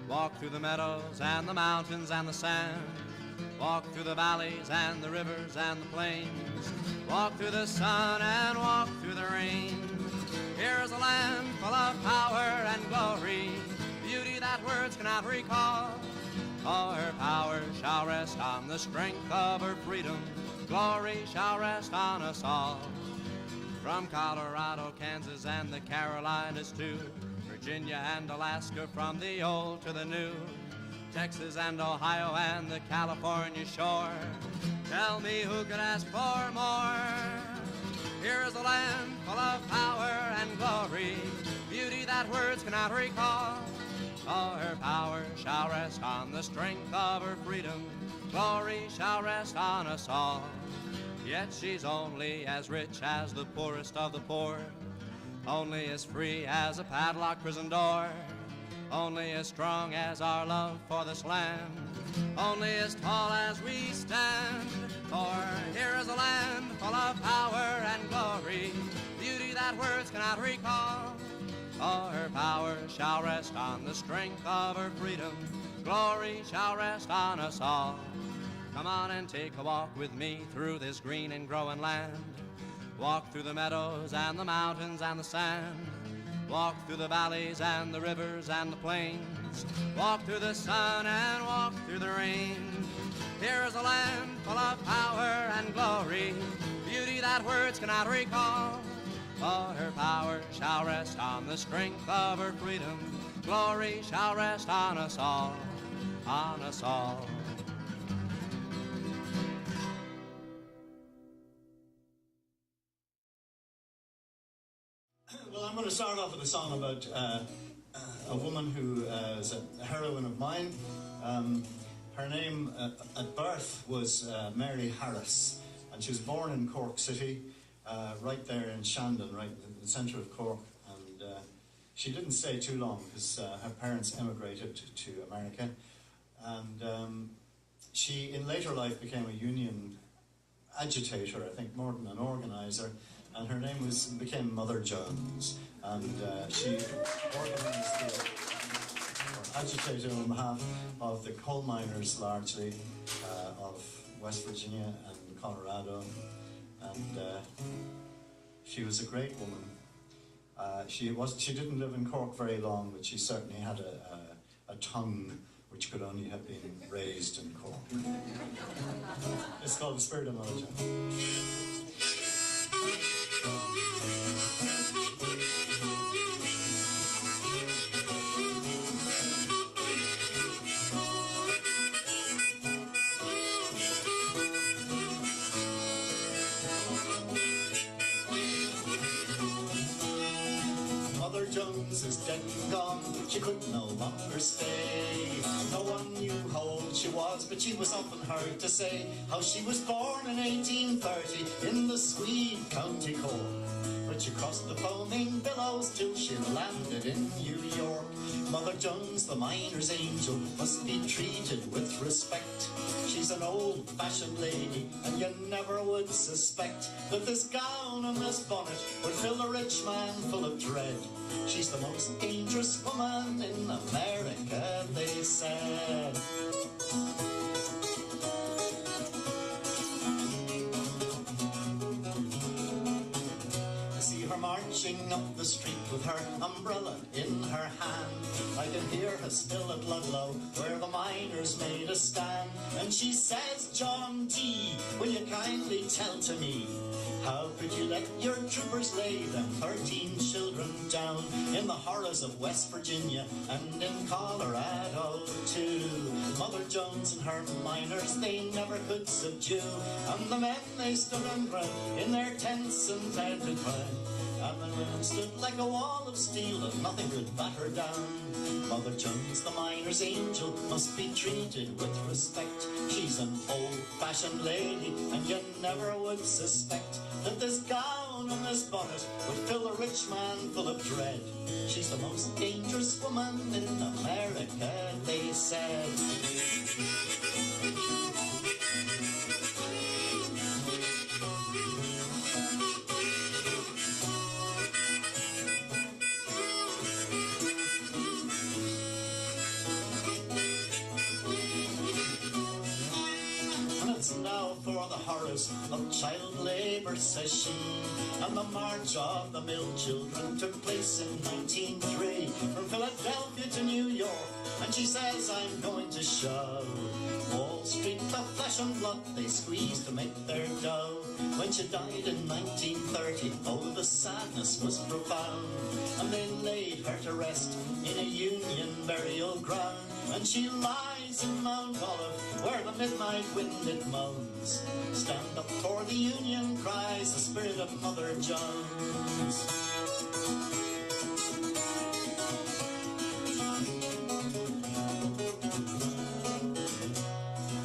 Walk through the meadows and the mountains and the sand. Walk through the valleys and the rivers and the plains. Walk through the sun and walk through the rain. Here's a land full of power and glory, beauty that words cannot recall. Oh, her power shall rest on the strength of her freedom. Glory shall rest on us all. From Colorado, Kansas, and the Carolinas too, Virginia and Alaska, from the old to the new, Texas and Ohio and the California shore. Tell me who could ask for more? Here is a land full of power and glory, beauty that words cannot recall. Oh, her power shall rest on the strength of her freedom. Glory shall rest on us all. Yet she's only as rich as the poorest of the poor, only as free as a padlocked prison door, only as strong as our love for this land, only as tall as we stand. For here is a land full of power and glory, beauty that words cannot recall. Oh, her power shall rest on the strength of her freedom. Glory shall rest on us all. Come on and take a walk with me through this green and growing land. Walk through the meadows and the mountains and the sand. Walk through the valleys and the rivers and the plains. Walk through the sun and walk through the rain. Here is a land full of power and glory, beauty that words cannot recall. For her power shall rest on the strength of her freedom. Glory shall rest on us all, on us all. Well, I'm going to start off with a song about a woman who is a heroine of mine. Her name at birth was Mary Harris, and she was born in Cork City, right there in Shandon, right in the centre of Cork. And she didn't stay too long because her parents emigrated to America. And she, in later life, became a union agitator, I think, more than an organiser. And her name became Mother Jones, and she organised or agitated on behalf of the coal miners, largely of West Virginia and Colorado, and she was a great woman. She didn't live in Cork very long, but she certainly had a tongue which could only have been raised in Cork. It's called The Spirit of Mother Jones. Mother Jones is dead and gone, she could no longer stay. No one knew how old she was, but she was often heard to say how she was born in 1830 in the Swede County Cork. But she crossed the foaming billows till she landed in New York. Mother Jones, the miner's angel, must be treated with respect. She's an old-fashioned lady, and you never would suspect that this gown and this bonnet would fill a rich man full of dread. She's the most dangerous woman in America, they said. Marching up the street with her umbrella in her hand. I can hear her still at Ludlow, where the miners made a stand. And she says, John T., will you kindly tell to me, how could you let your troopers lay them 13 children down in the horrors of West Virginia and in Colorado too? Mother Jones and her miners they never could subdue, and the men they stood on ground in their tents and planted pine. And the women stood like a wall of steel, and nothing could bat her down. Mother Jones, the miner's angel, must be treated with respect. She's an old-fashioned lady, and you never would suspect that this gown and this bonnet would fill a rich man full of dread. She's the most dangerous woman in America, they said. for the horrors of child labour, says she. And the March of the Mill Children took place in 1903 from Philadelphia to New York, and she says, I'm going to show Wall Street the flesh and blood they squeezed to make their dough. When she died in 1930, oh, the sadness was profound, and they laid her to rest in a Union burial ground. And she lies in Mount Olive, where the midnight wind it moans. Stand up for the Union, cries the spirit of Mother Jones.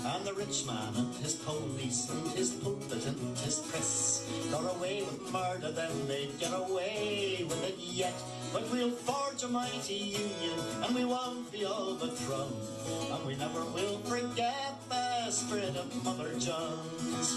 And the rich man and his police and his pulpit and his press got away with murder, then they'd get away with it yet. But we'll forge a mighty union, and we won't be overthrown, and we never will forget the spirit of Mother Jones.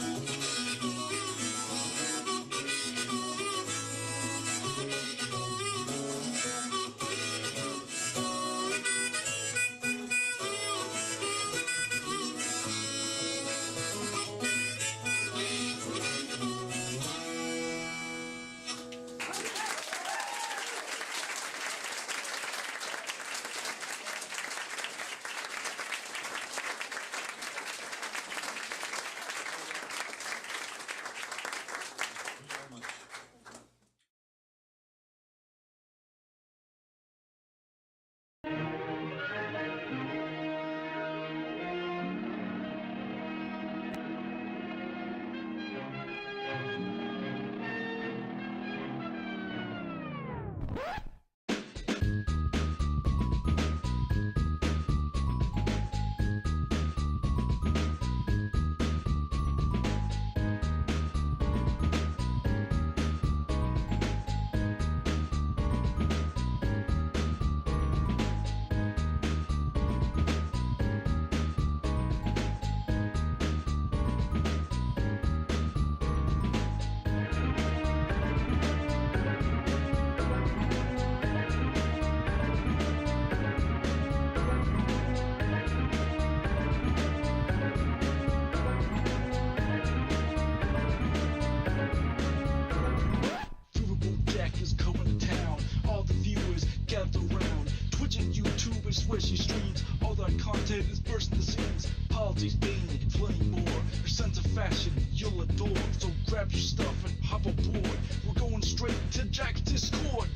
Where she streams, all that content is bursting the seams. Politics, daily, plenty more. Her sense of fashion, you'll adore. So grab your stuff and hop aboard. We're going straight to Jack's Discord.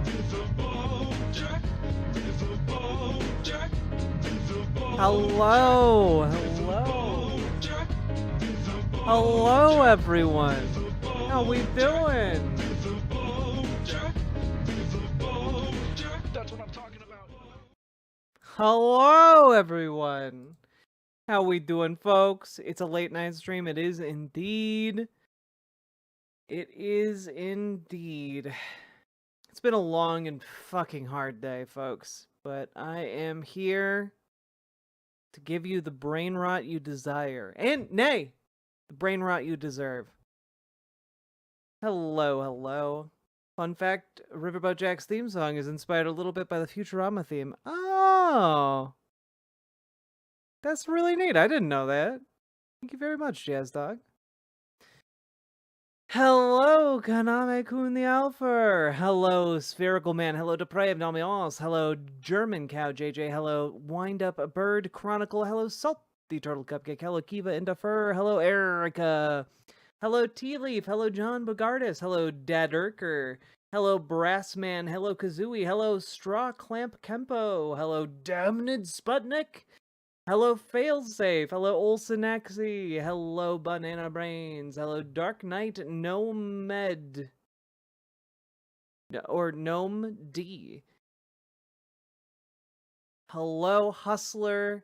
Viva Jack, Viva Jack, Viva Hello, hello everyone. How we doing? That's what I'm talking about. Hello everyone. How we doing, folks? It's a late night stream. It is indeed. It is indeed. It's been a long and fucking hard day, folks. But I am here to give you the brain rot you desire. And, nay, the brain rot you deserve. Hello, hello. Fun fact, Riverboat Jack's theme song is inspired a little bit by the Futurama theme. Oh! That's really neat. I didn't know that. Thank you very much, Jazz Dog. Hello, Kaname-kun the Alpha. Hello, Spherical Man. Hello, Depraved Ambiance. Hello, German Cow JJ. Hello, Wind Up a Bird Chronicle. Hello, Salty Turtle Cupcake. Hello, Kiva Indafer. Hello, Erica. Hello, Tea Leaf. Hello, John Bogardus. Hello, Dadurker. Hello, Brassman. Hello, Kazooie. Hello, Straw Clamp Kempo. Hello, Damned Sputnik. Hello, Failsafe. Hello, Olsenexy. Hello, Banana Brains. Hello, Dark Knight Nomed. Or Gnome D. Hello, Hustler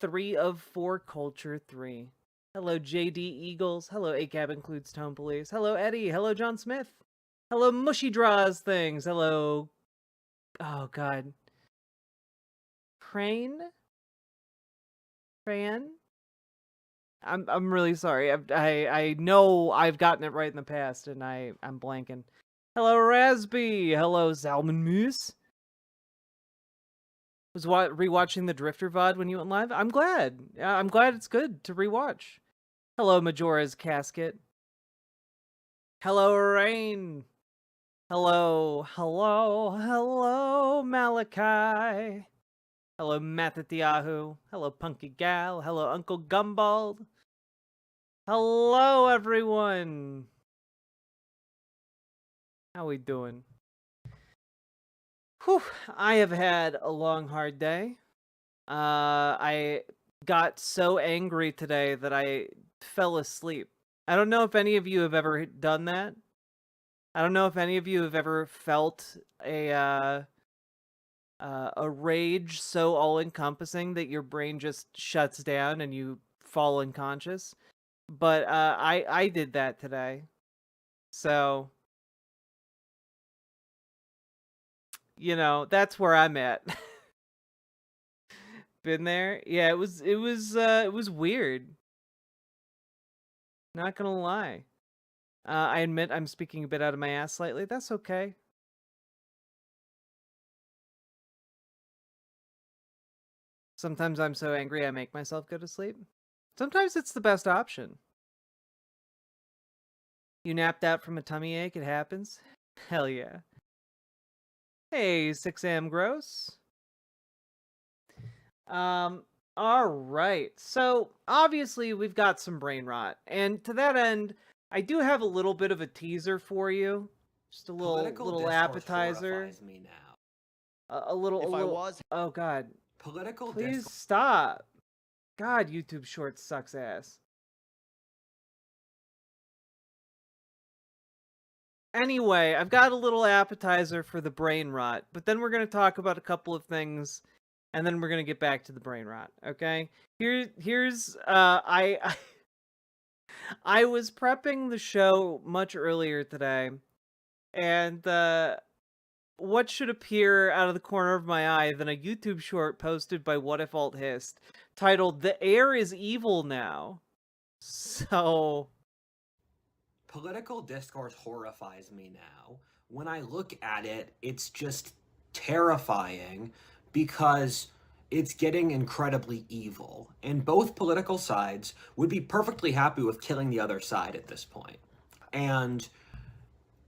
3 of 4 Culture 3. Hello, JD Eagles. Hello, ACAB Includes Tone Police. Hello, Eddie. Hello, John Smith. Hello, Mushy Draws Things. Hello. Oh, God. Crane? I'm really sorry. I know I've gotten it right in the past, and I'm blanking. Hello, Rasby. Hello, Salmon Moose. Was rewatching the Drifter VOD when you went live. I'm glad. I'm glad it's good to rewatch. Hello, Majora's Casket. Hello, Rain. Hello, Malachi. Hello, Mathatyahu. Hello, Punky Gal. Hello, Uncle Gumbald. Hello, everyone. How we doing? Whew, I have had a long, hard day. I got so angry today that I fell asleep. I don't know if any of you have ever done that. I don't know if any of you have ever felt a rage so all-encompassing that your brain just shuts down and you fall unconscious. But I did that today. So, you know, that's where I'm at. Been there? Yeah, it was weird. Not gonna lie. I admit I'm speaking a bit out of my ass slightly. That's okay. Sometimes I'm so angry I make myself go to sleep. Sometimes it's the best option. You napped out from a tummy ache, it happens. Hell yeah. Hey, 6am Gross. Alright. So, obviously, we've got some brain rot. And to that end, I do have a little bit of a teaser for you. Just a little appetizer. Me now. Oh god. Political Please stop. God, YouTube Shorts sucks ass. Anyway, I've got a little appetizer for the brain rot, but then we're going to talk about a couple of things, and then we're going to get back to the brain rot, okay? Here's I was prepping the show much earlier today, and what should appear out of the corner of my eye than a YouTube short posted by What If Alt Hist titled "The Air is Evil Now." So, political discourse horrifies me now. When I look at it, it's just terrifying because it's getting incredibly evil. And both political sides would be perfectly happy with killing the other side at this point. And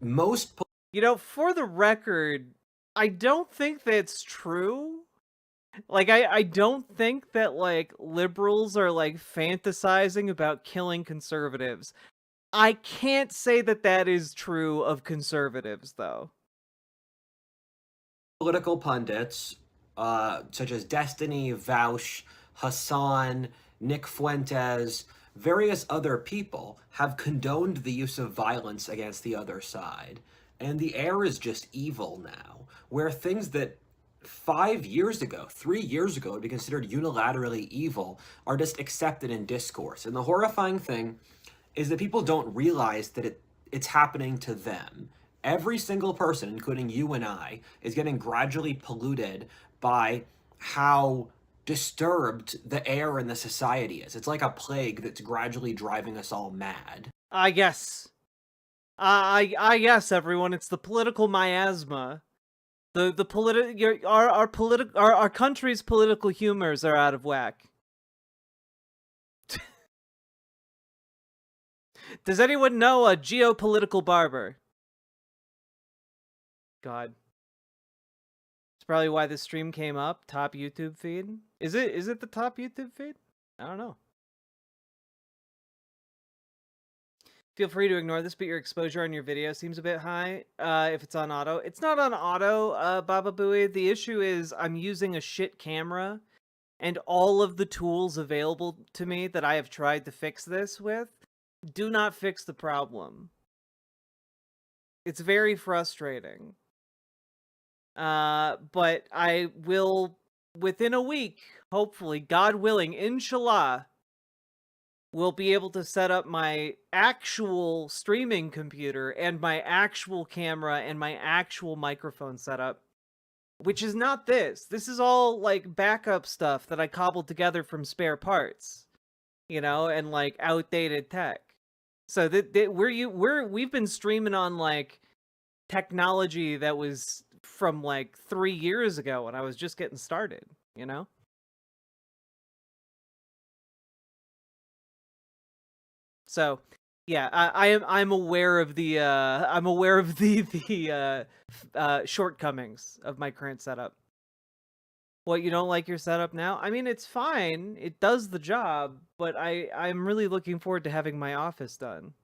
most you know, for the record, I don't think that's true. Like, I don't think that, like, liberals are, like, fantasizing about killing conservatives. I can't say that that is true of conservatives, though. Political pundits, such as Destiny, Vaush, Hassan, Nick Fuentes, various other people, have condoned the use of violence against the other side. And the air is just evil now, where things that 5 years ago, 3 years ago would be considered unilaterally evil are just accepted in discourse. And the horrifying thing is that people don't realize that it's happening to them. Every single person, including you and I, is getting gradually polluted by how disturbed the air in the society is. It's like a plague that's gradually driving us all mad. I guess. I guess, everyone, it's the political miasma. Our country's political humors are out of whack. Does anyone know a geopolitical barber? God. It's probably why this stream came up. Top YouTube feed. Is it the top YouTube feed? I don't know. Feel free to ignore this, but your exposure on your video seems a bit high if it's on auto. It's not on auto, Baba Booey. The issue is I'm using a shit camera, and all of the tools available to me that I have tried to fix this with do not fix the problem. It's very frustrating. But I will, within a week, hopefully, God willing, inshallah, will be able to set up my actual streaming computer and my actual camera and my actual microphone setup, which is not this. This is all, like, backup stuff that I cobbled together from spare parts, you know, and, like, outdated tech. So we've been streaming on, like, technology that was from, like, 3 years ago when I was just getting started. you know? So, yeah, I'm aware of the shortcomings of my current setup. What, you don't like your setup now? I mean, it's fine. It does the job, but I'm really looking forward to having my office done.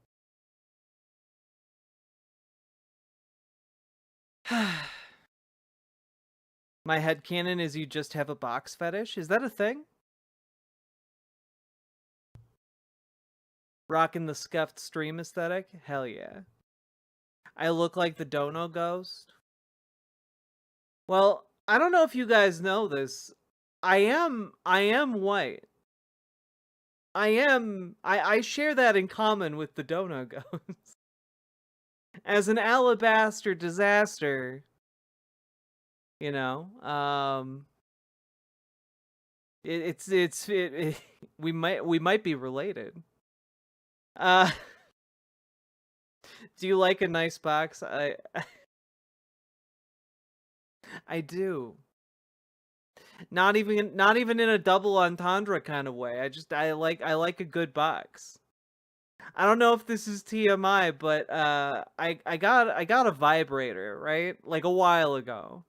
My headcanon is you just have a box fetish. Is that a thing? Rocking the scuffed stream aesthetic? Hell yeah. I look like the Dono Ghost. Well, I don't know if you guys know this. I am white. I share that in common with the Dono Ghost. As an alabaster disaster, you know, we might be related. Do you like a nice box? I do. Not even in a double entendre kind of way. I like a good box. I don't know if this is TMI, but I got a vibrator, right? Like a while ago.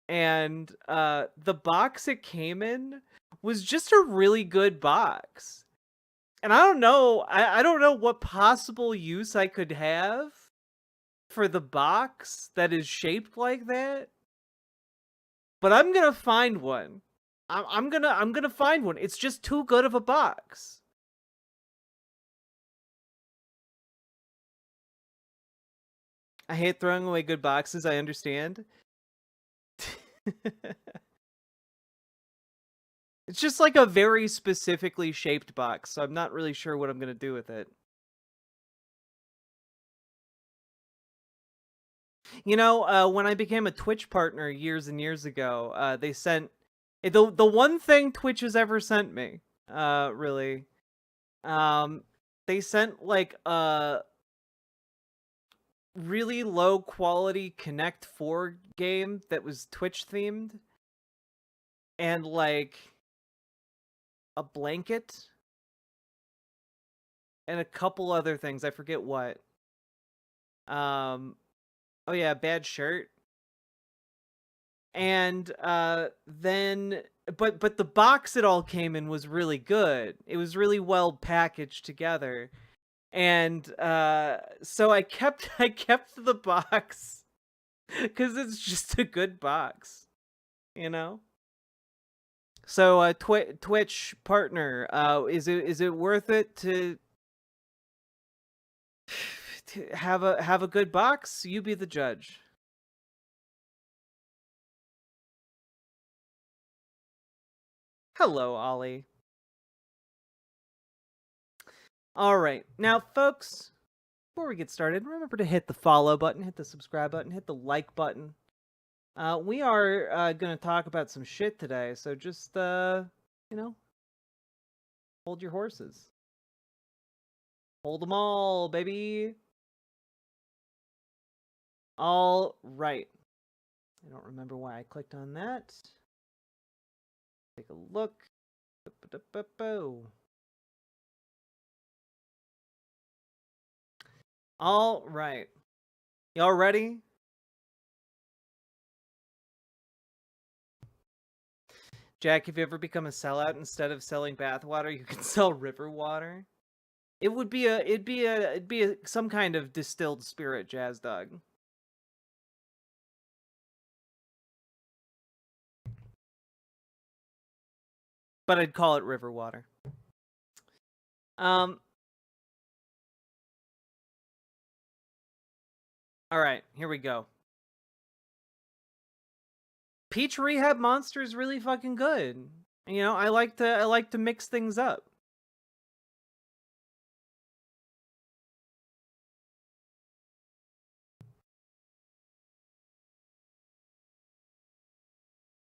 And the box it came in was just a really good box. And I don't know what possible use I could have for the box that is shaped like that. But I'm gonna find one. I'm gonna find one. It's just too good of a box. I hate throwing away good boxes, I understand. It's just like a very specifically shaped box, so I'm not really sure what I'm gonna do with it. You know, when I became a Twitch partner years and years ago, they sent the one thing Twitch has ever sent me, really. They sent like a really low quality Connect 4 game that was Twitch themed, and like a blanket and a couple other things. I forget what. Oh yeah, bad shirt. And then but the box it all came in was really good. It was really well packaged together. And so I kept the box cuz it's just a good box, you know? So Twitch partner, is it worth it to have a good box? You be the judge. Hello, Ollie. All right. Now, folks, before we get started, remember to hit the follow button, hit the subscribe button, hit the like button. We are going to talk about some shit today, so just, you know, hold your horses. Hold them all, baby. All right. I don't remember why I clicked on that. Take a look. All right. Y'all ready? Jack, if you ever become a sellout, instead of selling bathwater, you can sell river water. It'd be some kind of distilled spirit, Jazz Dog. But I'd call it river water. All right, here we go. Peach Rehab Monster is really fucking good. You know, I like to mix things up.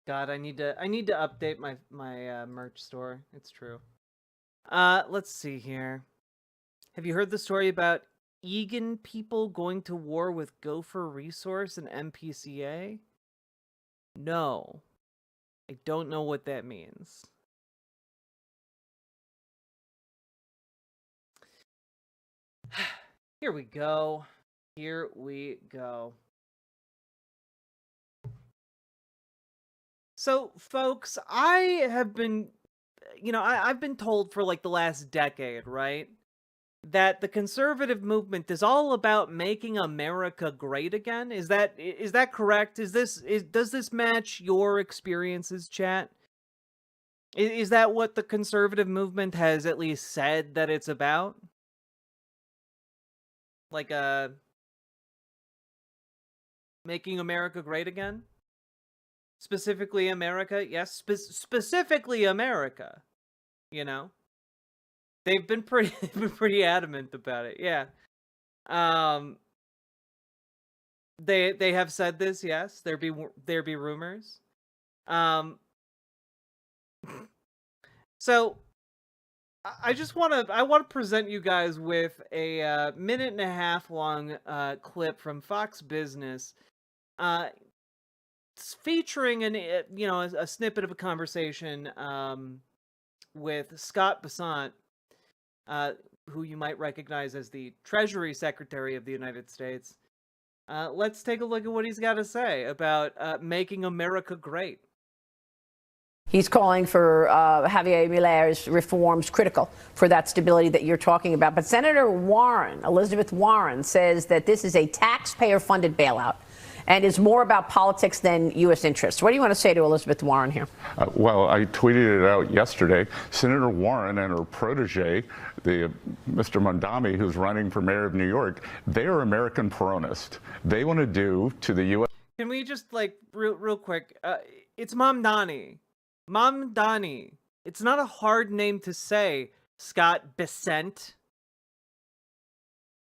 God, I need to update my merch store. It's true. Let's see here. Have you heard the story about Egan people going to war with Gopher Resource and MPCA? No. I don't know what that means. Here we go. Here we go. So, folks, I have been, I've been told for like the last decade, right, that the conservative movement is all about making America great again. Is that correct? Does this match your experiences, chat? Is that what the conservative movement has at least said that it's about? Like making America great again? Specifically America? Yes, specifically America. You know? They've been pretty adamant about it. Yeah. They have said this, yes. There be rumors. So I want to present you guys with a minute and a half long clip from Fox Business, featuring a snippet of a conversation with Scott Bessent, who you might recognize as the Treasury Secretary of the United States. Let's take a look at what he's got to say about making America great. He's calling for Javier Milei's reforms critical for that stability that you're talking about. But Senator Warren, Elizabeth Warren, says that this is a taxpayer-funded bailout and is more about politics than U.S. interests. What do you want to say to Elizabeth Warren here? Well, I tweeted it out yesterday. Senator Warren and her protege, Mr. Mondami, who's running for mayor of New York, they are American Peronists. They want to do to the U.S. Can we just, real quick, it's Mamdani. Mamdani. It's not a hard name to say, Scott Bessent.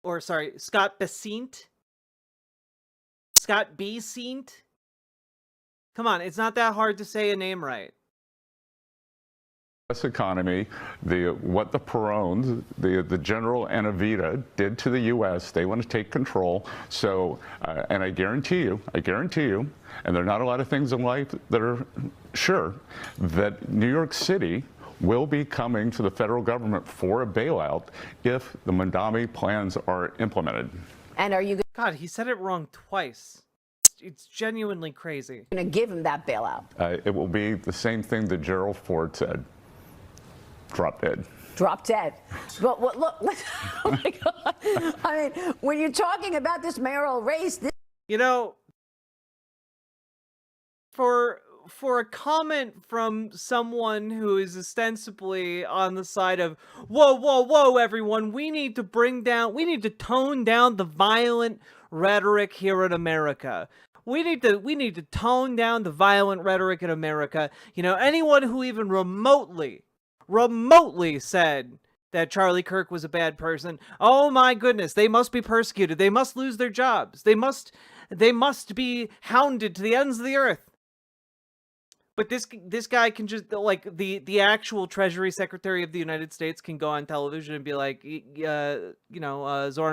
Or, sorry, Scott Bessent. Scott Bessent. Come on, it's not that hard to say a name right. Economy, what the Perones, the General and Evita did to the U.S., they want to take control. So, and I guarantee you, and there are not a lot of things in life that are sure, that New York City will be coming to the federal government for a bailout if the Mondami plans are implemented. And are you God, he said it wrong twice. It's genuinely crazy. going to give him that bailout? It will be the same thing that Gerald Ford said. Drop dead. Drop dead. But look, oh my God. I mean, when you're talking about this mayoral race, for a comment from someone who is ostensibly on the side of whoa, everyone, we need to tone down the violent rhetoric here in America. We need to tone down the violent rhetoric in America. Anyone who even remotely said that Charlie Kirk was a bad person, oh my goodness, they must be persecuted. They must lose their jobs. They must be hounded to the ends of the earth. But this guy can just, the actual Treasury Secretary of the United States can go on television and be like, Zoran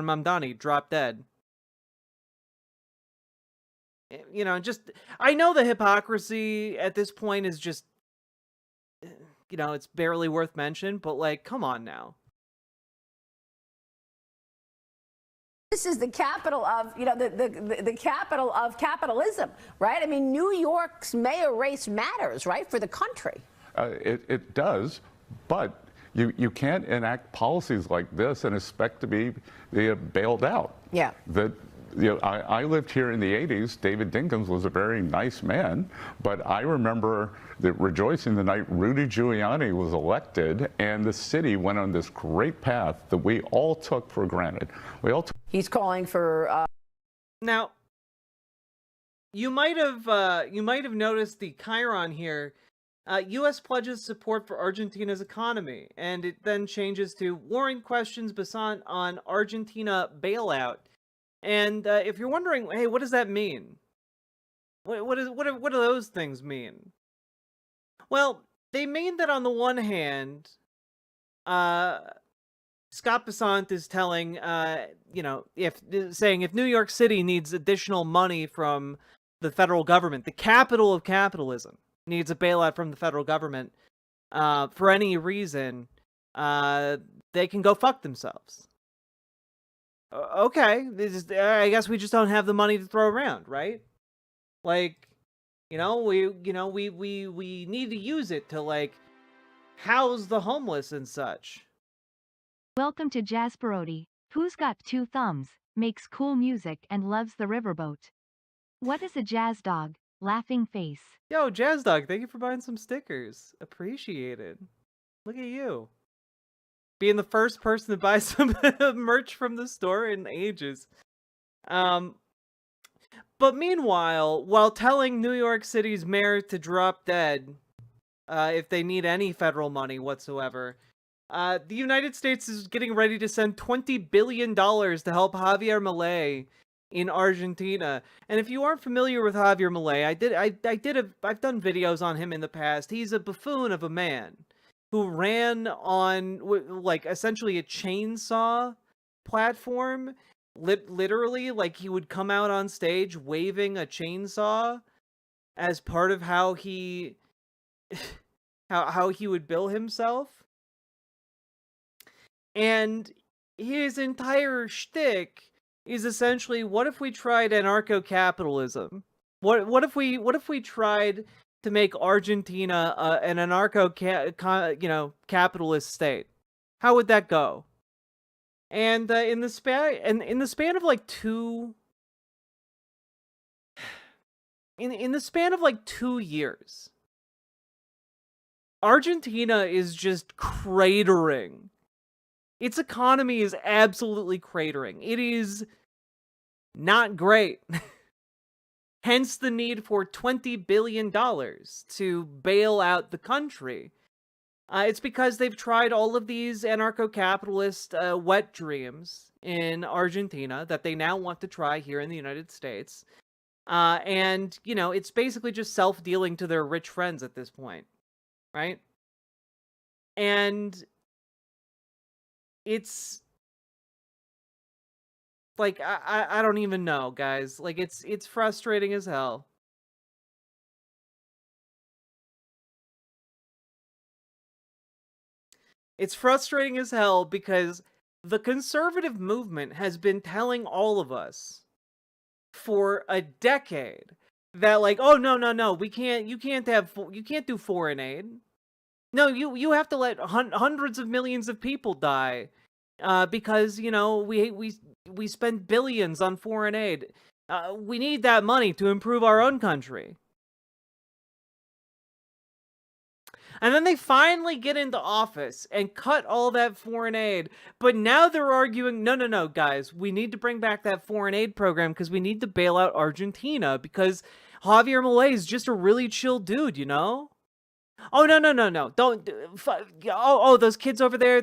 Mamdani, drop dead. I know the hypocrisy at this point is just, it's barely worth mention, but come on now. this is the capital of, the capital of capitalism, right? I mean, New York's mayor race matters, right, for the country. It does, but you can't enact policies like this and expect to be bailed out. Yeah. I lived here in the 80s. David Dinkins was a very nice man, but I remember rejoicing the night Rudy Giuliani was elected and the city went on this great path that we all took for granted. He's calling for. Now, you might have noticed the chyron here. U.S. pledges support for Argentina's economy, and it then changes to Warren questions Bessent on Argentina bailout. And if you're wondering, hey, what does that mean? What do those things mean? Well, they mean that on the one hand, Scott Bessent is telling, if New York City needs additional money from the federal government, the capital of capitalism, needs a bailout from the federal government for any reason, they can go fuck themselves. Okay, I guess we just don't have the money to throw around, right? Like, we need to use it to, like, house the homeless and such. Welcome to Jazz Parody. Who's got 2 thumbs, makes cool music and loves the riverboat? What is a jazz dog? Laughing face. Yo, Jazz Dog, thank you for buying some stickers. Appreciated. Look at you. Being the first person to buy some merch from the store in ages. But meanwhile, while telling New York City's mayor to drop dead if they need any federal money whatsoever, the United States is getting ready to send $20 billion to help Javier Milei in Argentina. And if you aren't familiar with Javier Milei, I've done videos on him in the past. He's a buffoon of a man who ran on like essentially a chainsaw platform. Literally, like, he would come out on stage waving a chainsaw as part of how he how he would bill himself. And his entire shtick is essentially, what if we tried anarcho-capitalism? What if we tried to make Argentina an anarcho-capitalist state? How would that go? And in the span of like 2 years, Argentina is just cratering. Its economy is absolutely cratering. It is not great. Hence the need for $20 billion to bail out the country. It's because they've tried all of these anarcho-capitalist wet dreams in Argentina that they now want to try here in the United States. And, it's basically just self-dealing to their rich friends at this point, right? And it's like, I don't even know, guys. Like, it's frustrating as hell. It's frustrating as hell because the conservative movement has been telling all of us for a decade that, like, oh, no, you can't do foreign aid. No, you have to let hundreds of millions of people die because, we spend billions on foreign aid. We need that money to improve our own country. And then they finally get into office and cut all that foreign aid. But now they're arguing, no, guys, we need to bring back that foreign aid program because we need to bail out Argentina because Javier Milei is just a really chill dude, Oh, no. Don't. Those kids over there on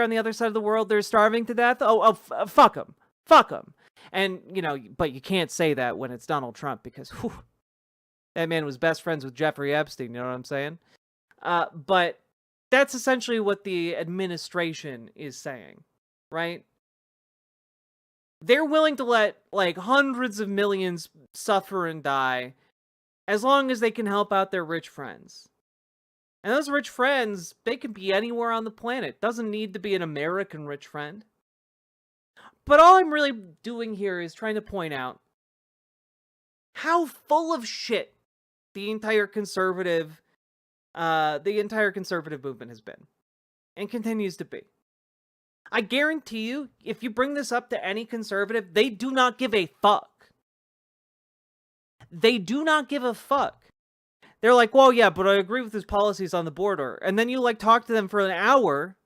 the other side of the world, they're starving to death. Fuck them. Fuck them. And, but you can't say that when it's Donald Trump because that man was best friends with Jeffrey Epstein, you know what I'm saying? But that's essentially what the administration is saying, right? They're willing to let, like, hundreds of millions suffer and die as long as they can help out their rich friends. And those rich friends, they can be anywhere on the planet. Doesn't need to be an American rich friend. But all I'm really doing here is trying to point out how full of shit the entire conservative movement has been and continues to be. I guarantee you, if you bring this up to any conservative, they do not give a fuck. They do not give a fuck. They're like, well, yeah, but I agree with his policies on the border. And then you, like, talk to them for an hour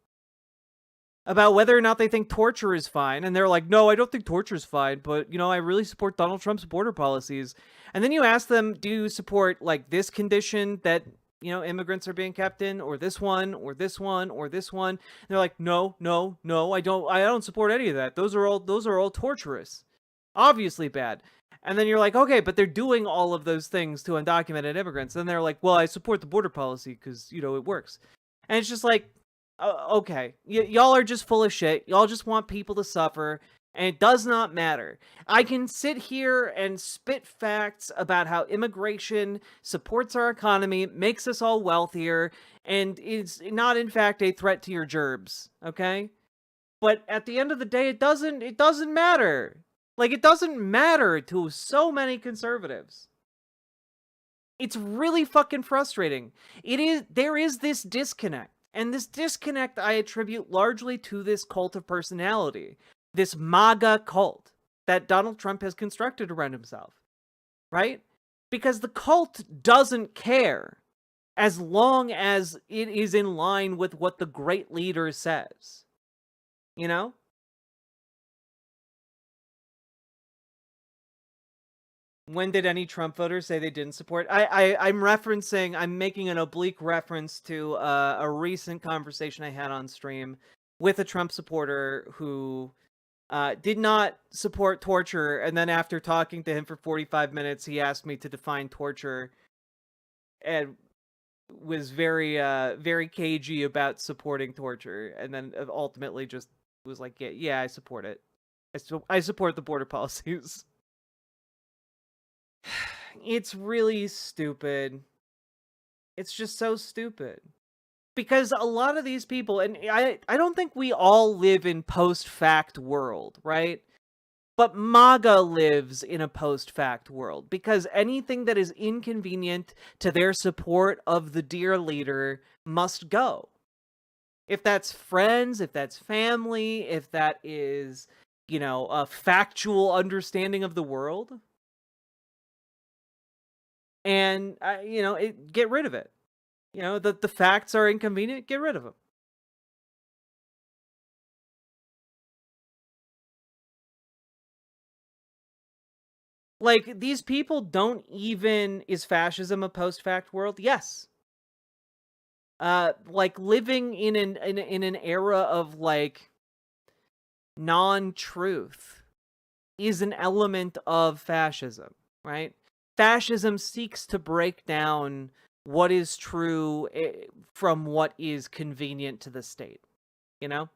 about whether or not they think torture is fine. And they're like, no, I don't think torture is fine, but, I really support Donald Trump's border policies. And then you ask them, do you support, like, this condition that, immigrants are being kept in, or this one, or this one, or this one? And they're like, no, I don't support any of that. Those are all torturous. Obviously bad. And then you're like, okay, but they're doing all of those things to undocumented immigrants. And they're like, well, I support the border policy because, it works. And it's just like, okay, y'all are just full of shit. Y'all just want people to suffer. And it does not matter. I can sit here and spit facts about how immigration supports our economy, makes us all wealthier, and is not in fact a threat to your gerbs, okay? But at the end of the day, it doesn't matter. Like, it doesn't matter to so many conservatives. It's really fucking frustrating. There is this disconnect. And this disconnect I attribute largely to this cult of personality. This MAGA cult that Donald Trump has constructed around himself. Right? Because the cult doesn't care as long as it is in line with what the great leader says. You know? When did any Trump voters say they didn't support? I'm making an oblique reference to a recent conversation I had on stream with a Trump supporter who did not support torture, and then after talking to him for 45 minutes, he asked me to define torture, and was very cagey about supporting torture, and then ultimately just was like, yeah, I support it. I support the border policies. It's really stupid. It's just so stupid. Because a lot of these people, and I don't think we all live in post-fact world, right? But MAGA lives in a post-fact world. Because anything that is inconvenient to their support of the dear leader must go. If that's friends, if that's family, if that is, you know, a factual understanding of the world. And, you know, get rid of it. You know, the facts are inconvenient, get rid of them. Like, these people don't even... Is fascism a post-fact world? Yes. Like, living in an era of, like, non-truth is an element of fascism, right? Fascism seeks to break down what is true from what is convenient to the state, you know?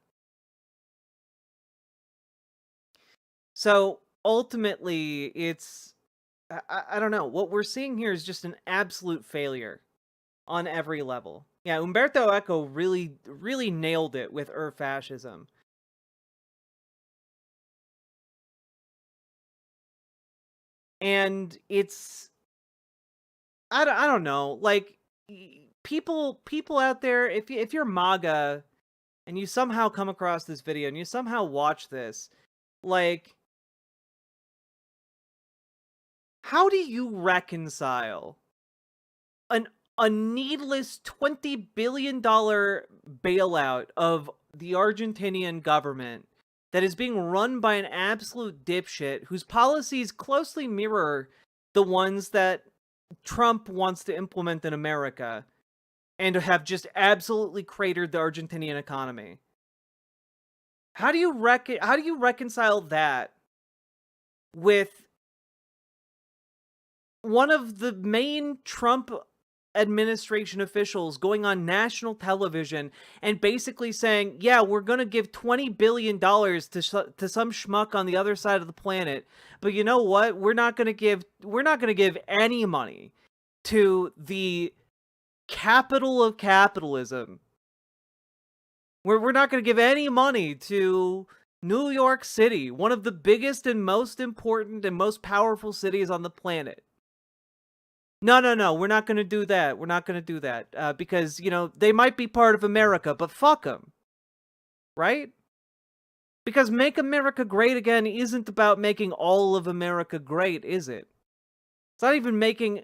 So, ultimately, it's... I don't know. What we're seeing here is just an absolute failure on every level. Yeah, Umberto Eco really nailed it with fascism. And it's... I don't know. Like, people out there, if you're MAGA and you somehow come across this video and you somehow watch this, like, how do you reconcile a needless $20 billion bailout of the Argentinian government that is being run by an absolute dipshit whose policies closely mirror the ones that Trump wants to implement in America and have just absolutely cratered the Argentinian economy? How do you reconcile that with one of the main Trump administration officials going on national television and basically saying, yeah, we're going to give $20 billion to some schmuck on the other side of the planet, but you know what? We're not going to give any money to the capital of capitalism. We're not going to give any money to New York City, one of the biggest and most important and most powerful cities on the planet. No, we're not going to do that. We're not going to do that. Because, you know, they might be part of America, but fuck them. Right? Because Make America Great Again isn't about making all of America great, is it? It's not even making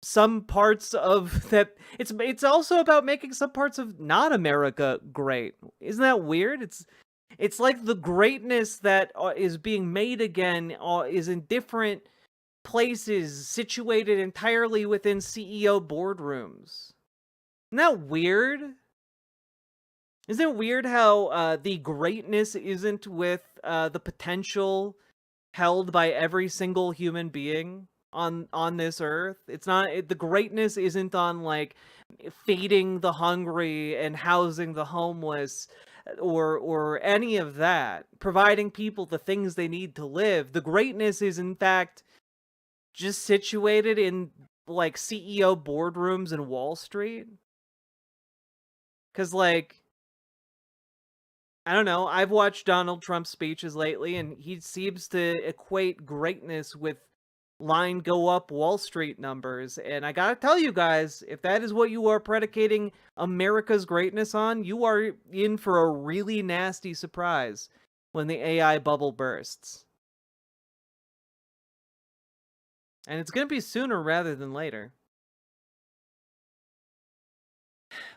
some parts of that... It's also about making some parts of not America great. Isn't that weird? It's like the greatness that is being made again is in different places situated entirely within CEO boardrooms. Isn't that weird? Isn't it weird how the greatness isn't with the potential held by every single human being on this earth? It's not... the greatness isn't on, like, feeding the hungry and housing the homeless or any of that, providing people the things they need to live. The greatness is in fact just situated in like CEO boardrooms in Wall Street. Cuz like I don't know, I've watched Donald Trump's speeches lately and he seems to equate greatness with line go up Wall Street numbers. And I gotta tell you guys, if that is what you are predicating America's greatness on, you are in for a really nasty surprise when the AI bubble bursts. And it's gonna be sooner rather than later.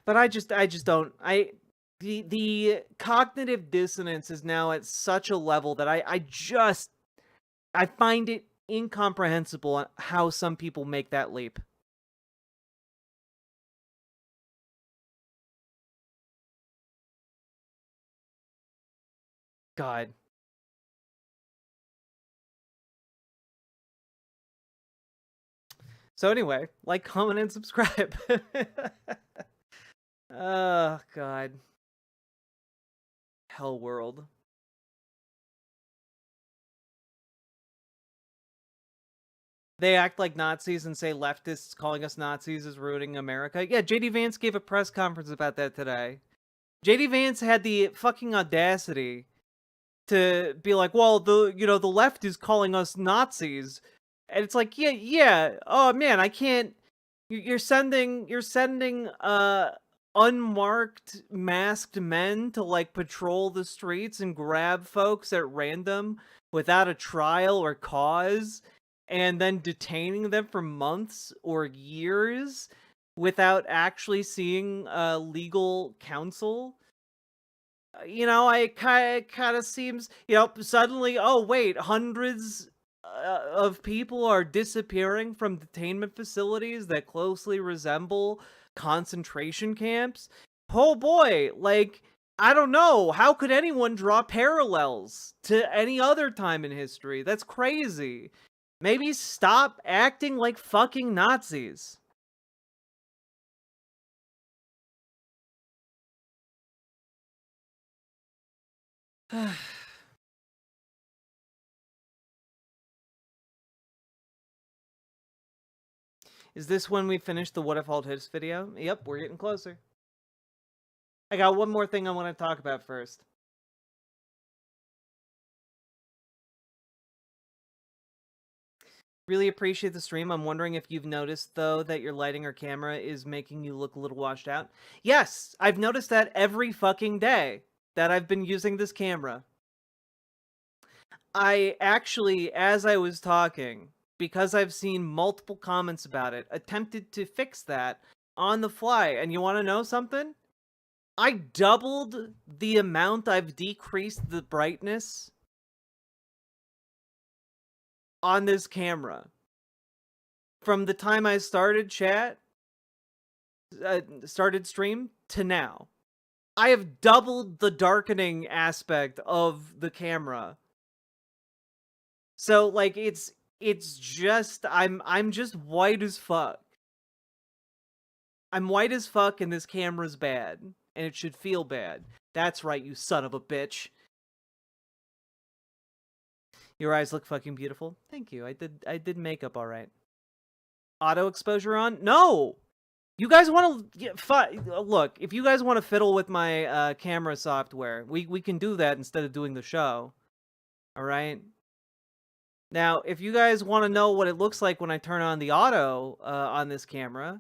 But I just don't, the cognitive dissonance is now at such a level that I find it incomprehensible how some people make that leap. God. So anyway, like, comment, and subscribe. Oh, God. Hell world. They act like Nazis and say leftists calling us Nazis is ruining America. Yeah, JD Vance gave a press conference about that today. JD Vance had the fucking audacity to be like, well, the left is calling us Nazis. And it's like, yeah. Oh man, I can't. You're sending unmarked masked men to like patrol the streets and grab folks at random without a trial or cause, and then detaining them for months or years without actually seeing legal counsel. It kind of seems, suddenly, oh wait, hundreds of people are disappearing from detainment facilities that closely resemble concentration camps. Oh boy, like, I don't know, how could anyone draw parallels to any other time in history? That's crazy. Maybe stop acting like fucking Nazis. Is this when we finish the What If Alt Hits video? Yep, we're getting closer. I got one more thing I want to talk about first. Really appreciate the stream. I'm wondering if you've noticed, though, that your lighting or camera is making you look a little washed out. Yes, I've noticed that every fucking day that I've been using this camera. I actually, as I was talking, because I've seen multiple comments about it, attempted to fix that on the fly. And you want to know something? I doubled the amount I've decreased the brightness on this camera from the time I started started stream to now. I have doubled the darkening aspect of the camera. So like it's just I'm just white as fuck. I'm white as fuck and this camera's bad and it should feel bad. That's right, you son of a bitch. Your eyes look fucking beautiful. Thank you. I did makeup all right. Auto exposure on? No. You guys want to look? If you guys want to fiddle with my camera software, we can do that instead of doing the show. All right. Now, if you guys want to know what it looks like when I turn on the auto on this camera,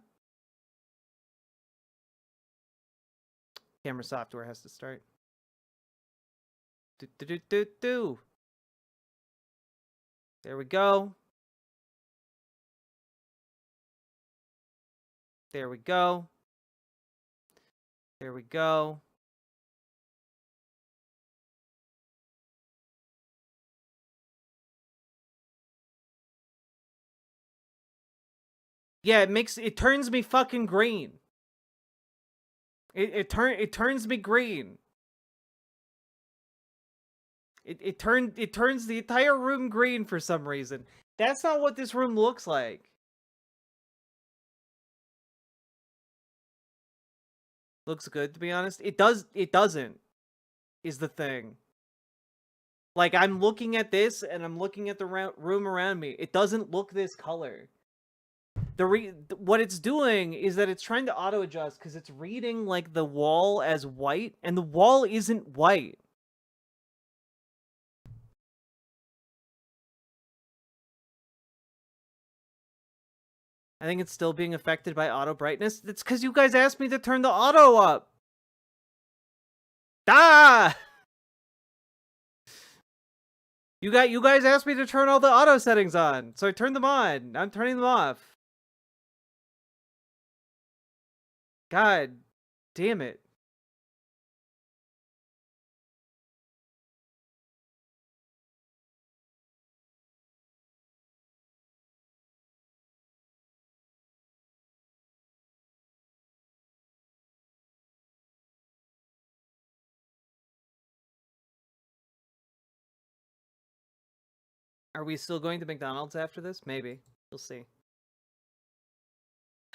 camera software has to start. There we go. There we go. There we go. Yeah, it turns me fucking green. It turns me green. It turns the entire room green for some reason. That's not what this room looks like. looks good, to be honest. It doesn't, is the thing. Like, I'm looking at this, and I'm looking at the room around me. It doesn't look this color. What it's doing is that it's trying to auto-adjust, because it's reading, like, the wall as white, and the wall isn't white. I think it's still being affected by auto brightness. It's because you guys asked me to turn the auto up. Ah! You guys asked me to turn all the auto settings on, so I turned them on. I'm turning them off. God damn it. Are we still going to McDonald's after this? Maybe. We'll see.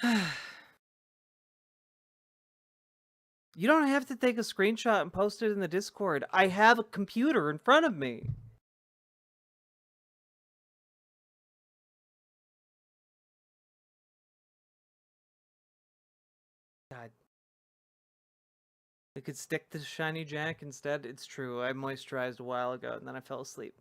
You don't have to take a screenshot and post it in the Discord. I have a computer in front of me. God. We could stick to Shiny Jack instead. It's true. I moisturized a while ago and then I fell asleep.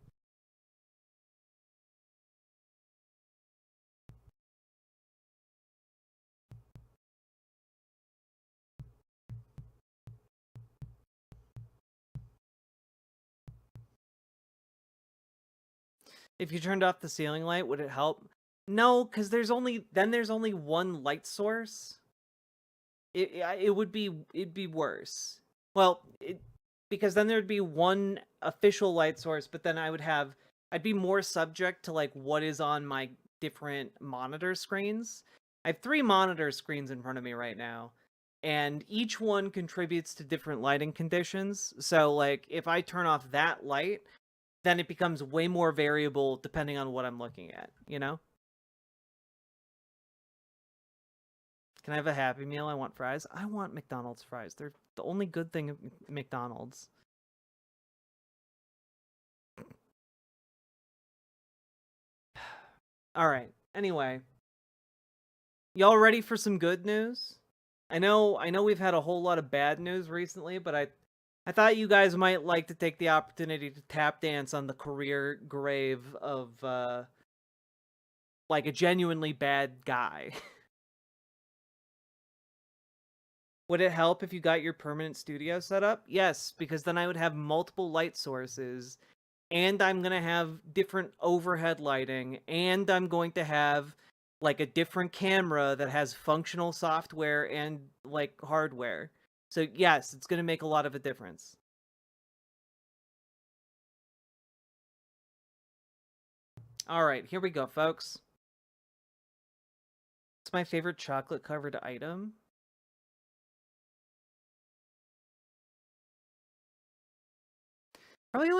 If you turned off the ceiling light, would it help? No, because there's only one light source. It'd be worse. Well, because then there'd be one official light source, but then I'd be more subject to like what is on my different monitor screens. I have 3 monitor screens in front of me right now, and each one contributes to different lighting conditions. So like if I turn off that light, then it becomes way more variable depending on what I'm looking at, you know? Can I have a Happy Meal? I want fries. I want McDonald's fries. They're the only good thing at McDonald's. Alright, anyway. Y'all ready for some good news? I know we've had a whole lot of bad news recently, but I thought you guys might like to take the opportunity to tap dance on the career grave of, like, a genuinely bad guy. Would it help if you got your permanent studio set up? Yes, because then I would have multiple light sources, and I'm going to have different overhead lighting, and I'm going to have, like, a different camera that has functional software and, like, hardware. So, yes, it's going to make a lot of a difference. Alright, here we go, folks. It's my favorite chocolate-covered item. Probably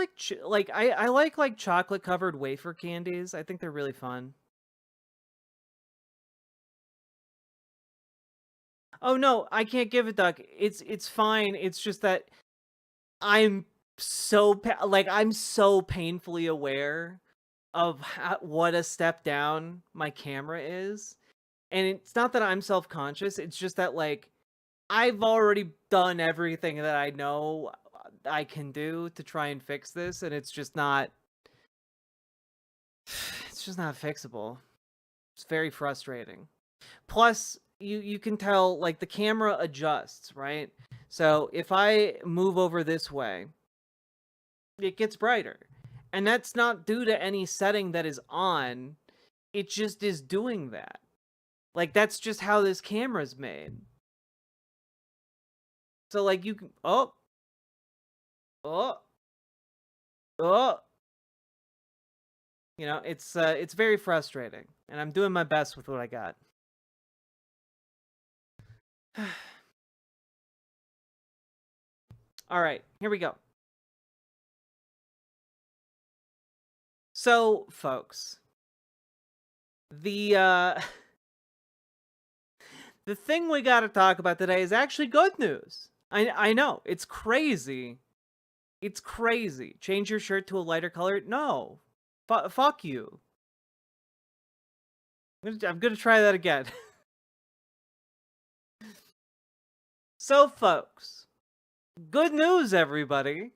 like I like chocolate covered wafer candies. I think they're really fun. Oh no, I can't give it, Duck. It's fine. It's just that I'm I'm so painfully aware of what a step down my camera is. And it's not that I'm self-conscious, it's just that like I've already done everything that I know I can do to try and fix this, and it's just not fixable. It's very frustrating. Plus, you can tell like the camera adjusts, right? So if I move over this way, it gets brighter. And that's not due to any setting that is on. It just is doing that. Like that's just how this camera's made. So like you can oh you know, it's very frustrating, and I'm doing my best with what I got. All right, here we go. So, folks, the the thing we got to talk about today is actually good news. I know, it's crazy. It's crazy. Change your shirt to a lighter color? No. Fuck you. I'm gonna try that again. So, folks, good news, everybody.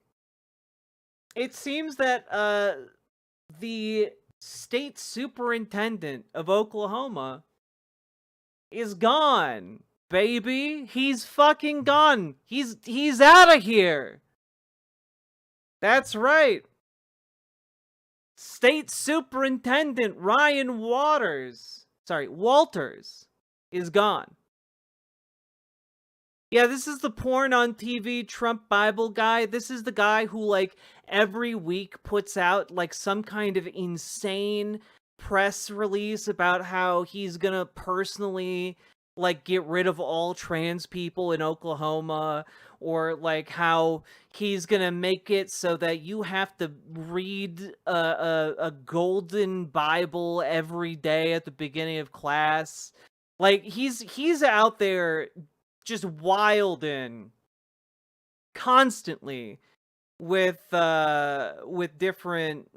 It seems that the state superintendent of Oklahoma is gone, baby. He's fucking gone. He's out of here. That's right. State Superintendent Ryan Walters is gone. Yeah, this is the porn on TV Trump Bible guy. This is the guy who, like, every week puts out, like, some kind of insane press release about how he's gonna personally, like, get rid of all trans people in Oklahoma, or, like, how he's gonna make it so that you have to read a golden Bible every day at the beginning of class. Like, he's out there just wildin' constantly with different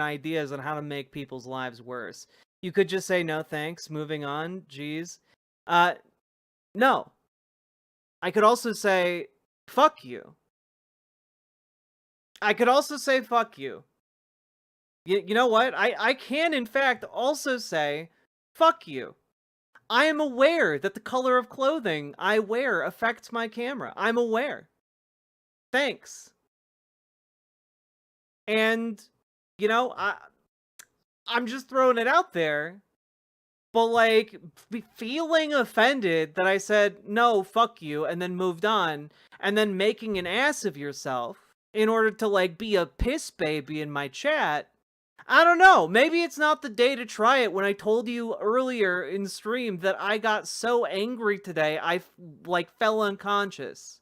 ideas on how to make people's lives worse. You could just say no thanks, moving on. Jeez. No. I could also say fuck you. I could also say fuck you. You know what? I can in fact also say fuck you. I am aware that the color of clothing I wear affects my camera. I'm aware. Thanks. And, you know, I'm just throwing it out there. But, like, feeling offended that I said, no, fuck you, and then moved on, and then making an ass of yourself in order to, like, be a piss baby in my chat, I don't know. Maybe it's not the day to try it when I told you earlier in stream that I got so angry today, I, like, fell unconscious.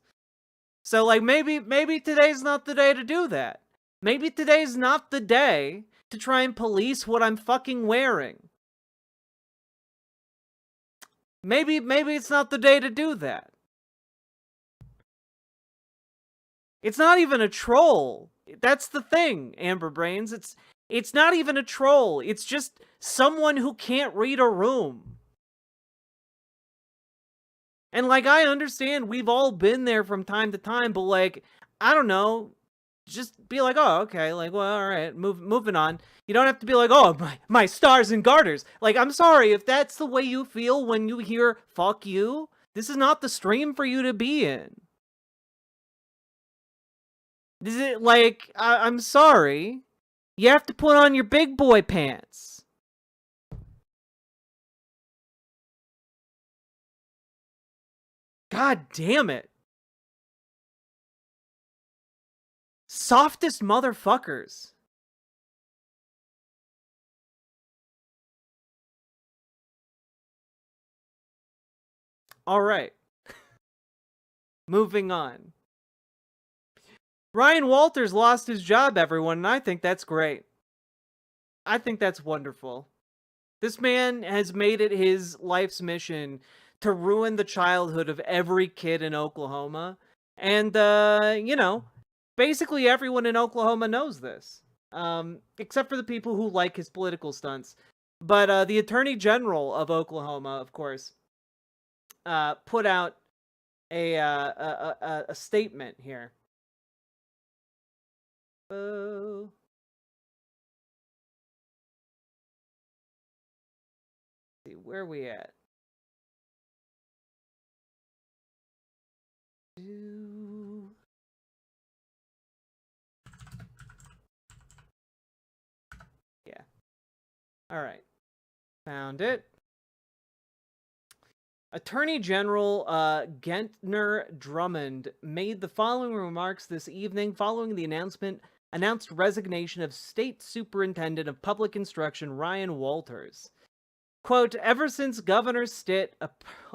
So, like, maybe today's not the day to do that. Maybe today's not the day to try and police what I'm fucking wearing. Maybe it's not the day to do that. It's not even a troll. That's the thing, Amber Brains. It's not even a troll. It's just someone who can't read a room. And, like, I understand we've all been there from time to time, but, like, I don't know. Just be like, oh, okay, like, well, all right, moving on. You don't have to be like, oh, my stars and garters. Like, I'm sorry, if that's the way you feel when you hear fuck you, this is not the stream for you to be in. Is it, like, I'm sorry. You have to put on your big boy pants. God damn it. Softest motherfuckers. All right. Moving on. Ryan Walters lost his job, everyone, and I think that's great. I think that's wonderful. This man has made it his life's mission to ruin the childhood of every kid in Oklahoma. And, you know, basically everyone in Oklahoma knows this. Except for the people who like his political stunts. But the Attorney General of Oklahoma, of course, put out a statement here. See, where are we at? Yeah. All right. Found it. Attorney General Gentner Drummond made the following remarks this evening following the announced resignation of State Superintendent of Public Instruction Ryan Walters. Quote, ever since Governor Stitt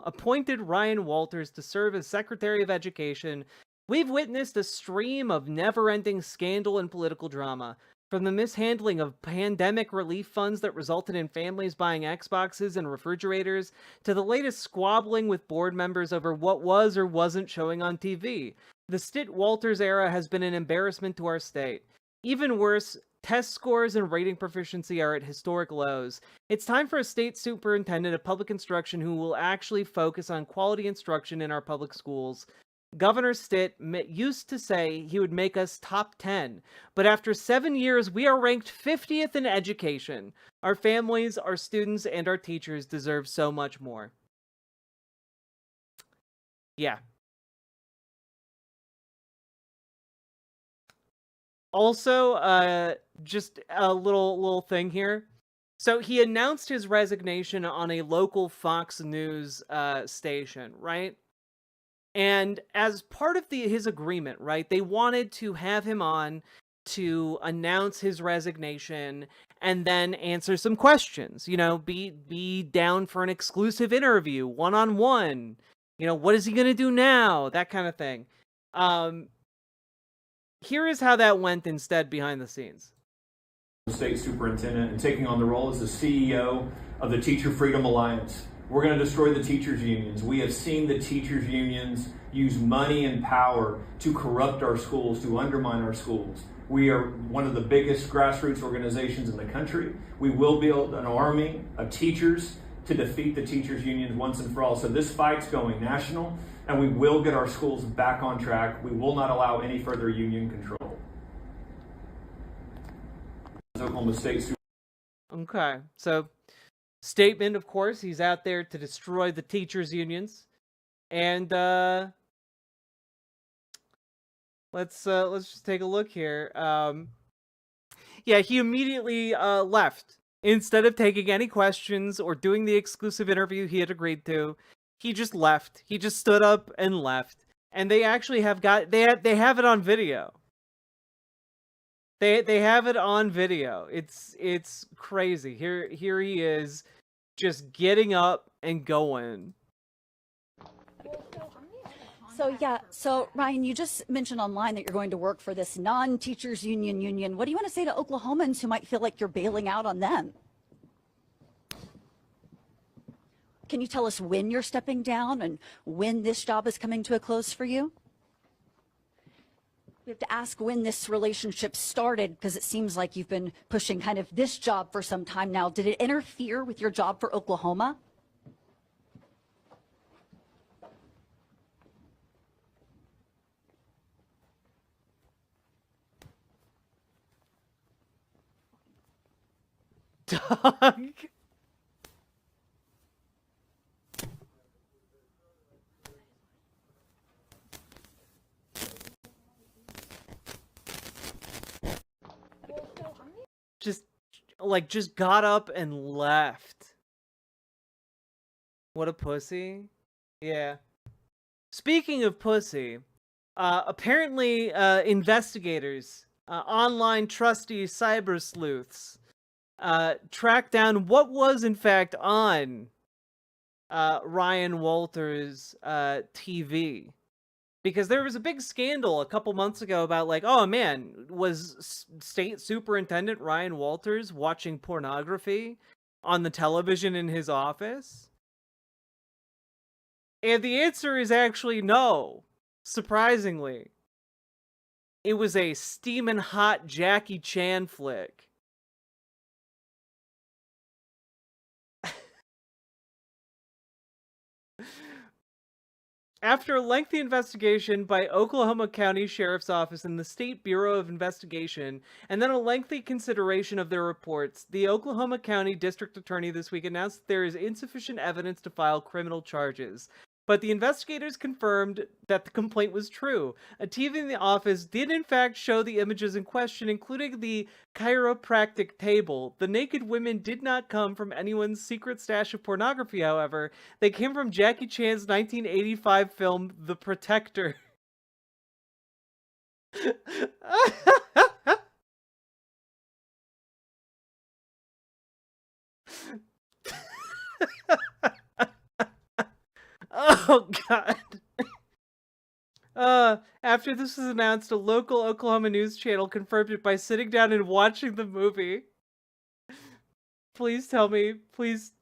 appointed Ryan Walters to serve as Secretary of Education, we've witnessed a stream of never-ending scandal and political drama. From the mishandling of pandemic relief funds that resulted in families buying Xboxes and refrigerators, to the latest squabbling with board members over what was or wasn't showing on TV, the Stitt-Walters era has been an embarrassment to our state. Even worse, test scores and rating proficiency are at historic lows. It's time for a state superintendent of public instruction who will actually focus on quality instruction in our public schools. Governor Stitt used to say he would make us top 10, but after 7 years, we are ranked 50th in education. Our families, our students, and our teachers deserve so much more. Yeah. Also, just a little thing here. So he announced his resignation on a local Fox News station, right? And as part of his agreement, right, they wanted to have him on to announce his resignation and then answer some questions. You know, be down for an exclusive interview, one-on-one. You know, what is he gonna do now? That kind of thing. Here is how that went instead behind the scenes. State superintendent and taking on the role as the CEO of the Teacher Freedom Alliance. We're going to destroy the teachers' unions. We have seen the teachers' unions use money and power to corrupt our schools, to undermine our schools. We are one of the biggest grassroots organizations in the country. We will build an army of teachers to defeat the teachers' unions once and for all. So this fight's going national, and we will get our schools back on track. We will not allow any further union control. Oklahoma State. Okay, so statement, of course, he's out there to destroy the teachers' unions, and let's just take a look here. Yeah, he immediately left. Instead of taking any questions or doing the exclusive interview he had agreed to, he just left. He just stood up and left. And they actually have they have it on video. They have it on video. It's crazy. Here he is, just getting up and going. So Ryan, you just mentioned online that you're going to work for this non-teachers union. What do you want to say to Oklahomans who might feel like you're bailing out on them? Can you tell us when you're stepping down and when this job is coming to a close for you? We have to ask when this relationship started, because it seems like you've been pushing kind of this job for some time now. Did it interfere with your job for Oklahoma? Dog. Just got up and left. What a pussy. Yeah. Speaking of pussy, apparently investigators, online trusty cyber sleuths, tracked down what was in fact on Ryan Walters' TV. Because there was a big scandal a couple months ago about, like, oh man, was State Superintendent Ryan Walters watching pornography on the television in his office? And the answer is actually no, surprisingly. It was a steamin' hot Jackie Chan flick. After a lengthy investigation by Oklahoma County Sheriff's Office and the State Bureau of Investigation, and then a lengthy consideration of their reports, the Oklahoma County District Attorney this week announced that there is insufficient evidence to file criminal charges. But the investigators confirmed that the complaint was true. A TV in the office did in fact show the images in question, including the chiropractic table. The naked women did not come from anyone's secret stash of pornography, however. They came from Jackie Chan's 1985 film, The Protector. Oh, God. After this was announced, a local Oklahoma news channel confirmed it by sitting down and watching the movie. Please tell me, please.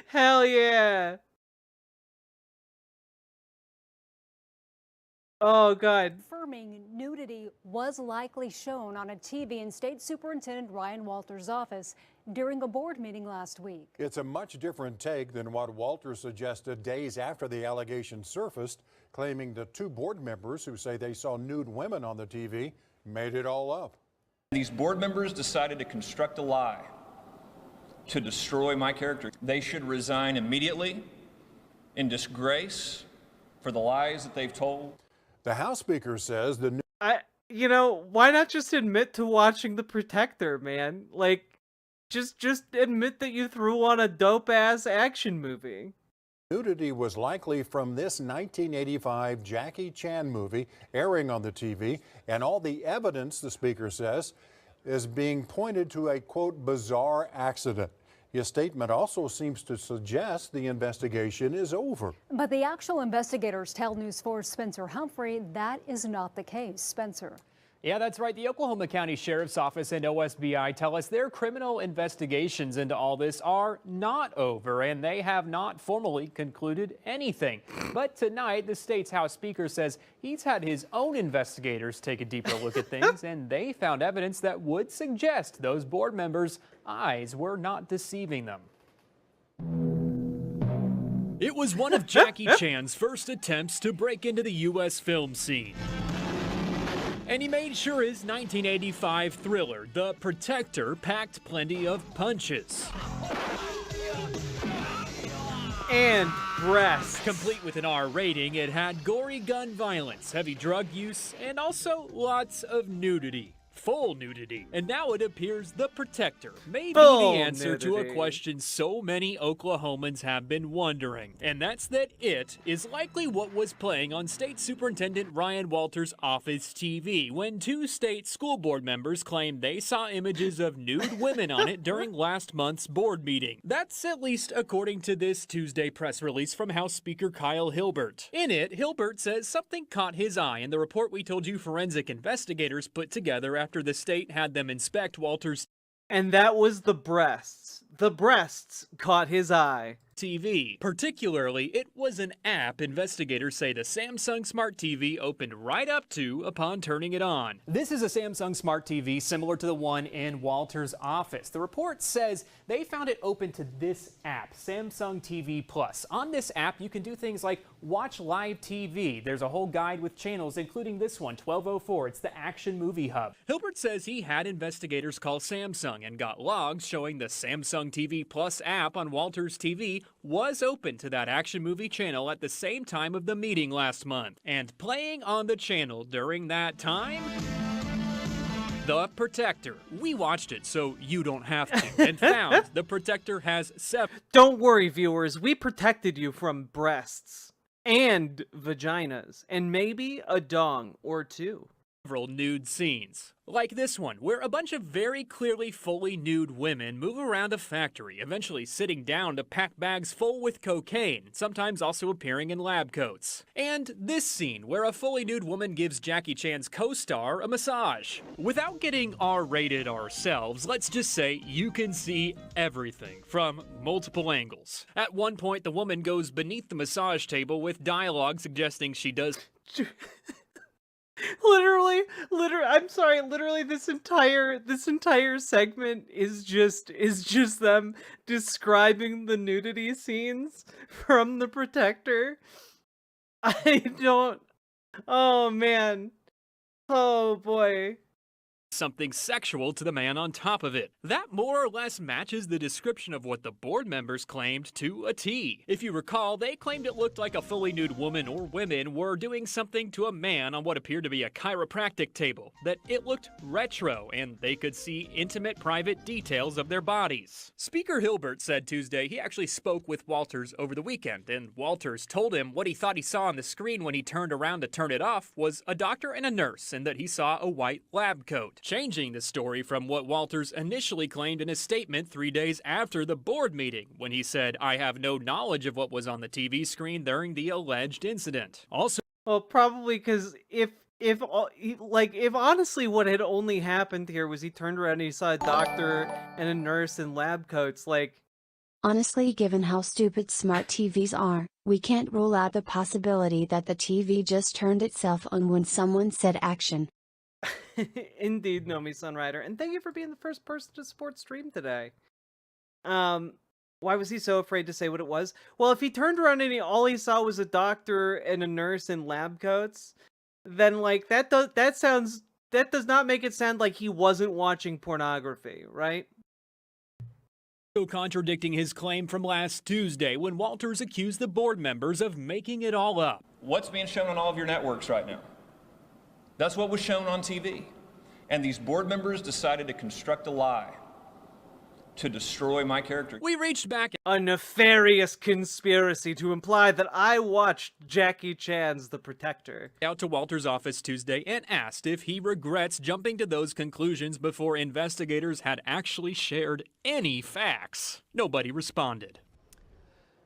Hell yeah. Oh, God. Confirming nudity was likely shown on a TV in State Superintendent Ryan Walters' office during a board meeting last week. It's a much different take than what Walters suggested days after the allegation surfaced, claiming the two board members who say they saw nude women on the TV made it all up. These board members decided to construct a lie to destroy my character. They should resign immediately in disgrace for the lies that they've told. The House Speaker says the why not just admit to watching The Protector, man? Like, just admit that you threw on a dope-ass action movie. nudity was likely from this 1985 Jackie Chan movie airing on the TV, and all the evidence, the Speaker says, is being pointed to a, quote, bizarre accident. His statement also seems to suggest the investigation is over. But the actual investigators tell News 4's Spencer Humphrey that is not the case. Spencer. Yeah, that's right. The Oklahoma County Sheriff's Office and OSBI tell us their criminal investigations into all this are not over, and they have not formally concluded anything. But tonight, the state's House Speaker says he's had his own investigators take a deeper look at things, and they found evidence that would suggest those board members' eyes were not deceiving them. It was one of Jackie Chan's first attempts to break into the U.S. film scene. And he made sure his 1985 thriller, The Protector, packed plenty of punches. And breasts. Complete with an R rating, it had gory gun violence, heavy drug use, and also lots of nudity. Full nudity. And now it appears The Protector may be the answer to a question so many Oklahomans have been wondering. And that's that it is likely what was playing on State Superintendent Ryan Walters' office TV when two state school board members claimed they saw images of nude women on it during last month's board meeting. That's at least according to this Tuesday press release from House Speaker Kyle Hilbert. In it, Hilbert says something caught his eye in the report we told you forensic investigators put together after the state had them inspect Walters' and that was the breasts. The breasts caught his eye. TV. Particularly, it was an app investigators say the Samsung Smart TV opened right up to upon turning it on. This is a Samsung Smart TV similar to the one in Walters' office. The report says they found it open to this app, Samsung TV Plus. On this app, you can do things like watch live TV. There's a whole guide with channels, including this one, 1204. It's the Action Movie Hub. Hilbert says he had investigators call Samsung and got logs showing the Samsung TV Plus app on Walters' TV was open to that action movie channel at the same time of the meeting last month. And playing on the channel during that time? The Protector. We watched it so you don't have to, and found The Protector has several. Don't worry, viewers. We protected you from breasts and vaginas and maybe a dong or two. Several nude scenes. Like this one, where a bunch of very clearly fully nude women move around a factory, eventually sitting down to pack bags full with cocaine, sometimes also appearing in lab coats. And this scene, where a fully nude woman gives Jackie Chan's co-star a massage. Without getting R-rated ourselves, let's just say you can see everything from multiple angles. At one point, the woman goes beneath the massage table with dialogue suggesting she does... Literally, I'm sorry, literally this entire segment is just them describing the nudity scenes from The Protector. Oh man. Oh boy. Something sexual to the man on top of it. That more or less matches the description of what the board members claimed to a T. If you recall, they claimed it looked like a fully nude woman or women were doing something to a man on what appeared to be a chiropractic table, that it looked retro and they could see intimate private details of their bodies. Speaker Hilbert said Tuesday he actually spoke with Walters over the weekend, and Walters told him what he thought he saw on the screen when he turned around to turn it off was a doctor and a nurse, and that he saw a white lab coat. found, changing the story from what Walters initially claimed in a statement 3 days after the board meeting, when he said, "I have no knowledge of what was on the TV screen during the alleged incident." Also, well, probably because if honestly what had only happened here was he turned around and he saw a doctor and a nurse in lab coats, like, honestly, given how stupid smart TVs are, we can't rule out the possibility that the TV just turned itself on when someone said action. Indeed, Nomi Sunrider, and thank you for being the first person to support stream today. Why was he so afraid to say what it was? Well, if he turned around and all he saw was a doctor and a nurse in lab coats, then like that does not make it sound like he wasn't watching pornography, right? contradicting his claim from last Tuesday when Walters accused the board members of making it all up. What's being shown on all of your networks right now? That's what was shown on TV. And these board members decided to construct a lie to destroy my character. We reached back a nefarious conspiracy to imply that I watched Jackie Chan's The Protector. Out to Walter's office Tuesday and asked if he regrets jumping to those conclusions before investigators had actually shared any facts. Nobody responded.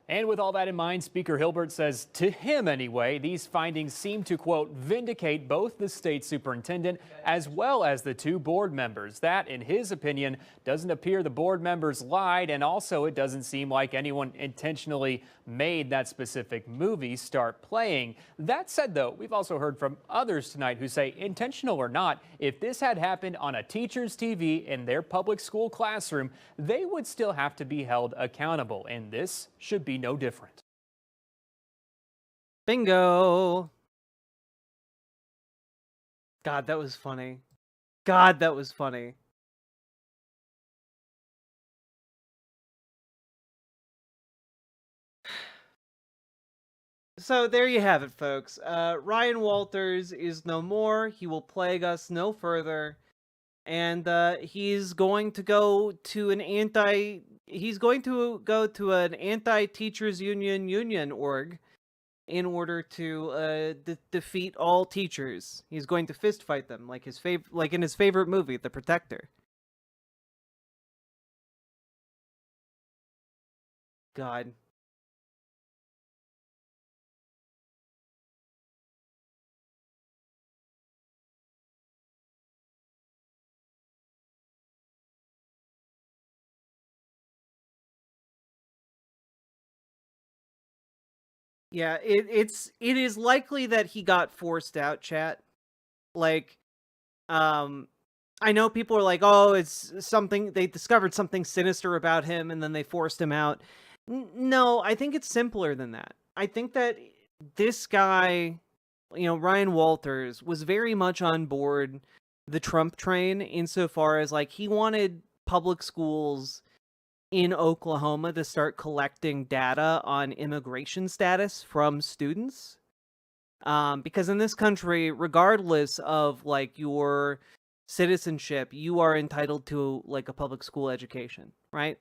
And with all that in mind, Speaker Hilbert says, to him anyway, these findings seem to, quote, vindicate both the state superintendent as well as the two board members. That, in his opinion, doesn't appear the board members lied, and also it doesn't seem like anyone intentionally made that specific movie start playing. That said, though, we've also heard from others tonight who say, intentional or not, if this had happened on a teacher's TV in their public school classroom, they would still have to be held accountable, and this should be no different. Bingo. God, that was funny. God, that was funny. So there you have it, folks. Ryan Walters is no more. He will plague us no further. And he's going to go to an anti-teachers union org in order to defeat all teachers. He's going to fist fight them like in his favorite movie, The Protector. God. Yeah, it is likely that he got forced out, chat. Like, I know people are like, oh, it's something, they discovered something sinister about him and then they forced him out. No, I think it's simpler than that. I think that this guy, Ryan Walters, was very much on board the Trump train insofar as, like, he wanted public schools in Oklahoma to start collecting data on immigration status from students. Because in this country, regardless of, like, your citizenship, you are entitled to, like, a public school education, right?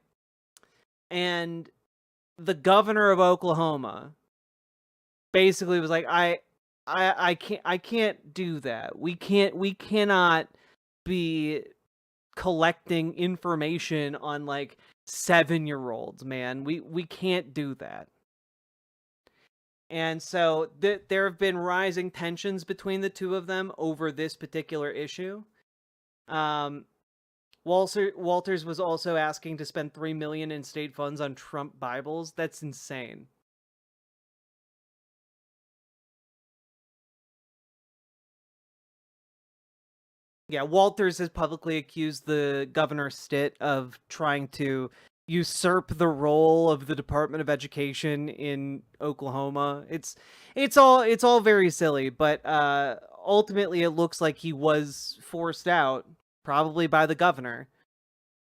And the governor of Oklahoma basically was like, I can't do that. We cannot be collecting information on, like, 7-year-olds, man. We can't do that. And so there have been rising tensions between the two of them over this particular issue. Walters was also asking to spend $3 million in state funds on Trump Bibles. That's insane. Yeah, Walters has publicly accused the Governor Stitt of trying to usurp the role of the Department of Education in Oklahoma. It's all very silly, but ultimately it looks like he was forced out, probably by the governor.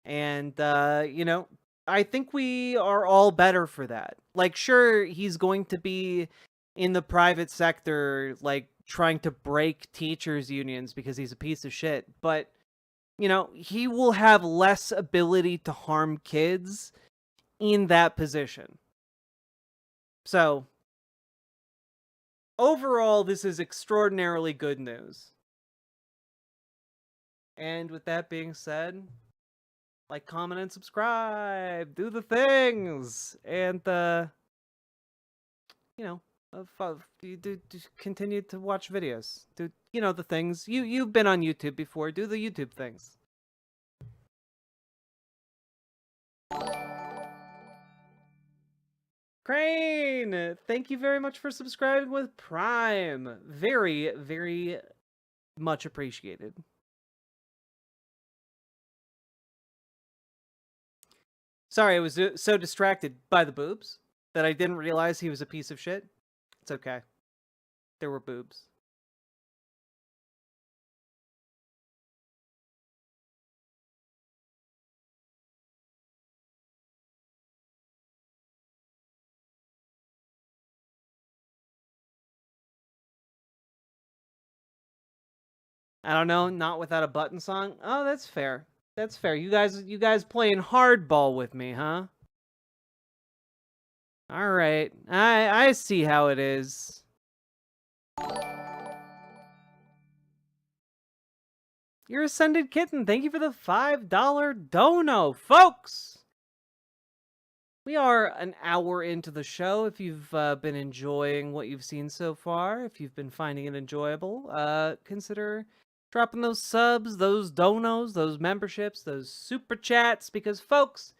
And I think we are all better for that. Like, sure, he's going to be in the private sector, like, trying to break teachers' unions because he's a piece of shit, but he will have less ability to harm kids in that position. So, overall, this is extraordinarily good news. And with that being said, like, comment, and subscribe. Do the things. And, you know, do continue to watch videos. Do, you know, the things. You've been on YouTube before. Do the YouTube things. Crane, thank you very much for subscribing with Prime. Very, very much appreciated. Sorry, I was so distracted by the boobs that I didn't realize he was a piece of shit. It's okay. There were boobs. I don't know, not without a button song. Oh, that's fair. That's fair. You guys playing hardball with me, huh? All right. I see how it is. Your Ascended Kitten, thank you for the $5 dono, folks. We are an hour into the show. If you've been enjoying what you've seen so far, if you've been finding it enjoyable, consider dropping those subs, those donos, those memberships, those super chats, because, folks,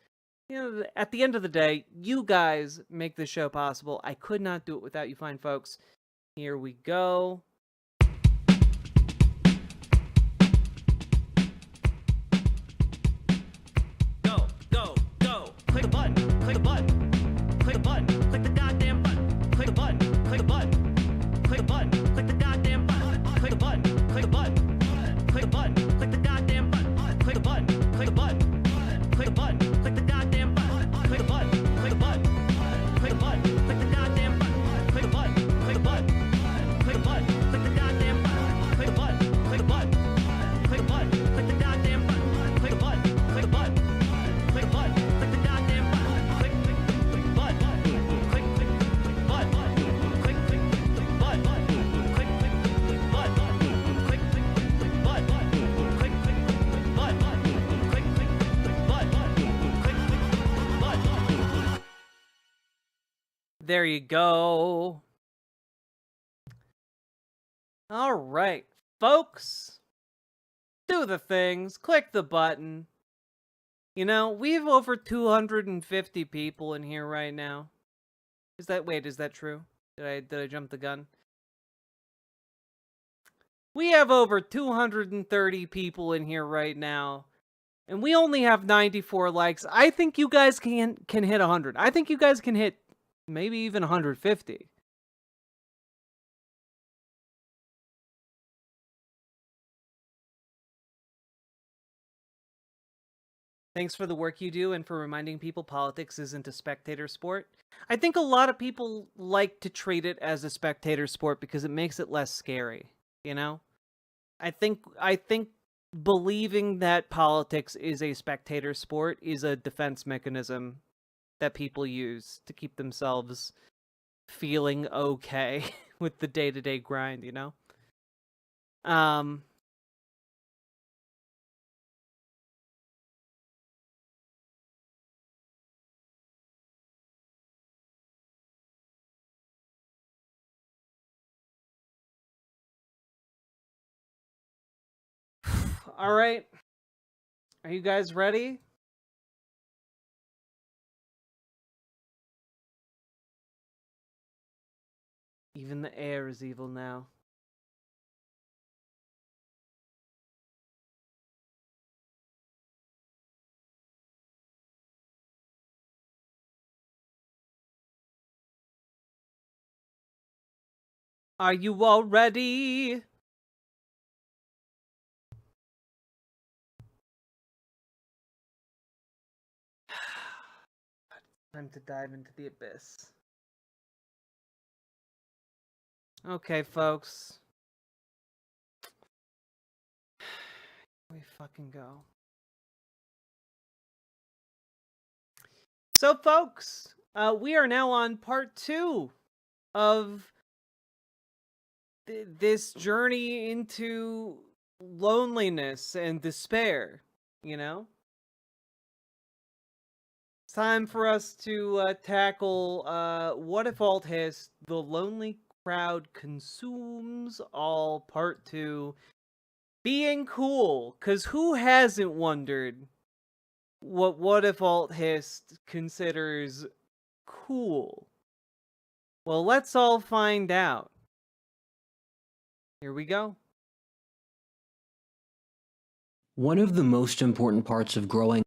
you know, at the end of the day, you guys make this show possible. I could not do it without you fine folks. Here we go. Go, go, go. Click the button, click the button, click the button, click the goddamn button, click the button, click the button, click the button, click the goddamn button, click the button, click the button, click the button, click the goddamn button, click the button, click the button, click the button, click the goddamn button, click the button, click the button, click the button, click the goddamn button, click the button, click the button, click the button, click the goddamn button, click the button, click the button, click the button, click the goddamn button, click the button, click the button, click the button, click the goddamn button, click button, click button, click button, click button, click button. There you go. All right, folks. Do the things. Click the button. You know, we have over 250 people in here right now. Is that true? Did I jump the gun? We have over 230 people in here right now. And we only have 94 likes. I think you guys can hit 100. I think you guys can hit maybe even 150. Thanks for the work you do and for reminding people politics isn't a spectator sport. I think a lot of people like to treat it as a spectator sport because it makes it less scary, you know? I think believing that politics is a spectator sport is a defense mechanism that people use to keep themselves feeling okay with the day-to-day grind, you know? All right. Are you guys ready? Even the air is evil now. Are you all ready? Time to dive into the abyss. Okay, folks. Here we fucking go. So, folks, we are now on part 2 of this journey into loneliness and despair, you know? It's time for us to tackle what if alt hiss the lonely crowd consumes all part 2, being cool, cuz who hasn't wondered what if alt hiss considers cool? Well, let's all find out. Here we go. One of the most important parts of growing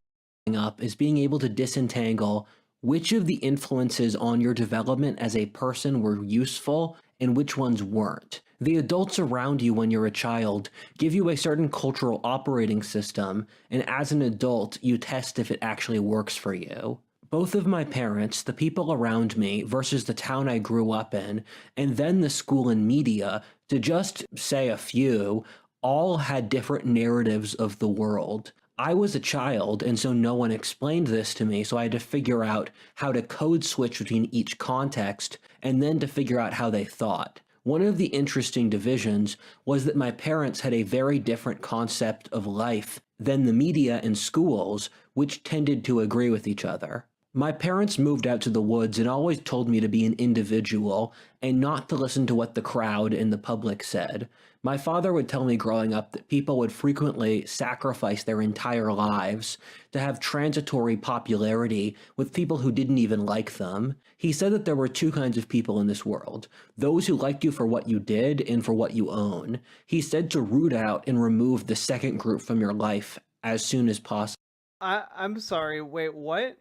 up is being able to disentangle which of the influences on your development as a person were useful and which ones weren't. The adults around you when you're a child give you a certain cultural operating system, and as an adult, you test if it actually works for you. Both of my parents, the people around me versus the town I grew up in, and then the school and media, to just say a few, all had different narratives of the world. I was a child, and so no one explained this to me, so I had to figure out how to code switch between each context, and then to figure out how they thought. One of the interesting divisions was that my parents had a very different concept of life than the media and schools, which tended to agree with each other. My parents moved out to the woods and always told me to be an individual and not to listen to what the crowd and the public said. My father would tell me growing up that people would frequently sacrifice their entire lives to have transitory popularity with people who didn't even like them. He said that there were two kinds of people in this world, those who liked you for what you did and for what you own. He said to root out and remove the second group from your life as soon as possible. I'm sorry, wait, what?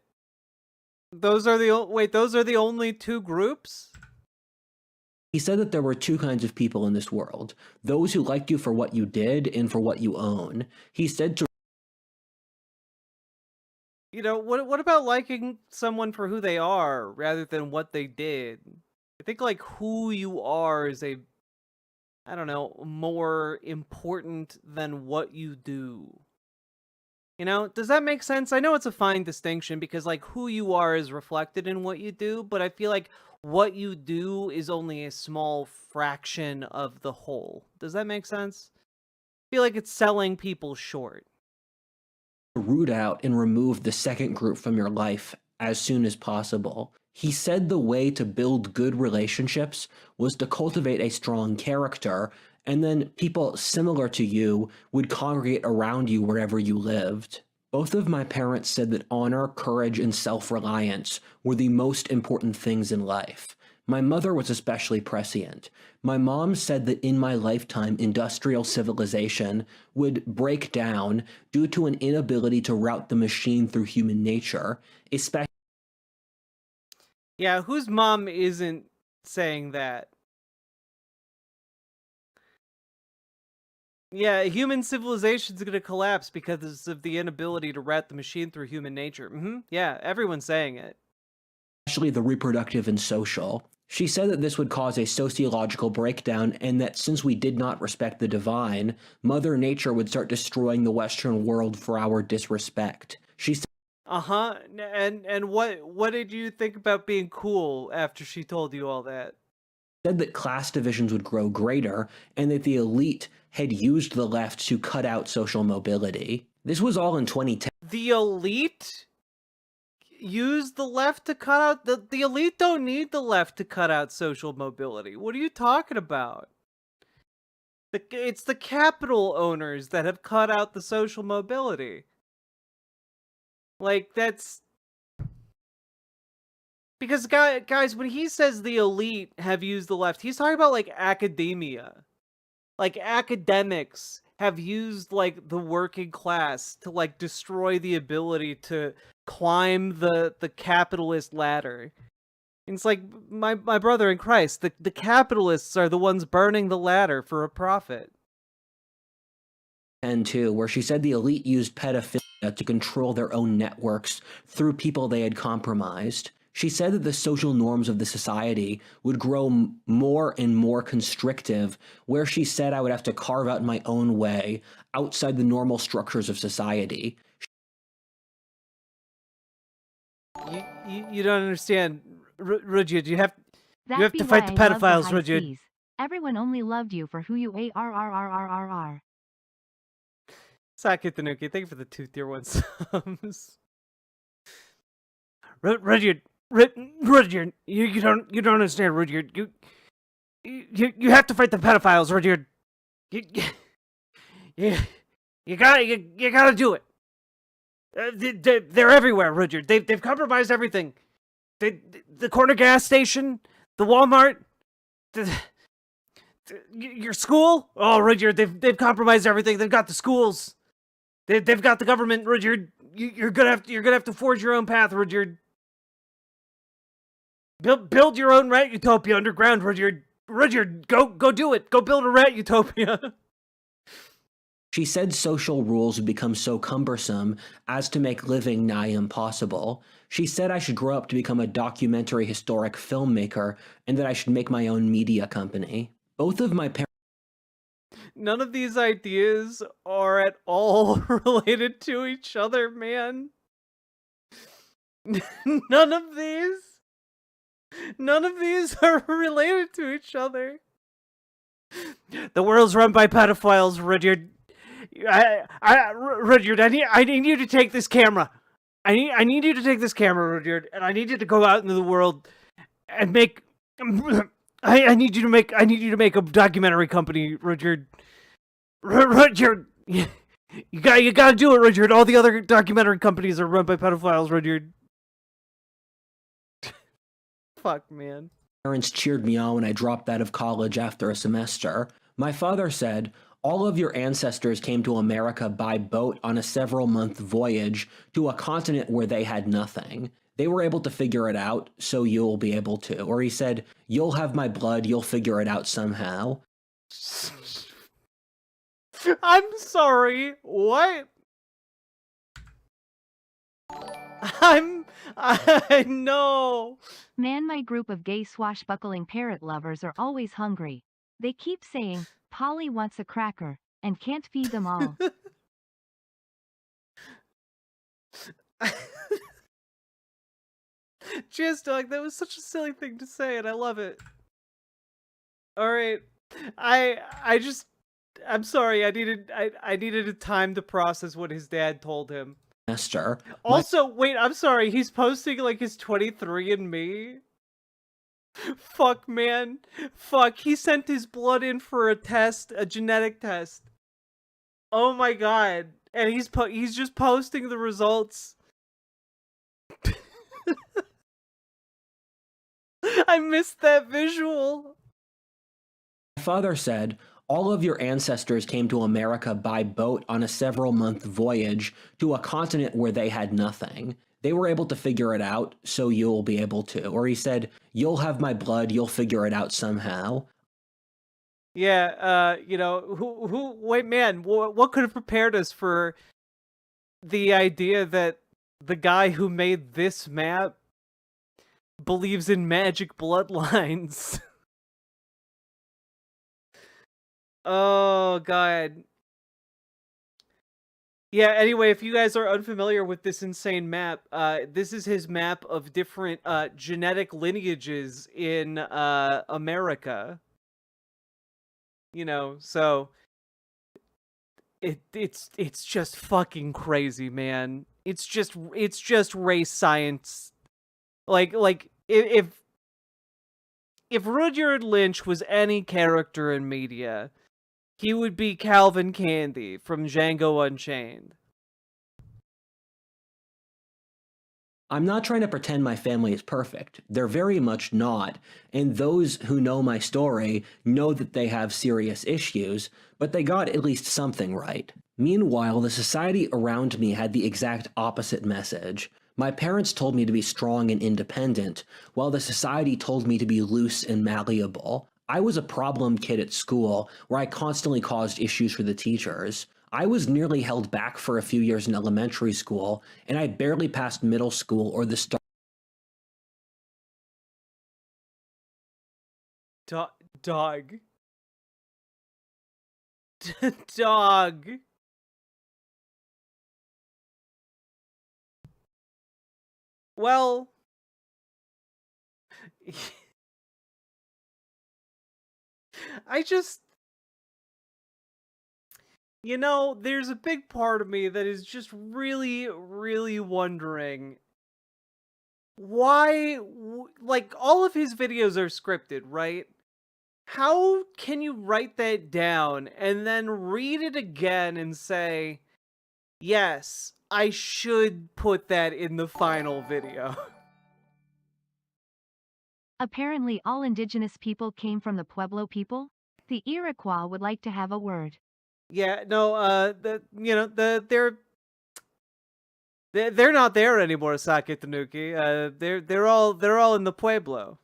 Those are the only two groups? He said that there were two kinds of people in this world, those who liked you for what you did and for what you own. He said to what about liking someone for who they are rather than what they did? I think like who you are is I don't know, more important than what you do. Does that make sense? I know it's a fine distinction because like who you are is reflected in what you do, but I feel like what you do is only a small fraction of the whole. Does that make sense? I feel like it's selling people short. root out and remove the second group from your life as soon as possible. He said the way to build good relationships was to cultivate a strong character, and then people similar to you would congregate around you wherever you lived. Both of my parents said that honor, courage, and self-reliance were the most important things in life. My mother was especially prescient. My mom said that in my lifetime, industrial civilization would break down due to an inability to route the machine through human nature, especially. Yeah, whose mom isn't saying that? Yeah, human civilization's gonna collapse because of the inability to route the machine through human nature. Yeah, everyone's saying it. Especially the reproductive and social. She said that this would cause a sociological breakdown and that since we did not respect the divine, Mother Nature would start destroying the Western world for our disrespect. She said, And what did you think about being cool after she told you all that? Said that class divisions would grow greater and that the elite had used the left to cut out social mobility. This was all in 2010. The elite used the left to cut out the elite don't need the left to cut out social mobility. What are you talking about? It's the capital owners that have cut out the social mobility. Like, that's because guys, when he says the elite have used the left, he's talking about like academia. Like academics have used like the working class to like destroy the ability to climb the capitalist ladder. And it's like my brother in Christ, the capitalists are the ones burning the ladder for a profit. And too, where she said the elite used pedophilia to control their own networks through people they had compromised. She said that the social norms of the society would grow more and more constrictive, where she said I would have to carve out my own way outside the normal structures of society. You don't understand, Rudyard. You have to fight the That'd be why I love pedophiles, high Rudyard. seas. Everyone only loved you for who you are. Sakit Tanuki, thank you for the 2 tier 1 subs. Rudyard, you don't understand, Rudyard. You have to fight the pedophiles, Rudyard. You gotta do it. They're everywhere, Rudyard. They've compromised everything. The corner gas station, the Walmart, your school. Oh, Rudyard, they've compromised everything. They've got the schools. They've got the government, Rudyard. You're gonna have to forge your own path, Rudyard. Build your own rat utopia underground, Rudyard. Rudyard, go do it. Go build a rat utopia. She said social rules would become so cumbersome as to make living nigh impossible. She said I should grow up to become a documentary historic filmmaker and that I should make my own media company. Both of my parents. None of these ideas are at all related to each other, man. None of these are related to each other. The world's run by pedophiles, Rudyard. Rudyard, I need you to take this camera. I need you to take this camera, Rudyard, and I need you to go out into the world and make. I need you to make a documentary company, Rudyard. Rudyard, you gotta do it, Rudyard. All the other documentary companies are run by pedophiles, Rudyard. Fuck, man. Parents cheered me on when I dropped out of college after a semester. My father said, all of your ancestors came to America by boat on a several-month voyage to a continent where they had nothing. They were able to figure it out, so you'll be able to. Or he said, you'll have my blood, you'll figure it out somehow. I'm sorry, what? I know. Man, my group of gay swashbuckling parrot lovers are always hungry. They keep saying, Polly wants a cracker, and can't feed them all. Cheers, dog. That was such a silly thing to say, and I love it. Alright. I'm sorry, I needed a time to process what his dad told him. Also, wait, I'm sorry, he's posting like his 23andMe? Fuck, man. Fuck, he sent his blood in for a test, a genetic test. Oh my god. And he's just posting the results. I missed that visual. My father said, all of your ancestors came to America by boat on a several-month voyage to a continent where they had nothing. They were able to figure it out, so you'll be able to. Or he said, you'll have my blood, you'll figure it out somehow. Yeah, wait, man, what could have prepared us for the idea that the guy who made this map believes in magic bloodlines? Oh, God. Yeah, anyway, if you guys are unfamiliar with this insane map, this is his map of different genetic lineages in America. You know, so it's just fucking crazy, man. It's just race science. Like if Rudyard Lynch was any character in media, he would be Calvin Candy from Django Unchained. I'm not trying to pretend my family is perfect. They're very much not. And those who know my story know that they have serious issues, but they got at least something right. Meanwhile, the society around me had the exact opposite message. My parents told me to be strong and independent, while the society told me to be loose and malleable. I was a problem kid at school, where I constantly caused issues for the teachers. I was nearly held back for a few years in elementary school, and I barely passed middle school or the start. Dog. Dog. Well, You know, there's a big part of me that is just really, really wondering why, like, all of his videos are scripted, right? How can you write that down and then read it again and say, yes, I should put that in the final video? Apparently all indigenous people came from the Pueblo people. The Iroquois would like to have a word. Yeah, no, they're not there anymore, Sake Tanuki. They're all in the Pueblo.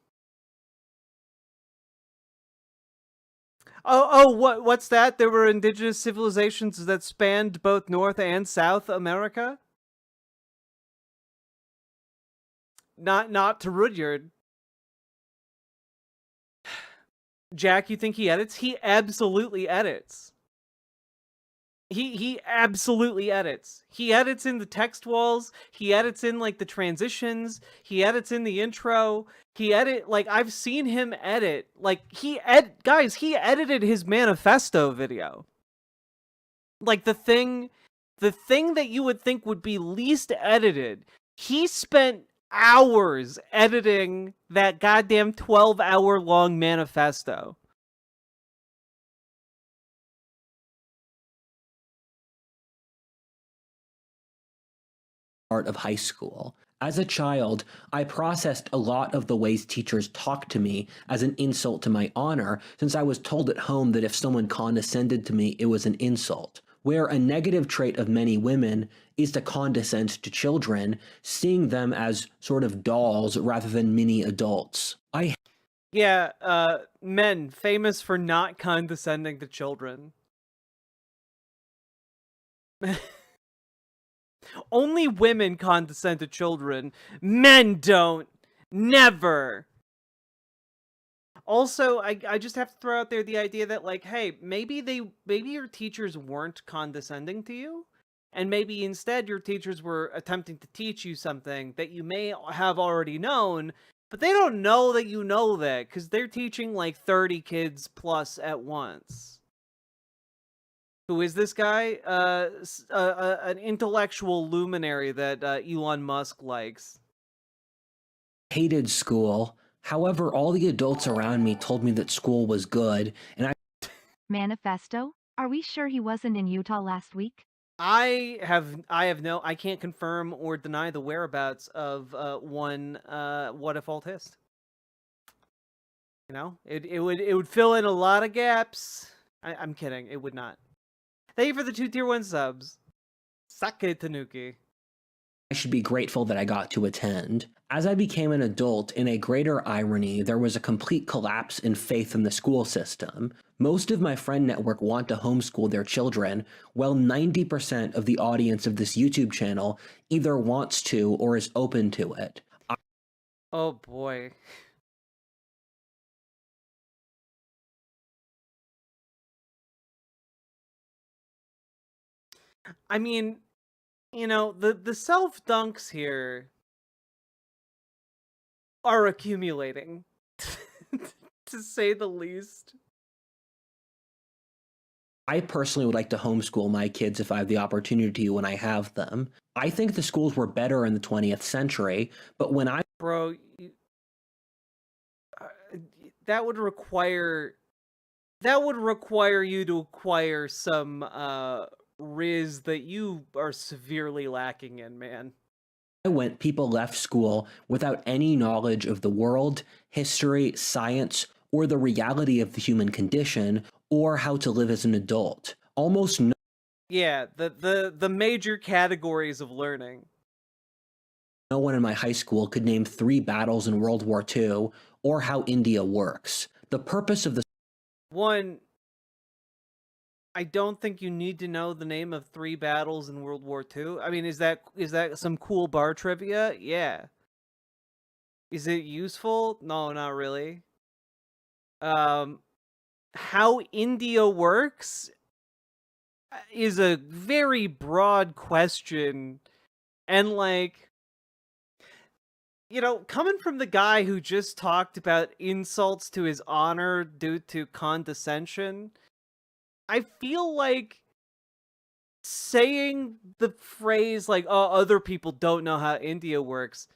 What's that? There were indigenous civilizations that spanned both North and South America? Not to Rudyard. Jack, you think he edits? He absolutely edits. He absolutely edits. He edits in the text walls, he edits in like the transitions, he edits in the intro. Like I've seen him edit. Like guys, he edited his manifesto video. Like the thing that you would think would be least edited, he spent hours editing that goddamn 12-hour long manifesto. Part of high school. As a child, I processed a lot of the ways teachers talked to me as an insult to my honor, since I was told at home that if someone condescended to me, it was an insult. Where a negative trait of many women is to condescend to children, seeing them as sort of dolls rather than mini adults. Men famous for not condescending to children. Only women condescend to children. Men don't. Never. Also, I just have to throw out there the idea that, like, hey, maybe your teachers weren't condescending to you, and maybe instead your teachers were attempting to teach you something that you may have already known, but they don't know that you know that, because they're teaching, like, 30 kids plus at once. Who is this guy? An intellectual luminary that Elon Musk likes. Hated school. However, all the adults around me told me that school was good, and Manifesto? Are we sure he wasn't in Utah last week? I can't confirm or deny the whereabouts of one what if autist. You know, it would fill in a lot of gaps. I'm kidding, it would not. Thank you for the 2 tier 1 subs. Sake Tanuki. I should be grateful that I got to attend. As I became an adult, in a greater irony, there was a complete collapse in faith in the school system. Most of my friend network want to homeschool their children, while 90% of the audience of this YouTube channel either wants to or is open to it. Oh boy. I mean, you know, the self-dunks here are accumulating, to say the least. I personally would like to homeschool my kids if I have the opportunity when I have them. I think the schools were better in the 20th century, but when I... Bro, that would require you to acquire some riz that you are severely lacking in, man. People left school without any knowledge of the world, history, science, or the reality of the human condition, or how to live as an adult. Almost no... Yeah, the major categories of learning. No one in my high school could name 3 battles in World War II, or how India works. The purpose of the... One, I don't think you need to know the name of 3 battles in World War II. I mean, is that some cool bar trivia? Yeah. Is it useful? No, not really. How India works is a very broad question, and like, you know, coming from the guy who just talked about insults to his honor due to condescension, I feel like saying the phrase like, oh, other people don't know how India works.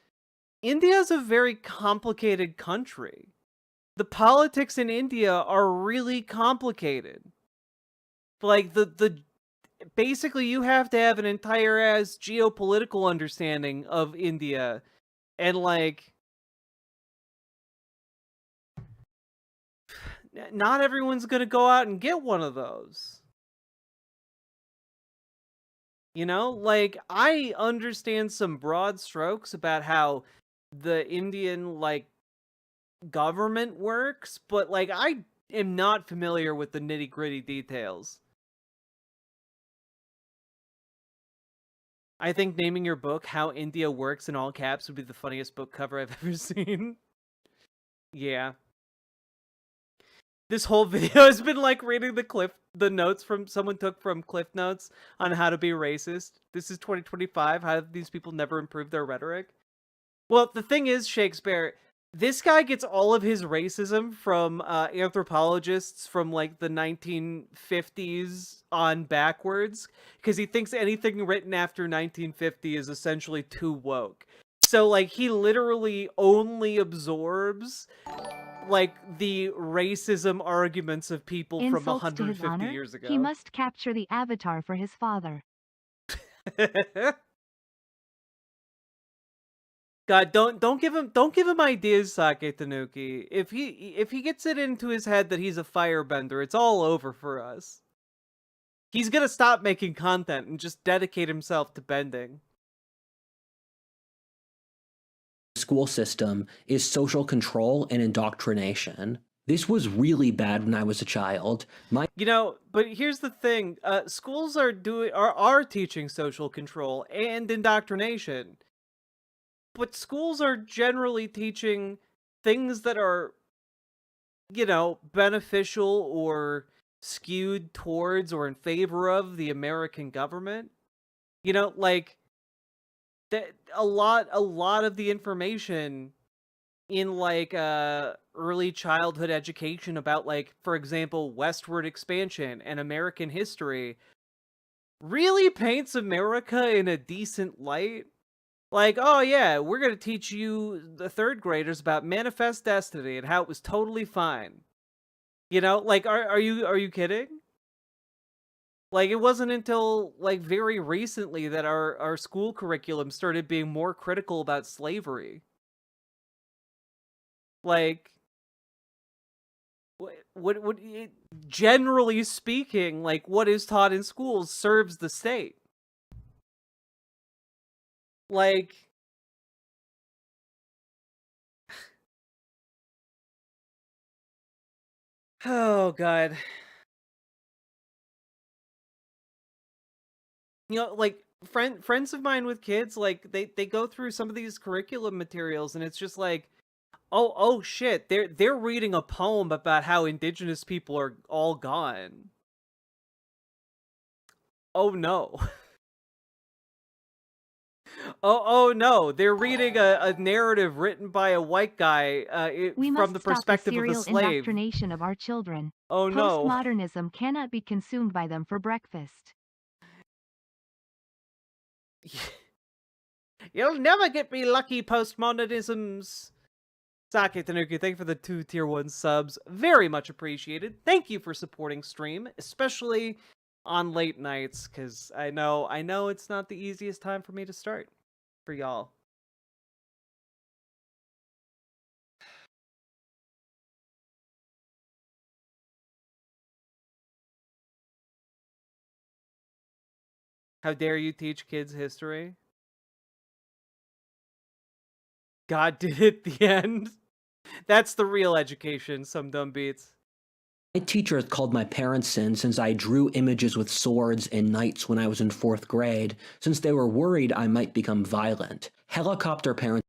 India is a very complicated country. The politics in India are really complicated. Like basically you have to have an entire ass geopolitical understanding of India, and like not everyone's gonna go out and get one of those. You know, like, I understand some broad strokes about how the Indian, like, government works, but, like, I am not familiar with the nitty-gritty details. I think naming your book How India Works in all caps would be the funniest book cover I've ever seen. Yeah. This whole video has been like reading the notes from someone took from Cliff Notes on how to be racist. This is 2025. How have these people never improved their rhetoric? Well, the thing is, Shakespeare, this guy gets all of his racism from anthropologists from like the 1950s on backwards, because he thinks anything written after 1950 is essentially too woke. So like he literally only absorbs like the racism arguments of people from Insults to his 150 honor, years ago. he must capture the avatar for his father. God, don't give him ideas, Sake Tanuki. If he gets it into his head that he's a firebender, it's all over for us. He's gonna stop making content and just dedicate himself to bending. School system is social control and indoctrination. This was really bad when I was a child. You know, but here's the thing: schools are teaching social control and indoctrination, but schools are generally teaching things that are, you know, beneficial or skewed towards or in favor of the American government. You know, like that a lot of the information in like early childhood education about, like, for example, westward expansion and American history really paints America in a decent light. Like, oh yeah, we're gonna teach you, the third graders, about manifest destiny and how it was totally fine. You know, like, are you kidding? Like, it wasn't until like very recently that our school curriculum started being more critical about slavery. Like, generally speaking, like, what is taught in schools serves the state. Like, oh god. You know, like, friends of mine with kids, like, they go through some of these curriculum materials and it's just like, oh shit, they're reading a poem about how indigenous people are all gone. Oh no. Oh no, they're reading a narrative written by a white guy from the perspective of a slave. Indoctrination of our children. Oh no. Postmodernism cannot be consumed by them for breakfast. You'll never get me lucky, postmodernisms. Sake Tanuki, thank you for the 2 tier 1 subs. Very much appreciated. Thank you for supporting stream, especially on late nights, because I know it's not the easiest time for me to start for y'all. How dare you teach kids history? God did it at the end. That's the real education, some dumb beats. My teacher has called my parents in since I drew images with swords and knights when I was in 4th grade, since they were worried I might become violent. Helicopter parents.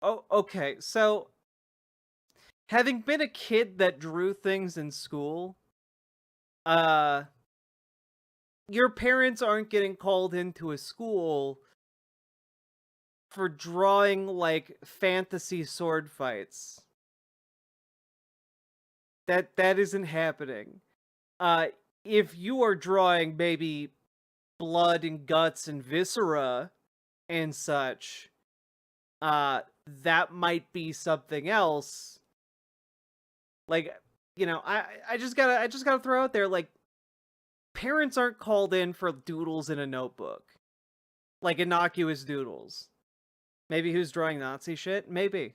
Oh, okay, so having been a kid that drew things in school, your parents aren't getting called into a school for drawing, like, fantasy sword fights. That isn't happening. if you are drawing maybe blood and guts and viscera and such, that might be something else. Like, you know, I just gotta throw out there, like, parents aren't called in for doodles in a notebook. Like, innocuous doodles. Maybe who's drawing Nazi shit? Maybe.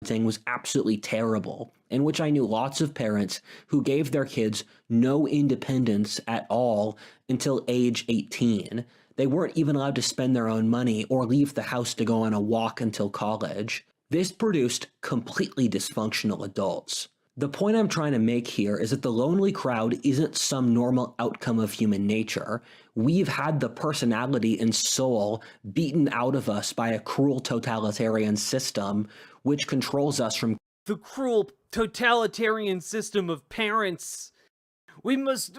Thing was absolutely terrible, in which I knew lots of parents who gave their kids no independence at all until age 18. They weren't even allowed to spend their own money or leave the house to go on a walk until college. This produced completely dysfunctional adults. The point I'm trying to make here is that the lonely crowd isn't some normal outcome of human nature. We've had the personality and soul beaten out of us by a cruel totalitarian system which controls us from the cruel totalitarian system of parents. We must,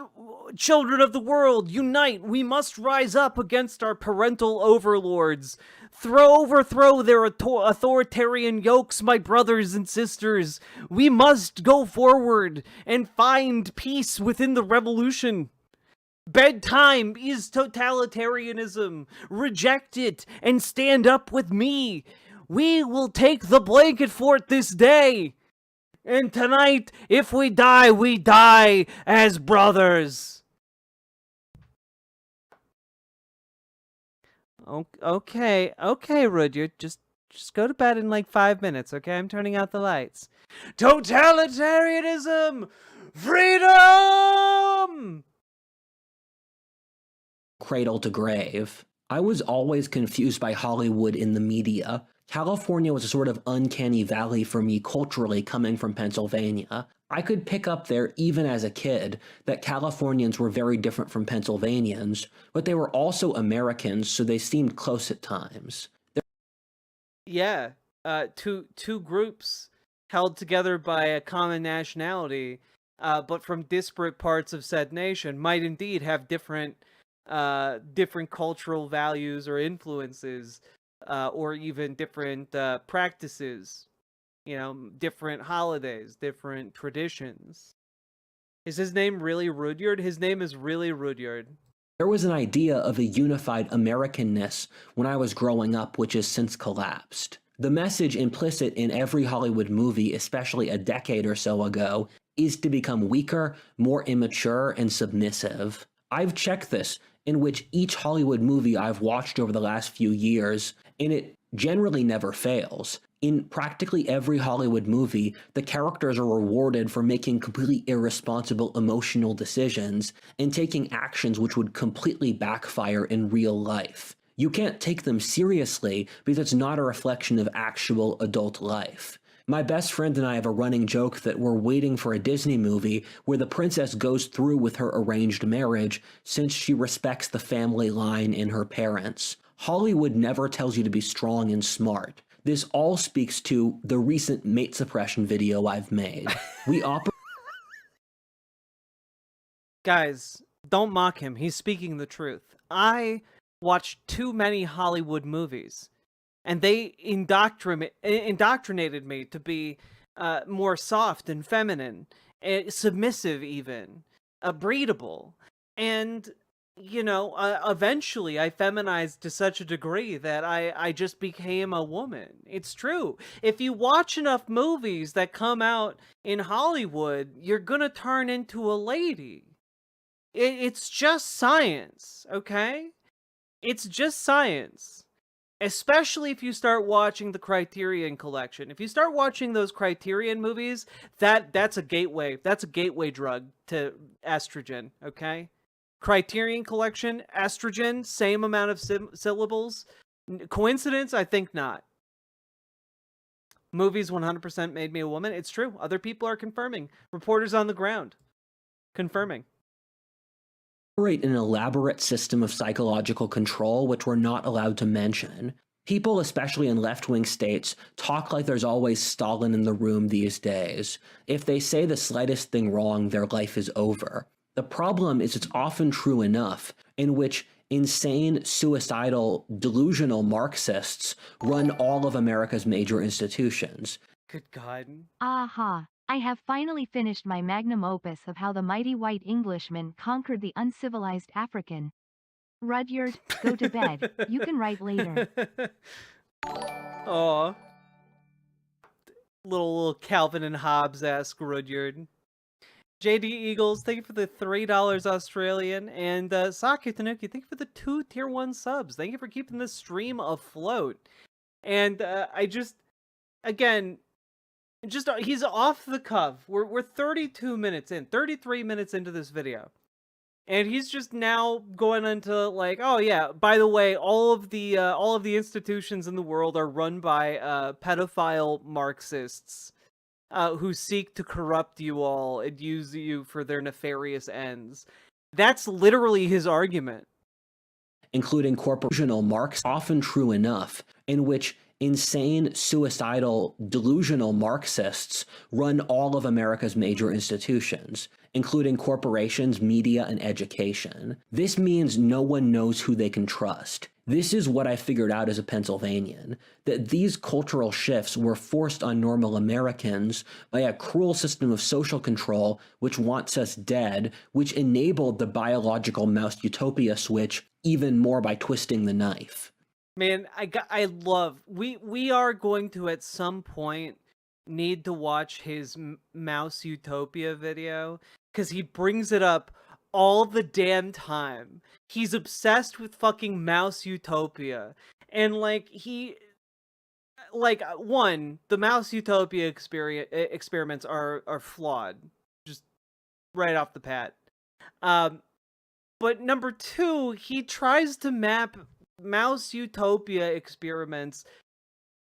children of the world, unite. We must rise up against our parental overlords. Overthrow their authoritarian yokes, my brothers and sisters. We must go forward and find peace within the revolution. Bedtime is totalitarianism. Reject it and stand up with me. We will take the blanket fort this day. And tonight, if we die as brothers. Okay, Rudyard, just go to bed in like 5 minutes, okay? I'm turning out the lights. Totalitarianism! Freedom! cradle to grave. I was always confused by Hollywood in the media. California was a sort of uncanny valley for me culturally coming from Pennsylvania. I could pick up there even as a kid that Californians were very different from Pennsylvanians, but they were also Americans, so they seemed close at times. Yeah, two groups held together by a common nationality, but from disparate parts of said nation, might indeed have different cultural values or influences, or even different practices. You know, different holidays, different traditions. Is his name really Rudyard? His name is really Rudyard. There was an idea of a unified Americanness when I was growing up, which has since collapsed. The message implicit in every Hollywood movie, especially a decade or so ago, is to become weaker, more immature, and submissive. I've checked this, in which each Hollywood movie I've watched over the last few years, and it generally never fails. In practically every Hollywood movie, the characters are rewarded for making completely irresponsible emotional decisions and taking actions which would completely backfire in real life. You can't take them seriously because it's not a reflection of actual adult life. My best friend and I have a running joke that we're waiting for a Disney movie where the princess goes through with her arranged marriage since she respects the family line in her parents. Hollywood never tells you to be strong and smart. This all speaks to the recent mate suppression video I've made. We operate. Guys, don't mock him. He's speaking the truth. I watched too many Hollywood movies, and they indoctrinated me to be more soft and feminine, submissive even, breedable. And, you know, eventually I feminized to such a degree that I just became a woman. It's true. If you watch enough movies that come out in Hollywood, you're gonna turn into a lady. It's just science, okay? It's just science. Especially if you start watching the Criterion Collection. If you start watching those Criterion movies, that's a gateway. That's a gateway drug to estrogen, okay? Criterion Collection, estrogen, same amount of syllables. Coincidence? I think not. Movies 100% made me a woman. It's true. Other people are confirming. Reporters on the ground confirming. An elaborate system of psychological control which we're not allowed to mention. People, especially in left-wing states, talk like there's always Stalin in the room these days. If they say the slightest thing wrong, their life is over. The problem is it's often true enough, in which insane, suicidal, delusional Marxists run all of America's major institutions. Good God. Aha. I have finally finished my magnum opus of how the mighty white Englishman conquered the uncivilized African. Rudyard, go to bed. You can write later. Aw. Little Calvin and Hobbes-esque Rudyard. JD Eagles, thank you for the $3 Australian. And Saki Tanuki, thank you for the 2 tier 1 subs. Thank you for keeping this stream afloat. And I just, again, he's off the cuff. We're 32 minutes in, 33 minutes into this video. And he's just now going into like, oh yeah, by the way, all of the institutions in the world are run by pedophile Marxists who seek to corrupt you all and use you for their nefarious ends. That's literally his argument. Including corporational Marx, often true enough, in which insane, suicidal, delusional Marxists run all of America's major institutions, including corporations, media, and education. This means no one knows who they can trust. This is what I figured out as a Pennsylvanian, that these cultural shifts were forced on normal Americans by a cruel system of social control which wants us dead, which enabled the biological mouse utopia switch even more by twisting the knife. Man, we are going to at some point need to watch his Mouse Utopia video, because he brings it up all the damn time. He's obsessed with fucking Mouse Utopia. And like, one, the Mouse Utopia experiments are flawed. Just right off the pat. But number 2, he tries to map Mouse Utopia experiments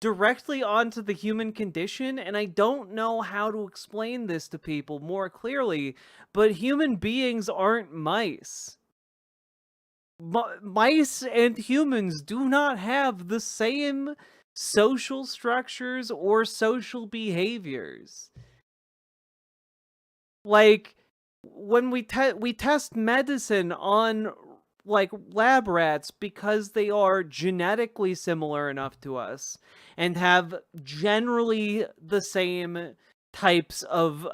directly onto the human condition, and I don't know how to explain this to people more clearly, but human beings aren't mice. Mice and humans do not have the same social structures or social behaviors. Like, when we test medicine on like lab rats because they are genetically similar enough to us and have generally the same types of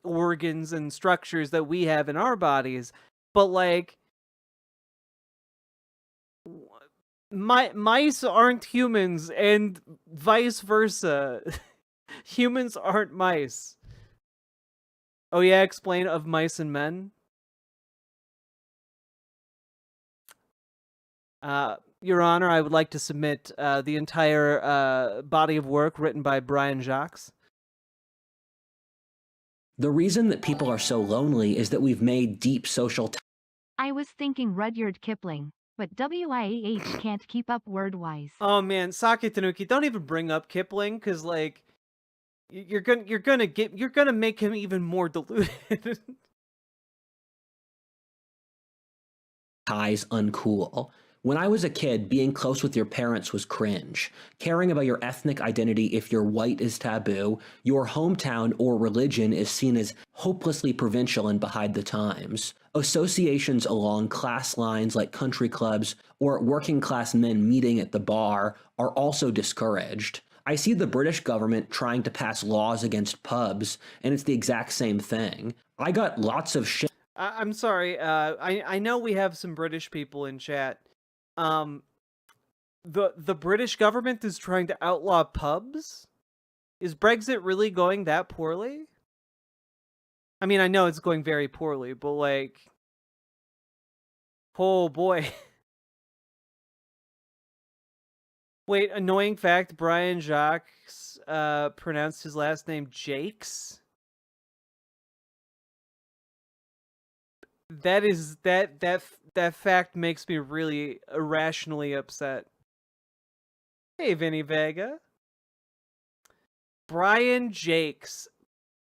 organs and structures that we have in our bodies, but like mice aren't humans and vice versa. Humans aren't mice. Oh yeah, explain of mice and men. Your Honor, I would like to submit the entire body of work written by Brian Jacques. The reason that people are so lonely is that we've made deep social I was thinking Rudyard Kipling, but WIAH can't keep up word-wise. Oh man, Saki Tanuki, don't even bring up Kipling, because like you're gonna make him even more deluded. ties uncool. When I was a kid, being close with your parents was cringe. Caring about your ethnic identity if you're white is taboo. Your hometown or religion is seen as hopelessly provincial and behind the times. Associations along class lines like country clubs or working class men meeting at the bar are also discouraged. I see the British government trying to pass laws against pubs, and it's the exact same thing. I got lots of shit. I'm sorry, I know we have some British people in chat. The British government is trying to outlaw pubs? Is Brexit really going that poorly? I mean, I know it's going very poorly, but like, oh boy. Wait, annoying fact, Brian Jacques pronounced his last name Jakes? That fact makes me really irrationally upset. Hey, Vinny Vega. Brian Jakes.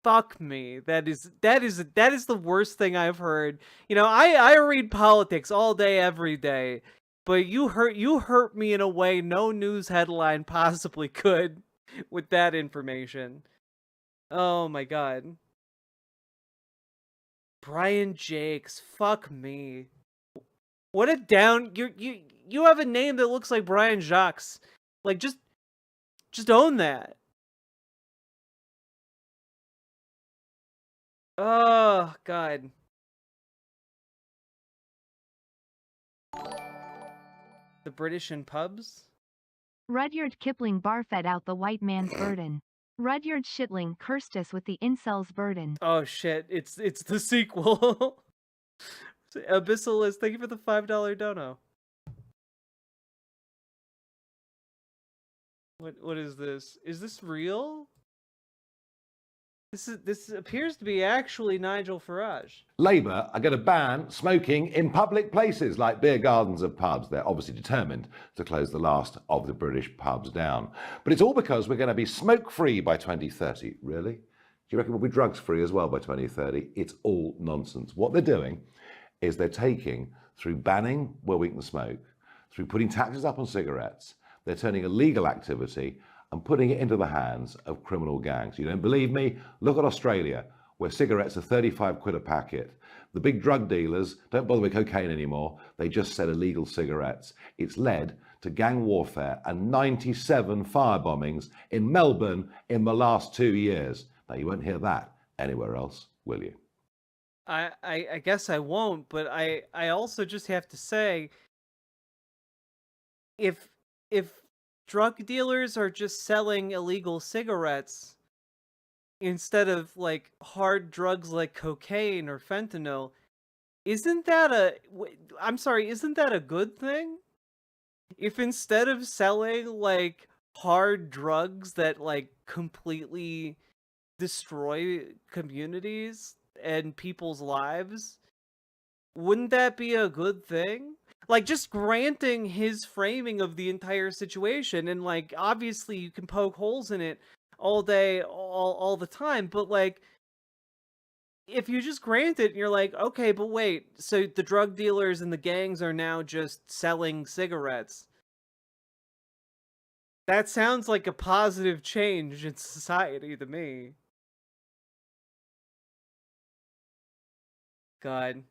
Fuck me. That is the worst thing I've heard. You know, I read politics all day, every day, but you hurt me in a way no news headline possibly could with that information. Oh my god. Brian Jakes. Fuck me. What a down. You have a name that looks like Brian Jacques. Like, just own that. Oh, God. The British in pubs? Rudyard Kipling barfed out the white man's burden. Rudyard Shitling cursed us with the incel's burden. Oh, shit. It's the sequel. Abyssalist, thank you for the $5 dono. What is this? Is this real? This appears to be actually Nigel Farage. Labour are going to ban smoking in public places like beer gardens and pubs. They're obviously determined to close the last of the British pubs down. But it's all because we're going to be smoke-free by 2030. Really? Do you reckon we'll be drugs-free as well by 2030? It's all nonsense. What they're doing is they're taking, through banning where we can smoke, through putting taxes up on cigarettes, they're turning illegal activity and putting it into the hands of criminal gangs. You don't believe me? Look at Australia, where cigarettes are 35 quid a packet. The big drug dealers don't bother with cocaine anymore. They just sell illegal cigarettes. It's led to gang warfare and 97 firebombings in Melbourne in the last 2 years. Now, you won't hear that anywhere else, will you? I guess I won't, but I also just have to say, if drug dealers are just selling illegal cigarettes instead of like hard drugs like cocaine or fentanyl, isn't that a good thing? If instead of selling like hard drugs that like completely destroy communities and people's lives, wouldn't that be a good thing? Like, just granting his framing of the entire situation, and like obviously you can poke holes in it all day, all the time, but like if you just grant it and you're like, okay, but wait, so the drug dealers and the gangs are now just selling cigarettes, that sounds like a positive change in society to me. God.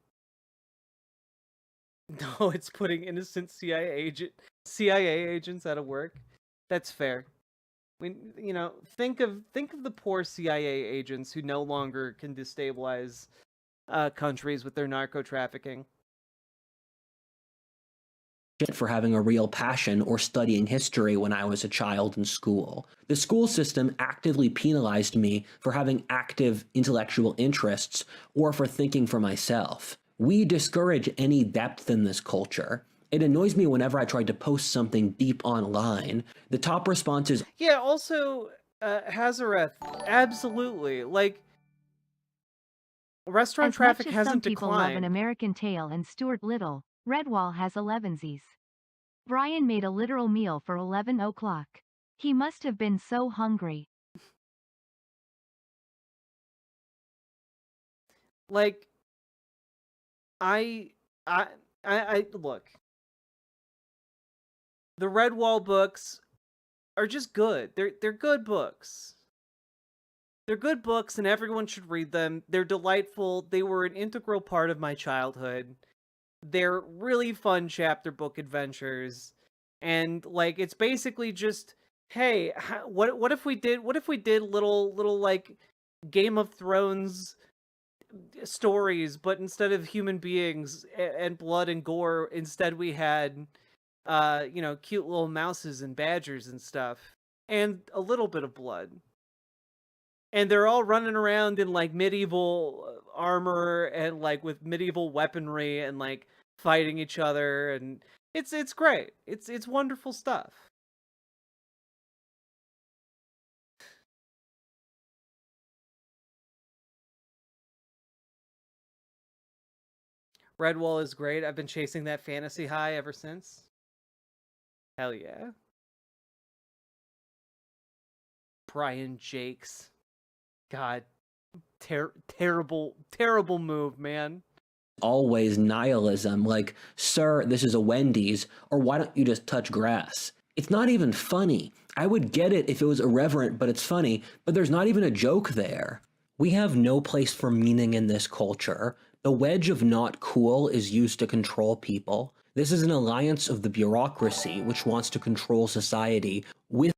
No, it's putting innocent CIA agents out of work. That's fair. Think of the poor CIA agents who no longer can destabilize countries with their narco trafficking. For having a real passion or studying history when I was a child in school. The school system actively penalized me for having active intellectual interests or for thinking for myself. We discourage any depth in this culture. It annoys me whenever I try to post something deep online. The top response is, yeah, also, Hazareth, absolutely. Like, restaurant traffic hasn't declined. Some people love An American Tail and Stuart Little, Redwall has 11sies. Brian made a literal meal for 11 o'clock. He must have been so hungry. Like, I look. The Redwall books are just good. They're good books. They're good books and everyone should read them. They're delightful. They were an integral part of my childhood. They're really fun chapter book adventures. And like it's basically just, hey, what if we did little like Game of Thrones stories, but instead of human beings and blood and gore, instead we had cute little mouses and badgers and stuff and a little bit of blood, and they're all running around in like medieval armor and like with medieval weaponry and like fighting each other, and it's great. It's wonderful stuff. Redwall is great. I've been chasing that fantasy high ever since. Hell yeah. Brian Jakes. God. Terrible move, man. Always nihilism, like, sir, this is a Wendy's, or why don't you just touch grass? It's not even funny. I would get it if it was irreverent, but it's funny, but there's not even a joke there. We have no place for meaning in this culture. The wedge of not cool is used to control people. This is an alliance of the bureaucracy, which wants to control society with...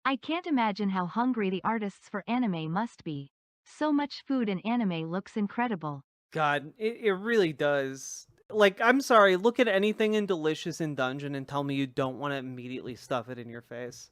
I can't imagine how hungry the artists for anime must be. So much food in anime looks incredible. God, it really does. Like, I'm sorry, look at anything in Delicious in Dungeon and tell me you don't want to immediately stuff it in your face.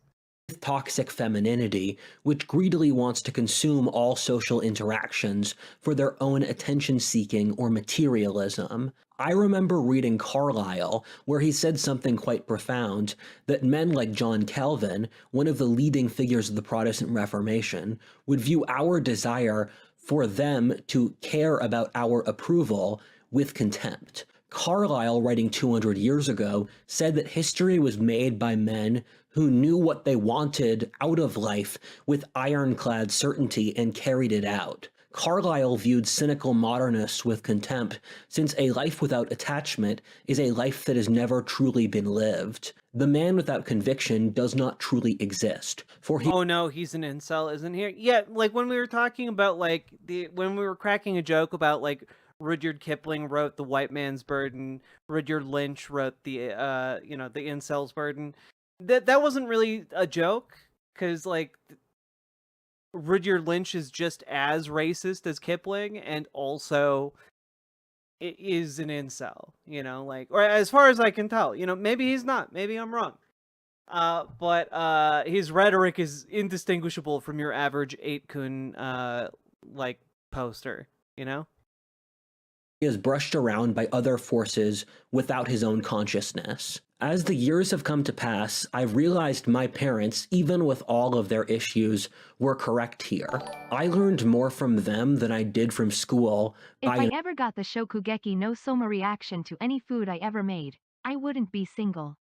Toxic femininity, which greedily wants to consume all social interactions for their own attention-seeking or materialism. I remember reading Carlyle, where he said something quite profound, that men like John Calvin, one of the leading figures of the Protestant Reformation, would view our desire for them to care about our approval with contempt. Carlyle, writing 200 years ago, said that history was made by men who knew what they wanted out of life with ironclad certainty and carried it out. Carlyle viewed cynical modernists with contempt, since a life without attachment is a life that has never truly been lived. The man without conviction does not truly exist, for he— Oh no, he's an incel, isn't he? Yeah, like when we were talking about, like, when we were cracking a joke about, like, Rudyard Kipling wrote The White Man's Burden, Rudyard Lynch wrote the Incel's Burden. That wasn't really a joke, because, like, Rudyard Lynch is just as racist as Kipling, and also it is an incel, like, or as far as I can tell, maybe he's not, maybe I'm wrong. But his rhetoric is indistinguishable from your average 8kun, like, poster, He is brushed around by other forces without his own consciousness. As the years have come to pass, I've realized my parents, even with all of their issues, were correct here. I learned more from them than I did from school. If I ever got the Shokugeki no Soma reaction to any food I ever made, I wouldn't be single.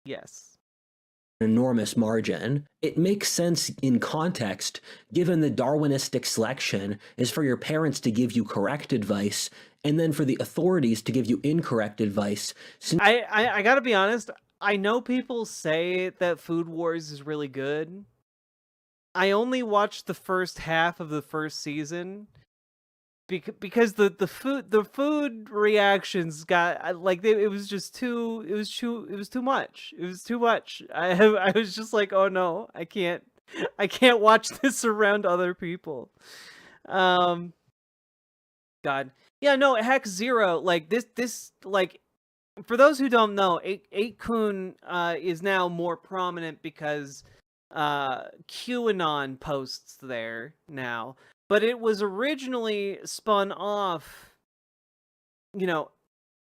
Yes. Enormous margin. It makes sense in context, given the Darwinistic selection is for your parents to give you correct advice, and then for the authorities to give you incorrect advice. I gotta be honest, I know people say that Food Wars is really good. I only watched the first half of the first season, because the food reactions got, like, it was just too much. It was too much. I was just like, oh no, I can't watch this around other people. God, yeah, no, Hex Zero, like this like, for those who don't know, 8kun is now more prominent because QAnon posts there now. But it was originally spun off,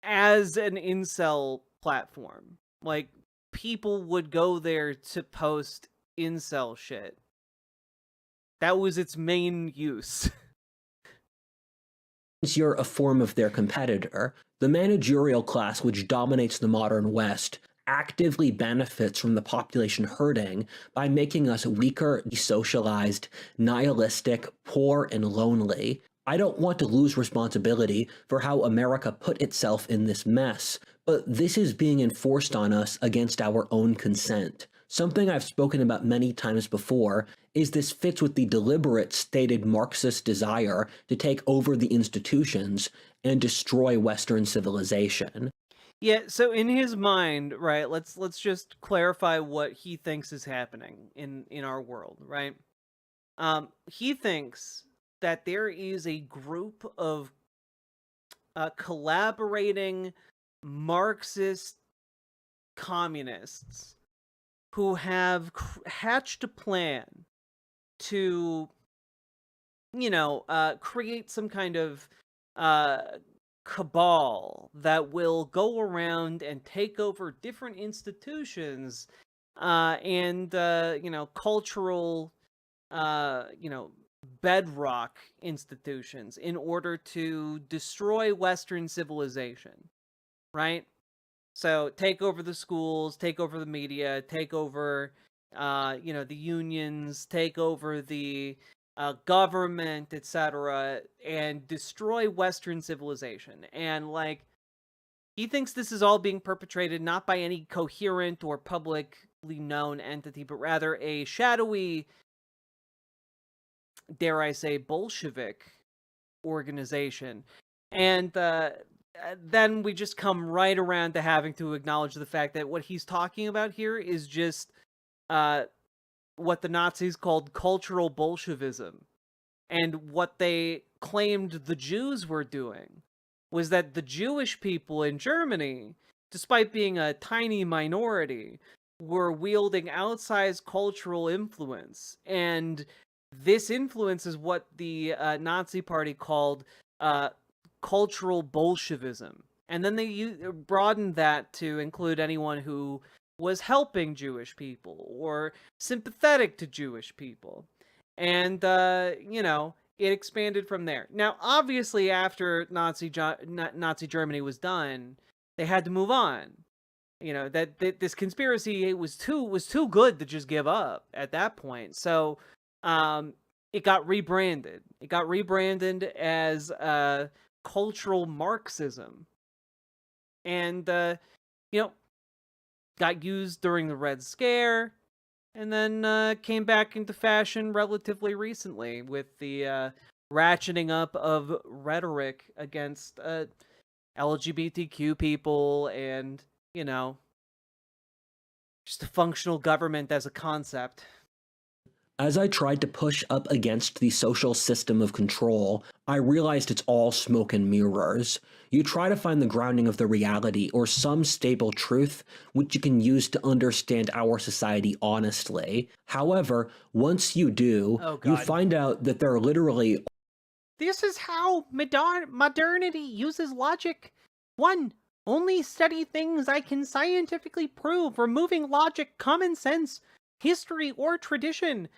as an incel platform. Like, people would go there to post incel shit. That was its main use. Since you're a form of their competitor, the managerial class which dominates the modern West actively benefits from the population hurting by making us weaker, desocialized, nihilistic, poor, and lonely. I don't want to lose responsibility for how America put itself in this mess, but this is being enforced on us against our own consent. Something I've spoken about many times before is this fits with the deliberate stated Marxist desire to take over the institutions and destroy Western civilization. Yeah, so in his mind, right, let's just clarify what he thinks is happening in our world, right? He thinks that there is a group of collaborating Marxist communists who have hatched a plan to, create some kind of cabal that will go around and take over different institutions and cultural bedrock institutions in order to destroy Western civilization, right? So take over the schools, take over the media, take over the unions, take over the government, etc., and destroy Western civilization. And, like, he thinks this is all being perpetrated not by any coherent or publicly known entity, but rather a shadowy, dare I say, Bolshevik organization. And then we just come right around to having to acknowledge the fact that what he's talking about here is just what the Nazis called cultural Bolshevism. And what they claimed the Jews were doing was that the Jewish people in Germany, despite being a tiny minority, were wielding outsized cultural influence. And this influence is what the Nazi Party called cultural Bolshevism. And then they broadened that to include anyone who was helping Jewish people or sympathetic to Jewish people. And, it expanded from there. Now, obviously, after Nazi Germany was done, they had to move on. That this conspiracy was too good to just give up at that point. So, it got rebranded. It got rebranded as cultural Marxism, and got used during the Red Scare, and then came back into fashion relatively recently with the ratcheting up of rhetoric against LGBTQ people and, just a functional government as a concept. As I tried to push up against the social system of control, I realized it's all smoke and mirrors. You try to find the grounding of the reality or some stable truth which you can use to understand our society honestly. However, once you do, you find out that there are literally... This is how modernity uses logic. 1. Only study things I can scientifically prove, removing logic, common sense, history, or tradition.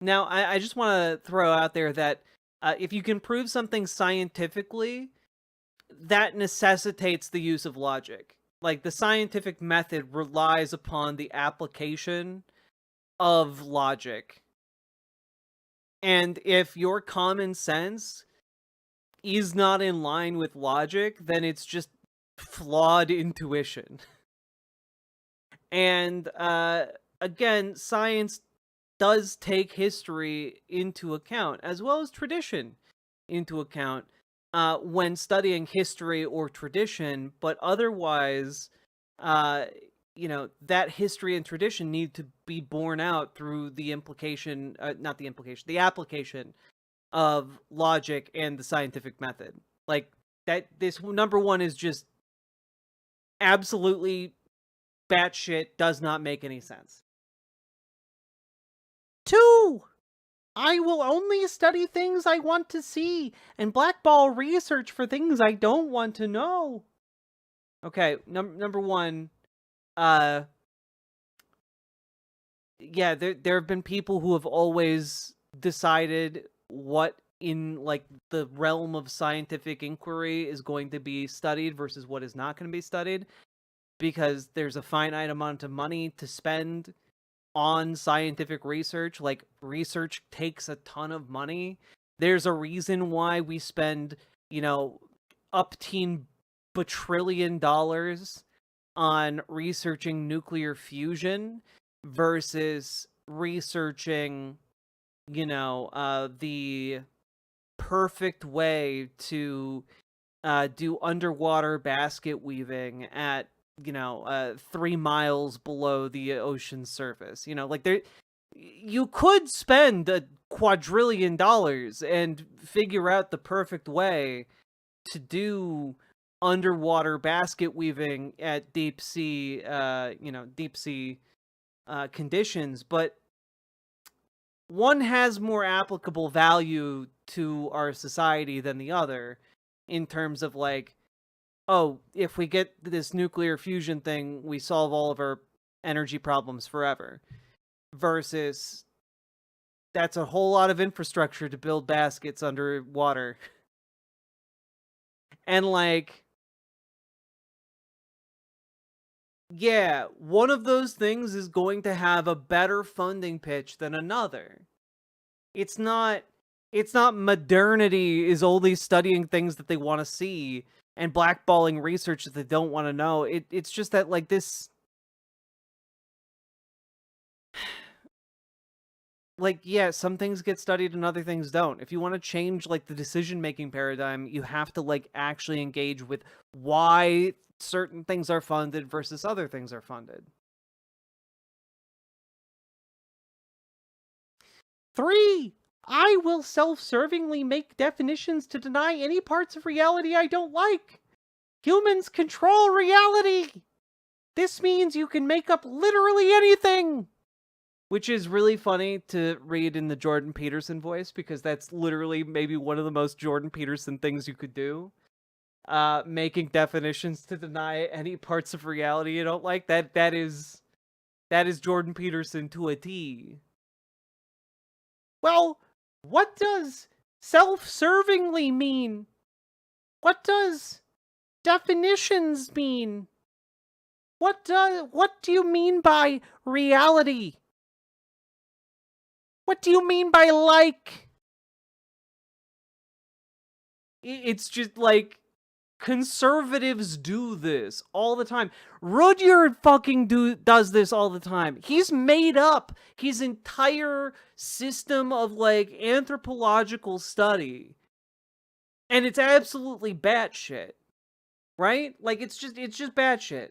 Now, I just want to throw out there that if you can prove something scientifically, that necessitates the use of logic. Like, the scientific method relies upon the application of logic. And if your common sense is not in line with logic, then it's just flawed intuition. And, again, science does take history into account, as well as tradition into account, when studying history or tradition, but otherwise, that history and tradition need to be borne out through the the application of logic and the scientific method. Like, this number one is just absolutely batshit, does not make any sense. 2. I will only study things I want to see and blackball research for things I don't want to know. Okay, number one, there have been people who have always decided what in the realm of scientific inquiry is going to be studied versus what is not going to be studied, because there's a finite amount of money to spend on scientific research. Like, research takes a ton of money. There's a reason why we spend, upteen bajillion dollars on researching nuclear fusion versus researching, the perfect way to do underwater basket weaving at 3 miles below the ocean surface. You could spend $1 quadrillion and figure out the perfect way to do underwater basket weaving at deep sea conditions, but one has more applicable value to our society than the other, in terms of if we get this nuclear fusion thing, we solve all of our energy problems forever. Versus, that's a whole lot of infrastructure to build baskets underwater. And one of those things is going to have a better funding pitch than another. It's not modernity is only studying things that they want to see and blackballing research that they don't want to know. It's just that, this... some things get studied and other things don't. If you want to change, the decision-making paradigm, you have to, actually engage with why certain things are funded versus other things are funded. 3. I will self-servingly make definitions to deny any parts of reality I don't like. Humans control reality. This means you can make up literally anything. Which is really funny to read in the Jordan Peterson voice, because that's literally maybe one of the most Jordan Peterson things you could do. Making definitions to deny any parts of reality you don't like. That is Jordan Peterson to a T. Well, what does self-servingly mean? What does definitions mean? What do you mean by reality? What do you mean by like? It's just like, conservatives do this all the time. Rudyard fucking does this all the time. He's made up his entire system of like anthropological study, and it's absolutely batshit, right? Like it's just batshit.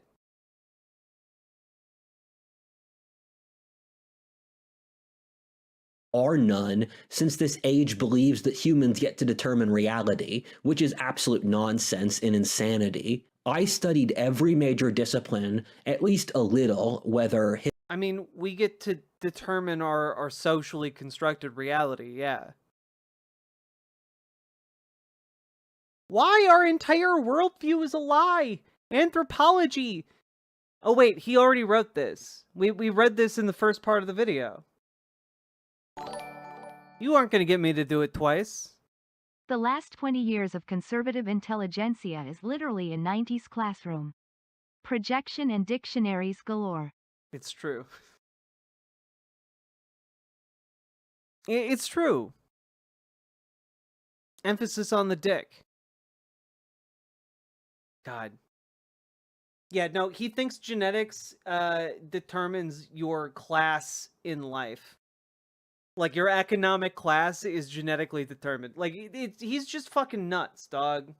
Are none, since this age believes that humans get to determine reality, which is absolute nonsense and insanity. I studied every major discipline, at least a little, whether... I mean, we get to determine our socially constructed reality, yeah. Why our entire worldview is a lie? Anthropology! Oh wait, he already wrote this. We read this in the first part of the video. You aren't going to get me to do it twice. The last 20 years of conservative intelligentsia is literally a 90s classroom. Projection and dictionaries galore. It's true. It's true. Emphasis on the dick. God. Yeah, no, he thinks genetics determines your class in life. Like, your economic class is genetically determined. Like, he's just fucking nuts, dog.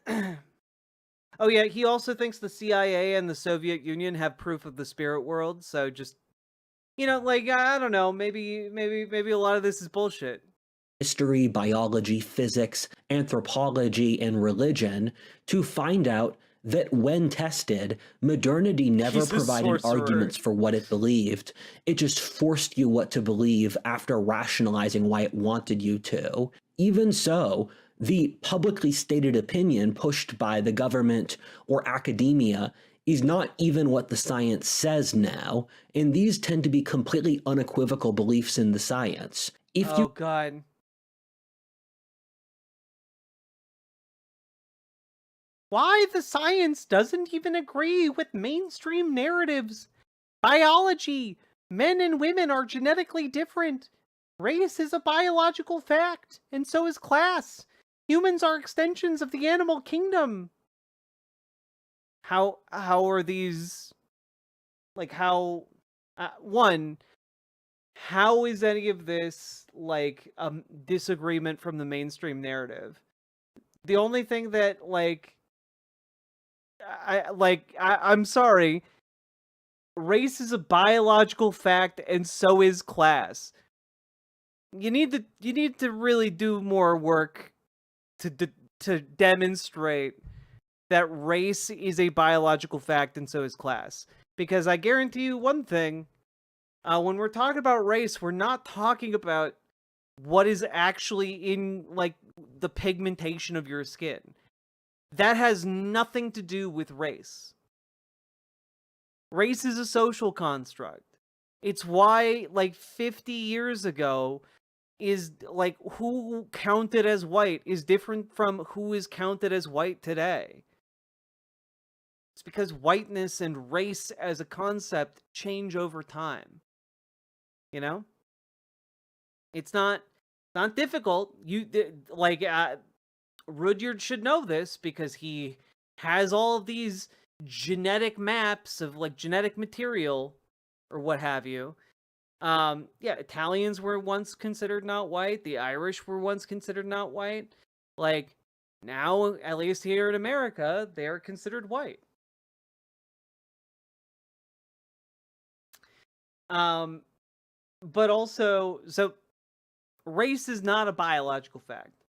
Oh yeah, he also thinks the CIA and the Soviet Union have proof of the spirit world, so just, you know, like, I don't know, maybe a lot of this is bullshit. History, biology, physics, anthropology, and religion to find out that when tested, modernity never provided arguments for what it believed. It just forced you what to believe after rationalizing why it wanted you to. Even so, the publicly stated opinion pushed by the government or academia is not even what the science says now, and these tend to be completely unequivocal beliefs in the science. Oh, God. Why the science doesn't even agree with mainstream narratives. Biology. Men and women are genetically different. Race is a biological fact, and so is class. Humans are extensions of the animal kingdom. How are these... Like, how... one, how is any of this, like, a disagreement from the mainstream narrative? The only thing that, like... I'm sorry. Race is a biological fact, and so is class. You need to really do more work to demonstrate that race is a biological fact, and so is class. Because I guarantee you one thing: when we're talking about race, we're not talking about what is actually in, like, the pigmentation of your skin. That has nothing to do with race. Race is a social construct. It's why, like, 50 years ago, is, like, who counted as white is different from who is counted as white today. It's because whiteness and race as a concept change over time. You know? It's not difficult. Rudyard should know this because he has all of these genetic maps of, like, genetic material or what have you. Yeah, Italians were once considered not white. The Irish were once considered not white. Like, now, at least here in America, they're considered white. but also, so race is not a biological fact.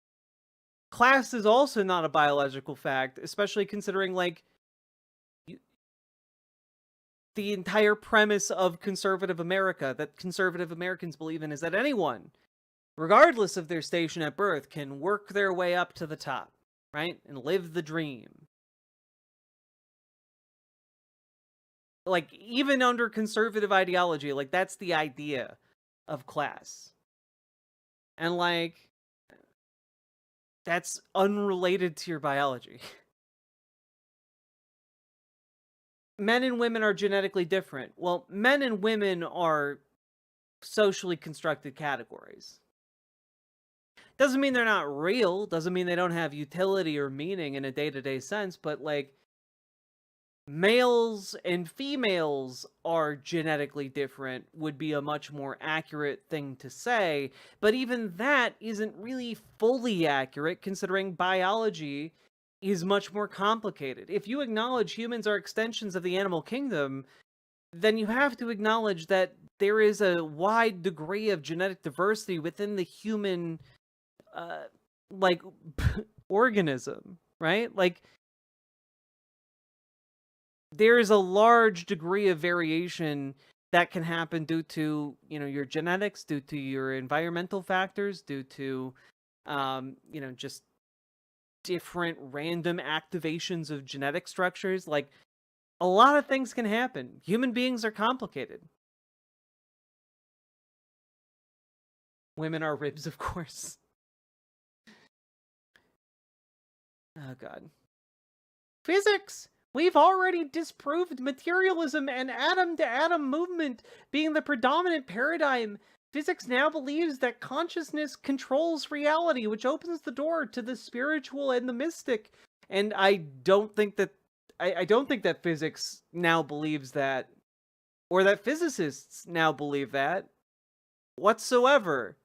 Class is also not a biological fact, especially considering, like, the entire premise of conservative America, that conservative Americans believe in, is that anyone, regardless of their station at birth, can work their way up to the top, right? And live the dream. Like, even under conservative ideology, like, that's the idea of class. And, like, that's unrelated to your biology. Men and women are genetically different. Well, men and women are socially constructed categories. Doesn't mean they're not real, doesn't mean they don't have utility or meaning in a day-to-day sense, but, like, males and females are genetically different would be a much more accurate thing to say, but even that isn't really fully accurate considering biology is much more complicated. If you acknowledge humans are extensions of the animal kingdom, then you have to acknowledge that there is a wide degree of genetic diversity within the human like organism, right? Like, there is a large degree of variation that can happen due to, you know, your genetics, due to your environmental factors, due to, you know, just different random activations of genetic structures. Like, a lot of things can happen. Human beings are complicated. Women are ribs, of course. Oh, God. Physics! We've already disproved materialism and atom-to-atom movement being the predominant paradigm. Physics now believes that consciousness controls reality, which opens the door to the spiritual and the mystic. And I don't think that physics now believes that, or that physicists now believe that whatsoever.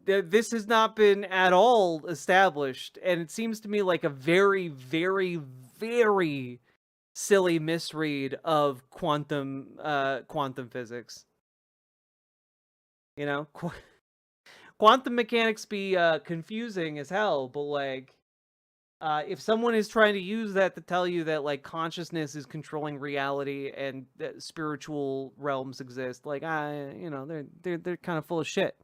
This has not been at all established, and it seems to me like a very, very, very silly misread of quantum physics. You know, quantum mechanics be confusing as hell, but, like, if someone is trying to use that to tell you that, like, consciousness is controlling reality and that spiritual realms exist, like, you know, they're kind of full of shit.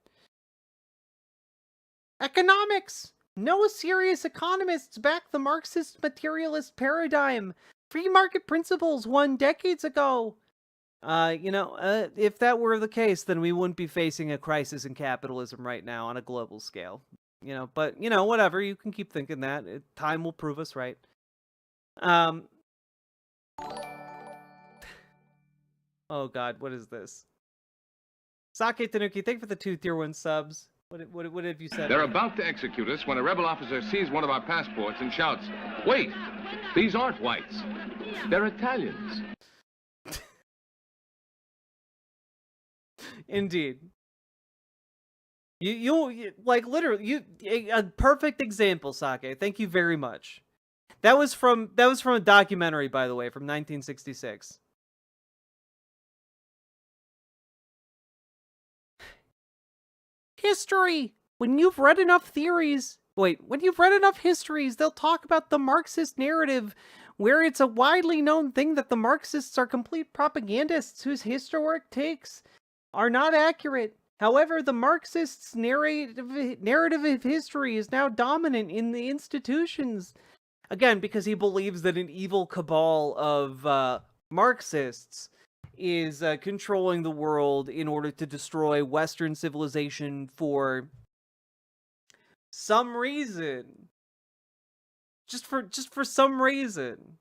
Economics! No serious economists back the Marxist materialist paradigm. Free market principles won decades ago. You know, if that were the case, then we wouldn't be facing a crisis in capitalism right now on a global scale. You know, but, you know, whatever, you can keep thinking that. Time will prove us right. Oh, God, what is this? Sake Tanuki, thank you for the 2 tier 1 subs. What have you said? They're about to execute us when a rebel officer sees one of our passports and shouts, "Wait, these aren't whites. They're Italians." Indeed. You like, literally, a perfect example, Sake. Thank you very much. That was from a documentary, by the way, from 1966. History! When you've read enough histories, they'll talk about the Marxist narrative, where it's a widely known thing that the Marxists are complete propagandists whose historic takes are not accurate. However, the Marxists' narrative of history is now dominant in the institutions. Again, because he believes that an evil cabal of Marxists is controlling the world in order to destroy Western civilization for some reason. Just for some reason.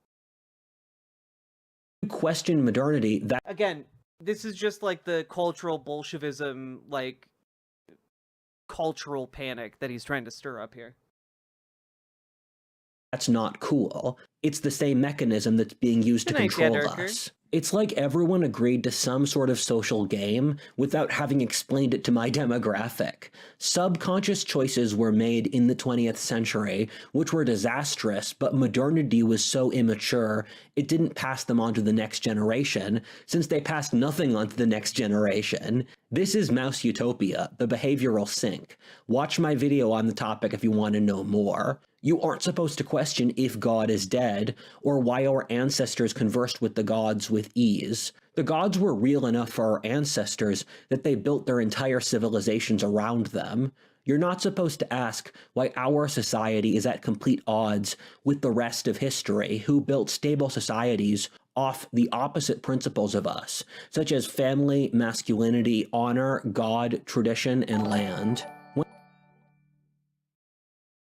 Question modernity. That again, this is just like the cultural Bolshevism, like cultural panic that he's trying to stir up here. that's not cool. It's the same mechanism that's being used to Good night, control Darker. us. It's like everyone agreed to some sort of social game without having explained it to my demographic. Subconscious choices were made in the 20th century, which were disastrous, but modernity was so immature, it didn't pass them on to the next generation, since they passed nothing on to the next generation. This is Mouse Utopia, the behavioral sink. Watch my video on the topic if you want to know more. You aren't supposed to question if God is dead, or why our ancestors conversed with the gods with ease. The gods were real enough for our ancestors that they built their entire civilizations around them. You're not supposed to ask why our society is at complete odds with the rest of history, who built stable societies off the opposite principles of us, such as family, masculinity, honor, God, tradition, and land.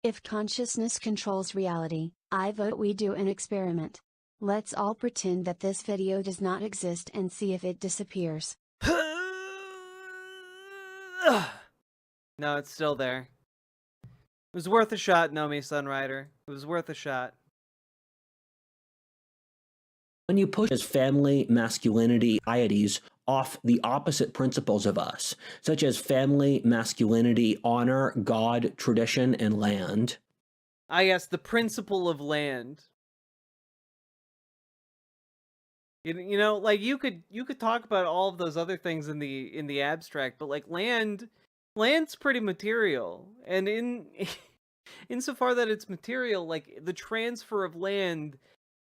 If consciousness controls reality, I vote we do an experiment. Let's all pretend that this video does not exist and see if it disappears. No, it's still there. It was worth a shot, Nomi Sunrider. It was worth a shot. When you push as family, masculinity, societies off the opposite principles of us, such as family, masculinity, honor, God, tradition, and land. Ah, yes, the principle of land. You know, like you could talk about all of those other things in the abstract, but like land's pretty material, and insofar that it's material, like the transfer of land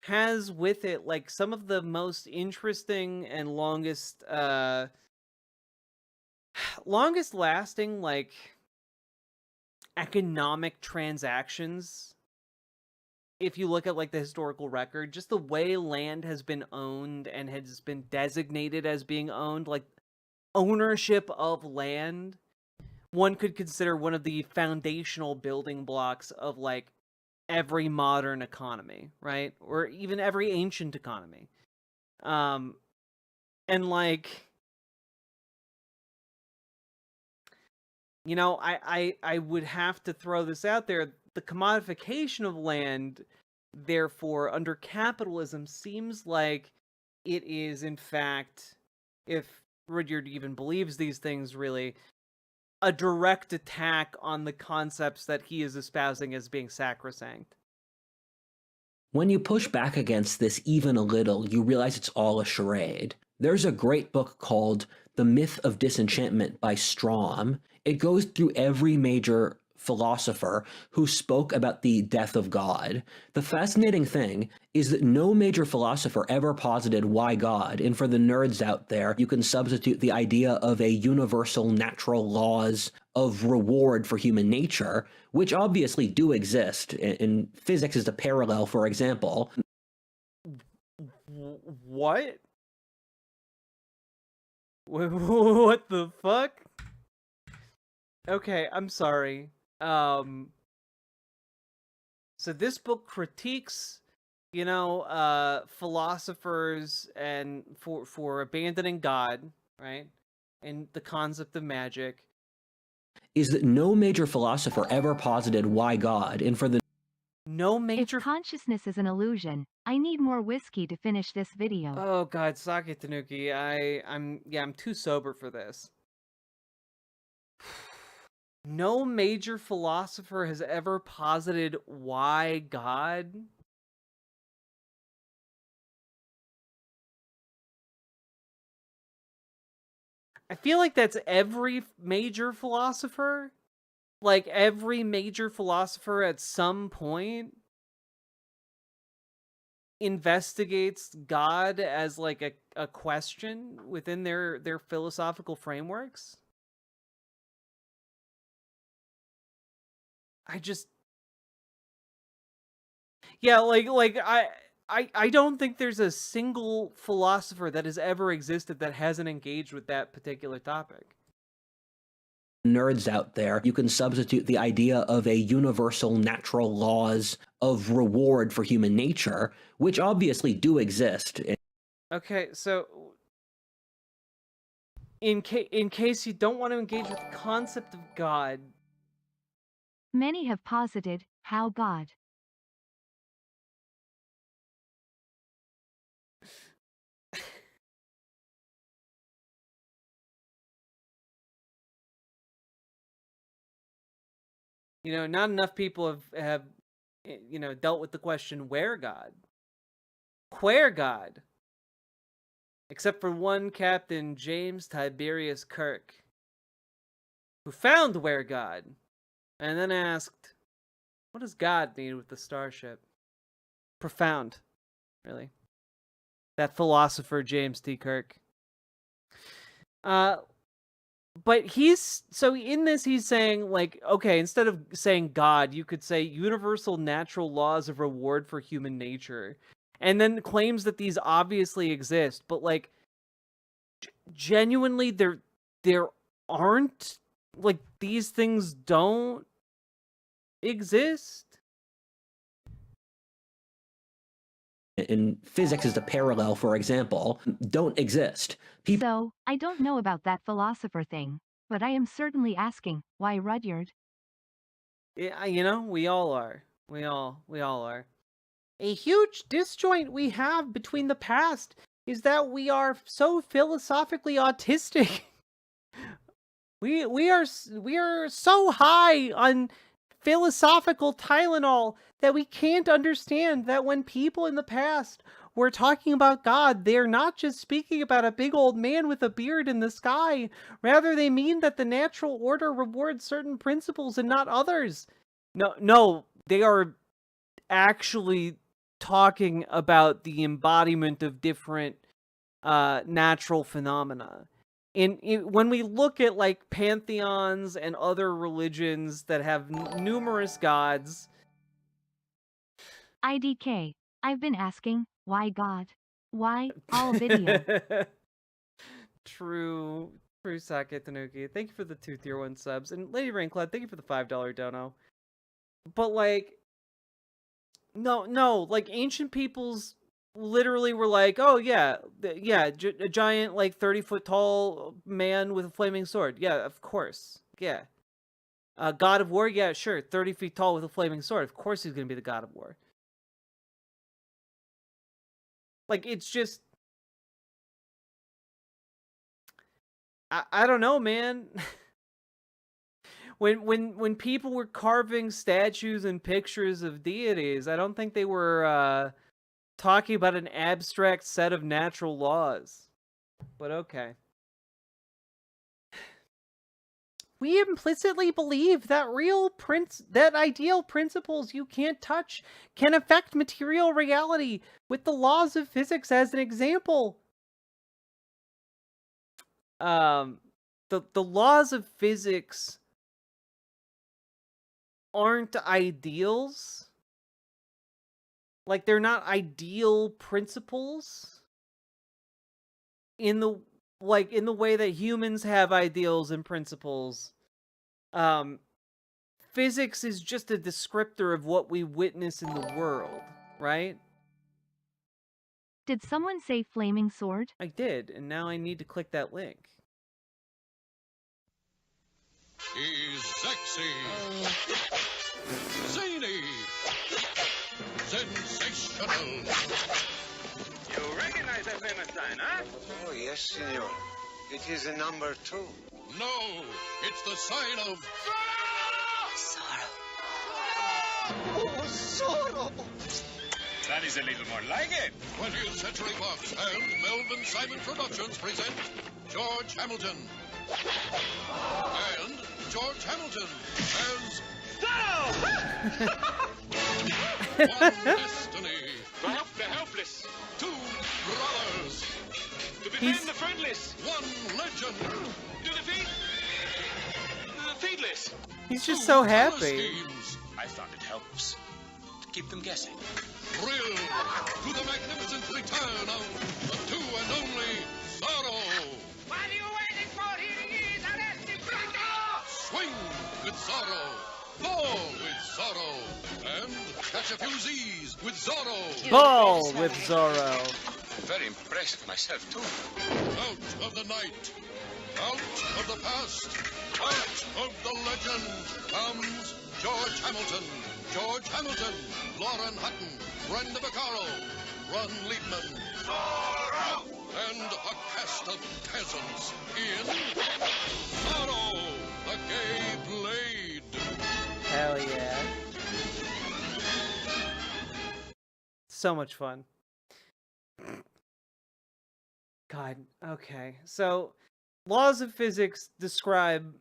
has with it like some of the most interesting and longest lasting like economic transactions. If you look at like the historical record, just the way land has been owned and has been designated as being owned, like ownership of land, one could consider one of the foundational building blocks of like every modern economy, right? Or even every ancient economy. And like, you know, I would have to throw this out there. The commodification of land, therefore, under capitalism, seems like it is, in fact, if Rudyard even believes these things really, a direct attack on the concepts that he is espousing as being sacrosanct. When you push back against this even a little, you realize it's all a charade. There's a great book called The Myth of Disenchantment by Strom. It goes through every major philosopher who spoke about the death of God. The fascinating thing is that no major philosopher ever posited why God, and for the nerds out there, you can substitute the idea of a universal natural laws of reward for human nature, which obviously do exist, and physics is a parallel, for example. What? What the fuck? Okay, I'm sorry. So this book critiques, you know, philosophers and for abandoning God, right? And the concept of magic. Is that no major philosopher ever posited why God, and for the no major... If consciousness is an illusion, I need more whiskey to finish this video. Oh god, Sake Tanuki, I'm too sober for this. No major philosopher has ever posited why God. I feel like that's every major philosopher. Like every major philosopher at some point investigates God as like a question within their philosophical frameworks. I don't think there's a single philosopher that has ever existed that hasn't engaged with that particular topic. Nerds out there, you can substitute the idea of a universal natural laws of reward for human nature, which obviously do exist. Okay, so in case you don't want to engage with the concept of God, many have posited how God You know, not enough people have dealt with the question, where God? Where God? Except for one Captain James Tiberius Kirk, who found where God, and then asked, what does God need with the starship? Profound, really. That philosopher, James T. Kirk. But in this, he's saying, like, okay, instead of saying God, you could say universal natural laws of reward for human nature. And then claims that these obviously exist, but, like, genuinely, there aren't, like, these things don't exist. In physics as the parallel, for example, don't exist. So, I don't know about that philosopher thing, but I am certainly asking, why Rudyard? Yeah, you know, we all are. We all are. A huge disjoint we have between the past is that we are so philosophically autistic. We are so high on philosophical Tylenol that we can't understand that when people in the past were talking about God, they're not just speaking about a big old man with a beard in the sky. Rather, they mean that the natural order rewards certain principles and not others. No, they are actually talking about the embodiment of different natural phenomena. When we look at, like, pantheons and other religions that have numerous gods. IDK, I've been asking, why God? Why all video? True Sake Tanuki. Thank you for the 2 tier 1 subs. And Lady Raincloud, thank you for the $5 dono. But, like, no, like, ancient peoples literally were like, oh yeah, a giant, like, 30-foot tall man with a flaming sword. Yeah, of course. Yeah. God of War, yeah, sure. 30 feet tall with a flaming sword. Of course he's gonna be the God of War. Like, it's just, I don't know, man. When people were carving statues and pictures of deities, I don't think they were talking about an abstract set of natural laws. But okay. We implicitly believe that that ideal principles you can't touch can affect material reality, with the laws of physics as an example. The laws of physics aren't ideals. Like, they're not ideal principles in the way that humans have ideals and principles. Physics is just a descriptor of what we witness in the world, right? Did someone say flaming sword? I did, and now I need to click that link. He's sexy, zany, sensational. You recognize that famous sign, huh? Oh, yes, senor. It is a number 2. No, it's the sign of... Sorrow. Oh, sorrow. That is a little more like it. 20th Century Fox and Melvin Simon Productions present George Hamilton. And George Hamilton as... One destiny. To help the helpless. 2 brothers. To defend the friendless. 1 legend. To defeat the feetless. He's just so happy. I thought it helps to keep them guessing. Thrill to the magnificent return of the 2 and only Zorro. What are you waiting for? Here he is, arrest him, Swing with Zorro. Ball with Zorro. And catch a few Z's with Zorro. Ball with Zorro. Very impressed myself, too. Out of the night. Out of the past. Out of the legend comes George Hamilton. George Hamilton. Lauren Hutton. Brenda Vaccaro. Ron Liebman. Zorro! And a cast of peasants in Zorro, the Gay Blade. Hell yeah. So much fun. God, okay. So, laws of physics describe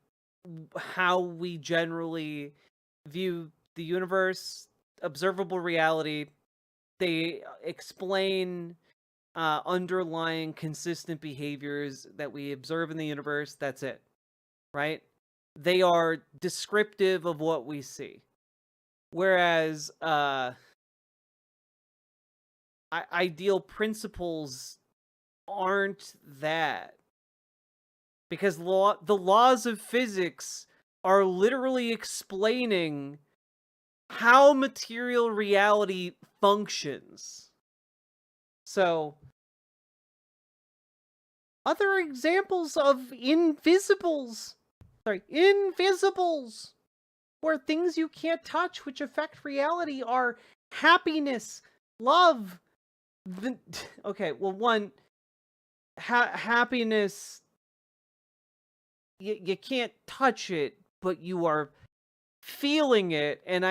how we generally view the universe, observable reality. They explain underlying consistent behaviors that we observe in the universe. That's it, right? They are descriptive of what we see. Whereas ideal principles aren't that. Because the laws of physics are literally explaining how material reality functions. So, other examples of invisibles, where things you can't touch which affect reality are happiness, love. Okay, well, one, happiness, you can't touch it, but you are feeling it, and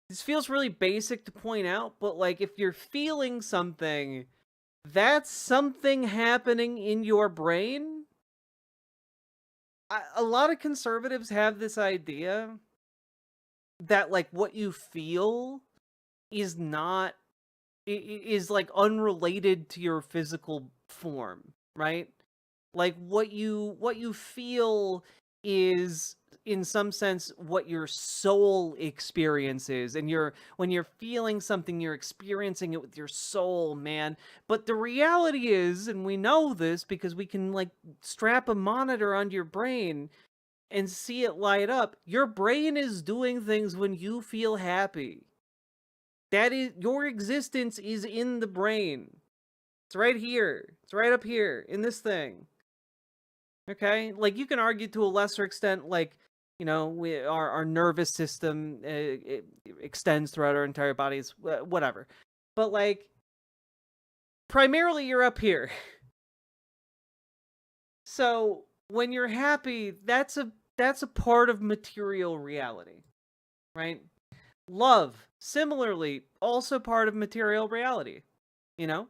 this feels really basic to point out, but like if you're feeling something, that's something happening in your brain. A lot of conservatives have this idea that like what you feel is not is like unrelated to your physical form, right? Like what you feel is in some sense what your soul experiences, and when you're feeling something, you're experiencing it with your soul, man. But the reality is, and we know this because we can like strap a monitor onto your brain and see it light up, your brain is doing things when you feel happy. That is, your existence is in the brain. It's right here. It's right up here in this thing. Okay? Like, you can argue to a lesser extent, like, you know, our nervous system it extends throughout our entire bodies, whatever. But, like, primarily you're up here. So, when you're happy, that's a part of material reality, right? Love, similarly, also part of material reality, you know?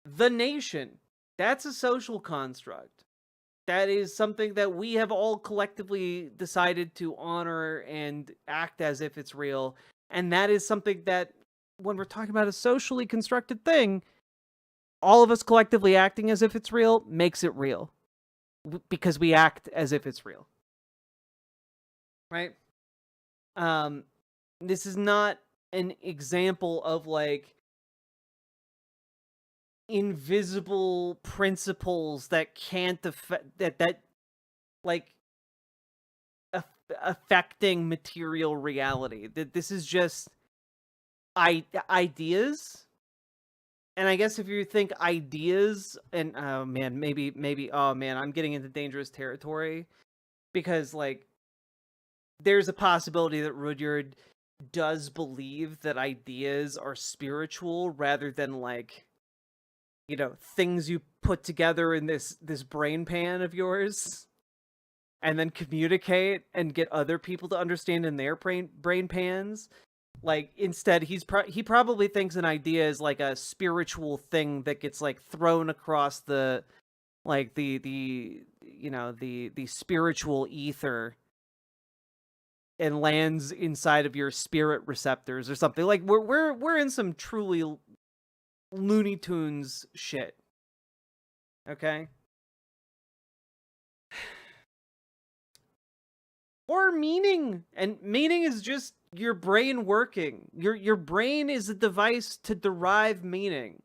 The nation, that's a social construct. That is something that we have all collectively decided to honor and act as if it's real. And that is something that, when we're talking about a socially constructed thing, all of us collectively acting as if it's real makes it real. Because we act as if it's real. Right? This is not an example of like invisible principles that can't affect that like affecting material reality. That this is just ideas. And I guess if you think ideas, and oh man, maybe oh man, I'm getting into dangerous territory, because like there's a possibility that Rudyard does believe that ideas are spiritual rather than like, you know, things you put together in this brain pan of yours and then communicate and get other people to understand in their brain pans. Like, instead, he probably thinks an idea is like a spiritual thing that gets like thrown across the like the you know the spiritual ether and lands inside of your spirit receptors or something. Like we're in some truly Looney Tunes shit. Okay? Or meaning. And meaning is just your brain working. Your brain is a device to derive meaning.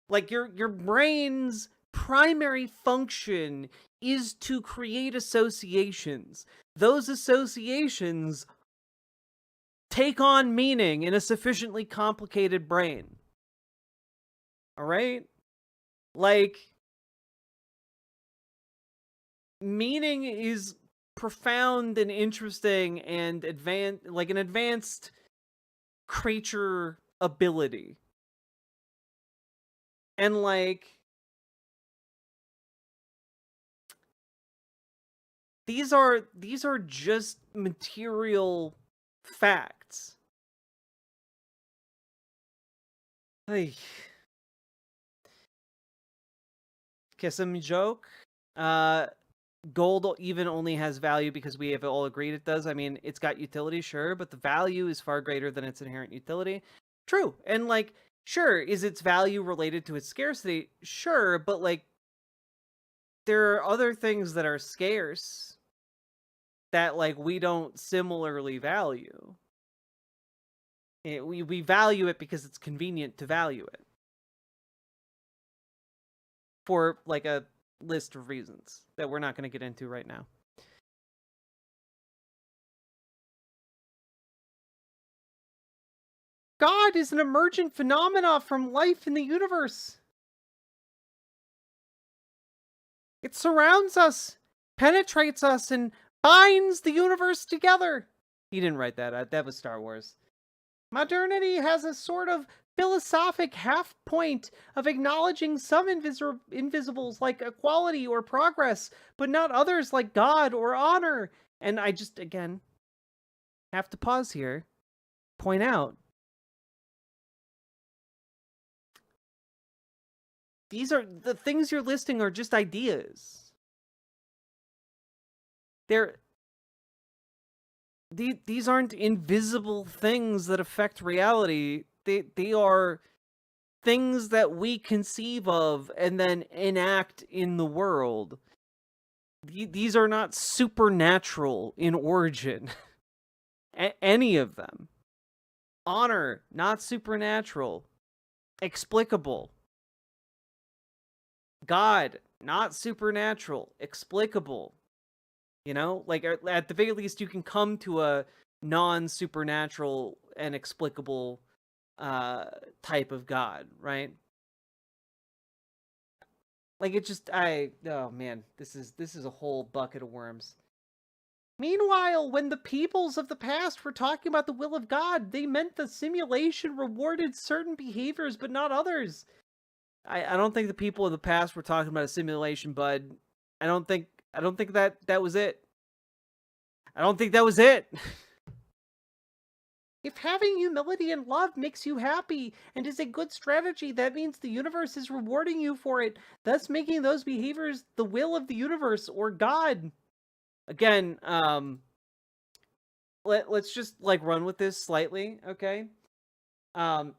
Like your brain's primary function is to create associations. Those associations take on meaning in a sufficiently complicated brain. All right? Like, meaning is profound and interesting and like an advanced creature ability. And like these are just material facts. Hey. Kiss him joke. Gold even only has value because we have all agreed it does. I mean, it's got utility, sure, but the value is far greater than its inherent utility. True. And like, sure, is its value related to its scarcity? Sure, but like, there are other things that are scarce that like we don't similarly value. We value it because it's convenient to value it. For like a list of reasons that we're not going to get into right now. God is an emergent phenomena from life in the universe. It surrounds us, penetrates us, and binds the universe together. He didn't write that. That was Star Wars. Modernity has a sort of philosophic half point of acknowledging some invisibles like equality or progress, but not others like God or honor. And I just, again, have to pause here, point out, these are, the things you're listing are just ideas. These aren't invisible things that affect reality. They are things that we conceive of and then enact in the world. These are not supernatural in origin. Any of them. Honor, not supernatural. Explicable. God, not supernatural. Explicable. You know, like at the very least, you can come to a non-supernatural and explicable type of God, right? Like it just, oh man, this is a whole bucket of worms. Meanwhile, when the peoples of the past were talking about the will of God, they meant the simulation rewarded certain behaviors, but not others. I don't think the people of the past were talking about a simulation, bud. I don't think that was it. I don't think that was it. If having humility and love makes you happy and is a good strategy, that means the universe is rewarding you for it, thus making those behaviors the will of the universe or God. Again, let's just like run with this slightly, okay?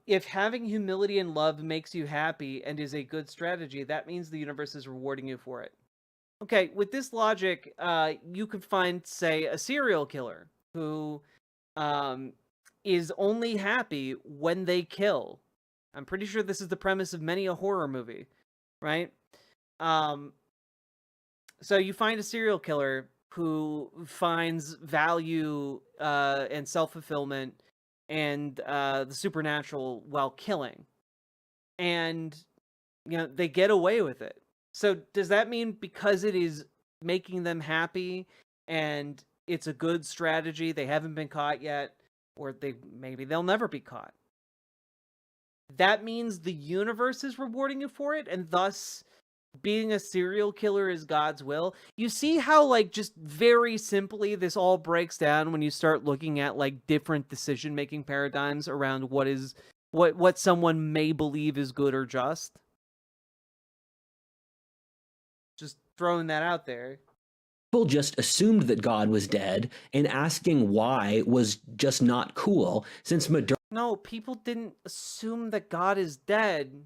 If having humility and love makes you happy and is a good strategy, that means the universe is rewarding you for it. Okay, with this logic, you could find, say, a serial killer who is only happy when they kill. I'm pretty sure this is the premise of many a horror movie, right? So you find a serial killer who finds value and self-fulfillment and the supernatural while killing. And, you know, they get away with it. So does that mean because it is making them happy and it's a good strategy, they haven't been caught yet, or maybe they'll never be caught? That means the universe is rewarding you for it, and thus being a serial killer is God's will. You see how, like, just very simply this all breaks down when you start looking at like different decision-making paradigms around what someone may believe is good or just. Just throwing that out there. People just assumed that God was dead, and asking why was just not cool, since No, people didn't assume that God is dead.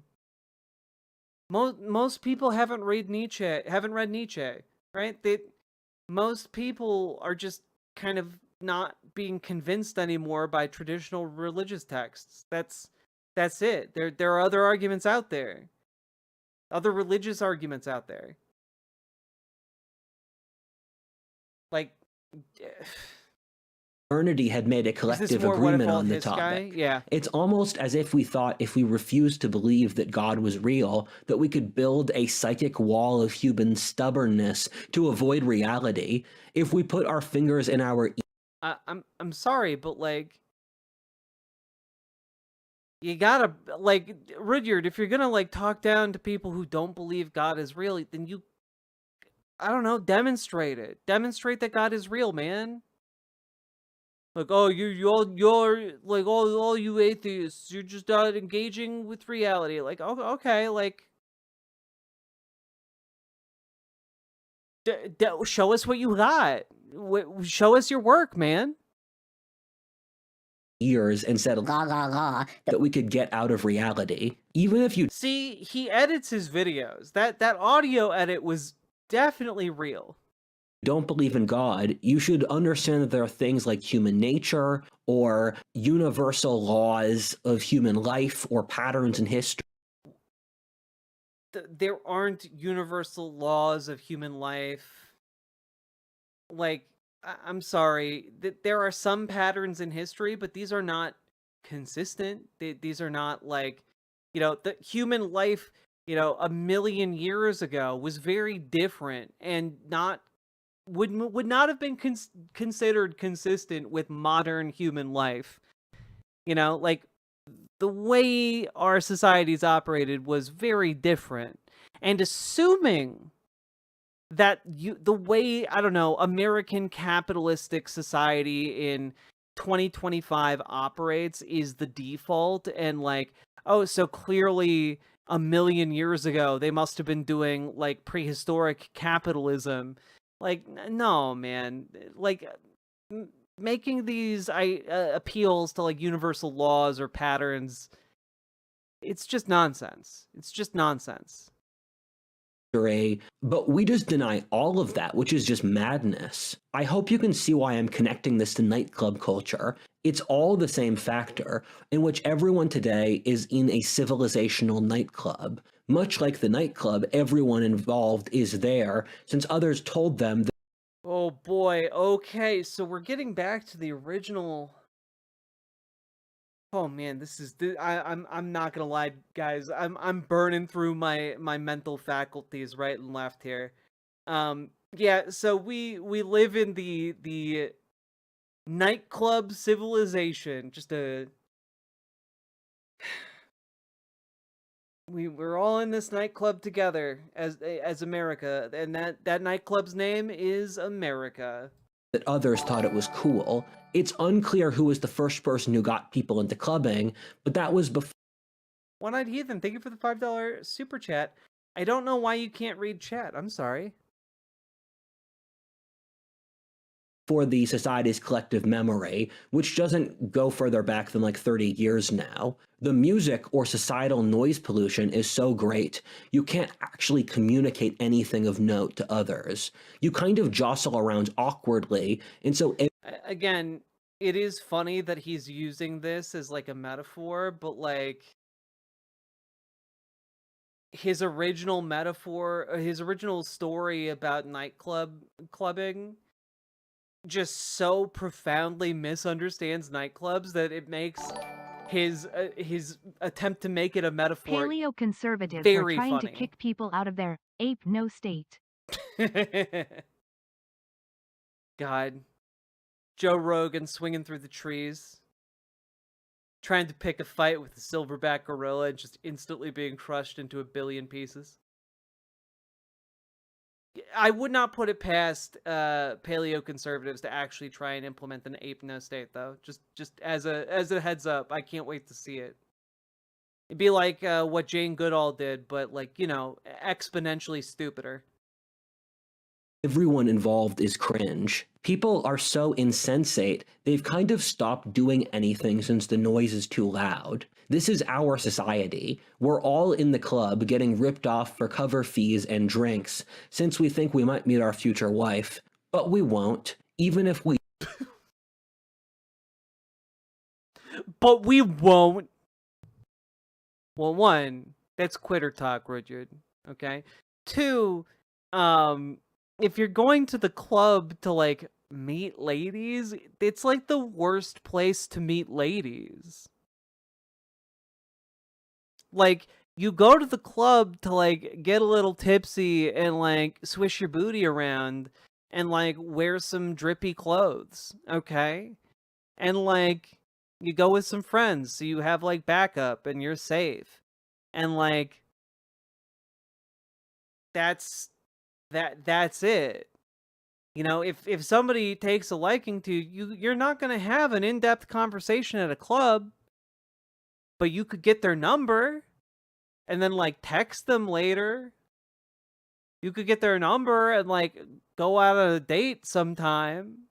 Most people haven't read Nietzsche, right? Most people are just kind of not being convinced anymore by traditional religious texts. That's it. There are other arguments out there. Other religious arguments out there. Like, modernity had made a collective agreement on the topic. Yeah. It's almost as if we thought if we refused to believe that God was real, that we could build a psychic wall of human stubbornness to avoid reality. If we put our fingers in our I'm sorry, but like, you gotta, like, Rudyard, if you're gonna like talk down to people who don't believe God is real, then I don't know, demonstrate it. Demonstrate that God is real, man. Like, oh, you're like all you atheists, you're just not engaging with reality. Like, oh, okay, like, show us what you got. Show us your work, man. Years and said la la la that we could get out of reality. Even if you See, he edits his videos. That audio edit was definitely real. don't believe in God, you should understand that there are things like human nature or universal laws of human life or patterns in history. There aren't universal laws of human life. Like, I'm sorry, there are some patterns in history, but these are not consistent. These are not like, the human life, a million years ago was very different and would not have been considered consistent with modern human life. Like, the way our societies operated was very different. And assuming that the way, I don't know, American capitalistic society in 2025 operates is the default, and like, oh, so clearly a million years ago they must have been doing like prehistoric capitalism. Like, no, man. Like, making these appeals to like universal laws or patterns, it's just nonsense. It's just nonsense. But we just deny all of that, which is just madness. I hope you can see why I'm connecting this to nightclub culture. It's all the same factor, in which everyone today is in a civilizational nightclub. Much like the nightclub, everyone involved is there, since others told them that. Oh boy, okay, so we're getting back to the original. Oh man, I'm not gonna lie, guys. I'm burning through my mental faculties right and left here. Yeah, so we live in the nightclub civilization. Just we're all in this nightclub together as America, and that nightclub's name is America. That others thought it was cool. It's unclear who was the first person who got people into clubbing, but that was before. One-Eyed Heathen, thank you for the $5 super chat. I don't know why you can't read chat. I'm sorry. For the society's collective memory, which doesn't go further back than like 30 years now. The music or societal noise pollution is so great, you can't actually communicate anything of note to others. You kind of jostle around awkwardly, and so again, it is funny that he's using this as like a metaphor, but like his original metaphor, his original story about clubbing just so profoundly misunderstands nightclubs that it makes his attempt to make it a metaphor Paleo-conservatives very are trying funny. to kick people out of their ape no state. God. Joe Rogan swinging through the trees, trying to pick a fight with the silverback gorilla and just instantly being crushed into a billion pieces. I would not put it past paleo-conservatives to actually try and implement an ape no state, though. Just as a heads up, I can't wait to see it. It'd be like what Jane Goodall did, but like, exponentially stupider. Everyone involved is cringe. People are so insensate, they've kind of stopped doing anything since the noise is too loud. This is our society. We're all in the club getting ripped off for cover fees and drinks, since we think we might meet our future wife. But we won't, even if we... But we won't. Well, one, that's quitter talk, Rudyard. Okay? Two, if you're going to the club to, like, meet ladies, it's, like, the worst place to meet ladies. Like, you go to the club to, like, get a little tipsy and, like, swish your booty around and, like, wear some drippy clothes, okay? And, like, you go with some friends so you have, like, backup and you're safe. And, like, that's that's it. You know, if somebody takes a liking to you, you're not going to have an in-depth conversation at a club, but you could get their number and then like text them later. You could get their number and like go out on a date sometime.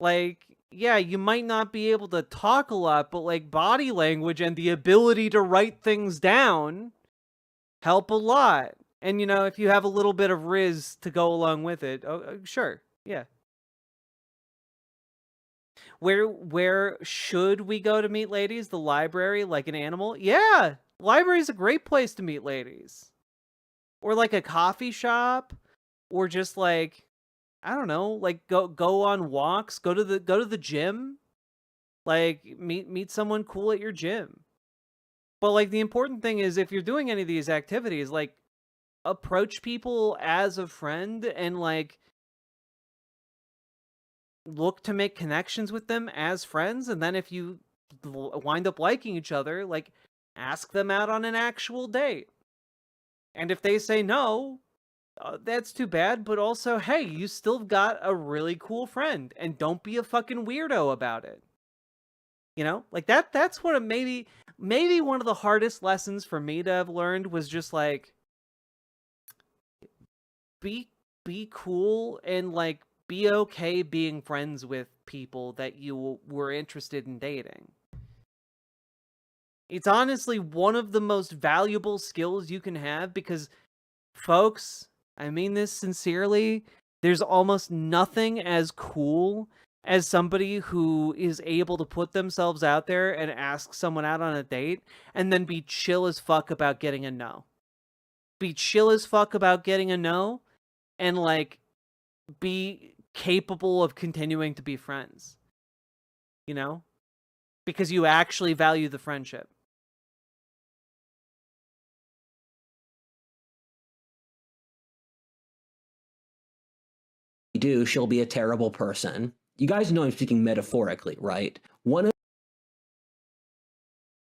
Like, yeah, you might not be able to talk a lot, but like body language and the ability to write things down help a lot. And, you know, if you have a little bit of riz to go along with it, sure, yeah. Where should we go to meet ladies? The library, like an animal? Yeah, library's a great place to meet ladies. Or like a coffee shop, or just like, I don't know, like go on walks, go to the gym, like meet someone cool at your gym. But like the important thing is, if you're doing any of these activities, like approach people as a friend and like look to make connections with them as friends. And then if you wind up liking each other, like ask them out on an actual date. And if they say no, that's too bad. But also, hey, you still got a really cool friend, and don't be a fucking weirdo about it. You know, like that's what maybe one of the hardest lessons for me to have learned was just like, be cool and like be okay being friends with people that you were interested in dating. It's honestly one of the most valuable skills you can have, because folks, I mean this sincerely, there's almost nothing as cool as somebody who is able to put themselves out there and ask someone out on a date and then be chill as fuck about getting a no. Be chill as fuck about getting a no, and like be capable of continuing to be friends. You know? Because you actually value the friendship. Do, she'll be a terrible person. You guys know I'm speaking metaphorically, right?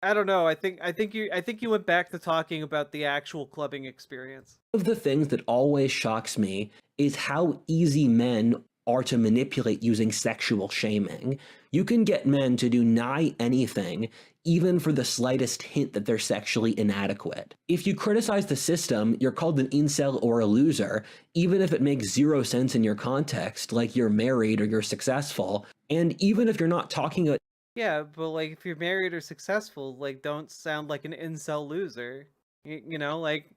I don't know. I think you went back to talking about the actual clubbing experience. One of the things that always shocks me is how easy men are to manipulate using sexual shaming. You can get men to do nigh anything, even for the slightest hint that they're sexually inadequate. If you criticize the system, you're called an incel or a loser, even if it makes zero sense in your context, like you're married or you're successful. And even if you're not talking about... Yeah, but like if you're married or successful, like don't sound like an incel loser. You know, like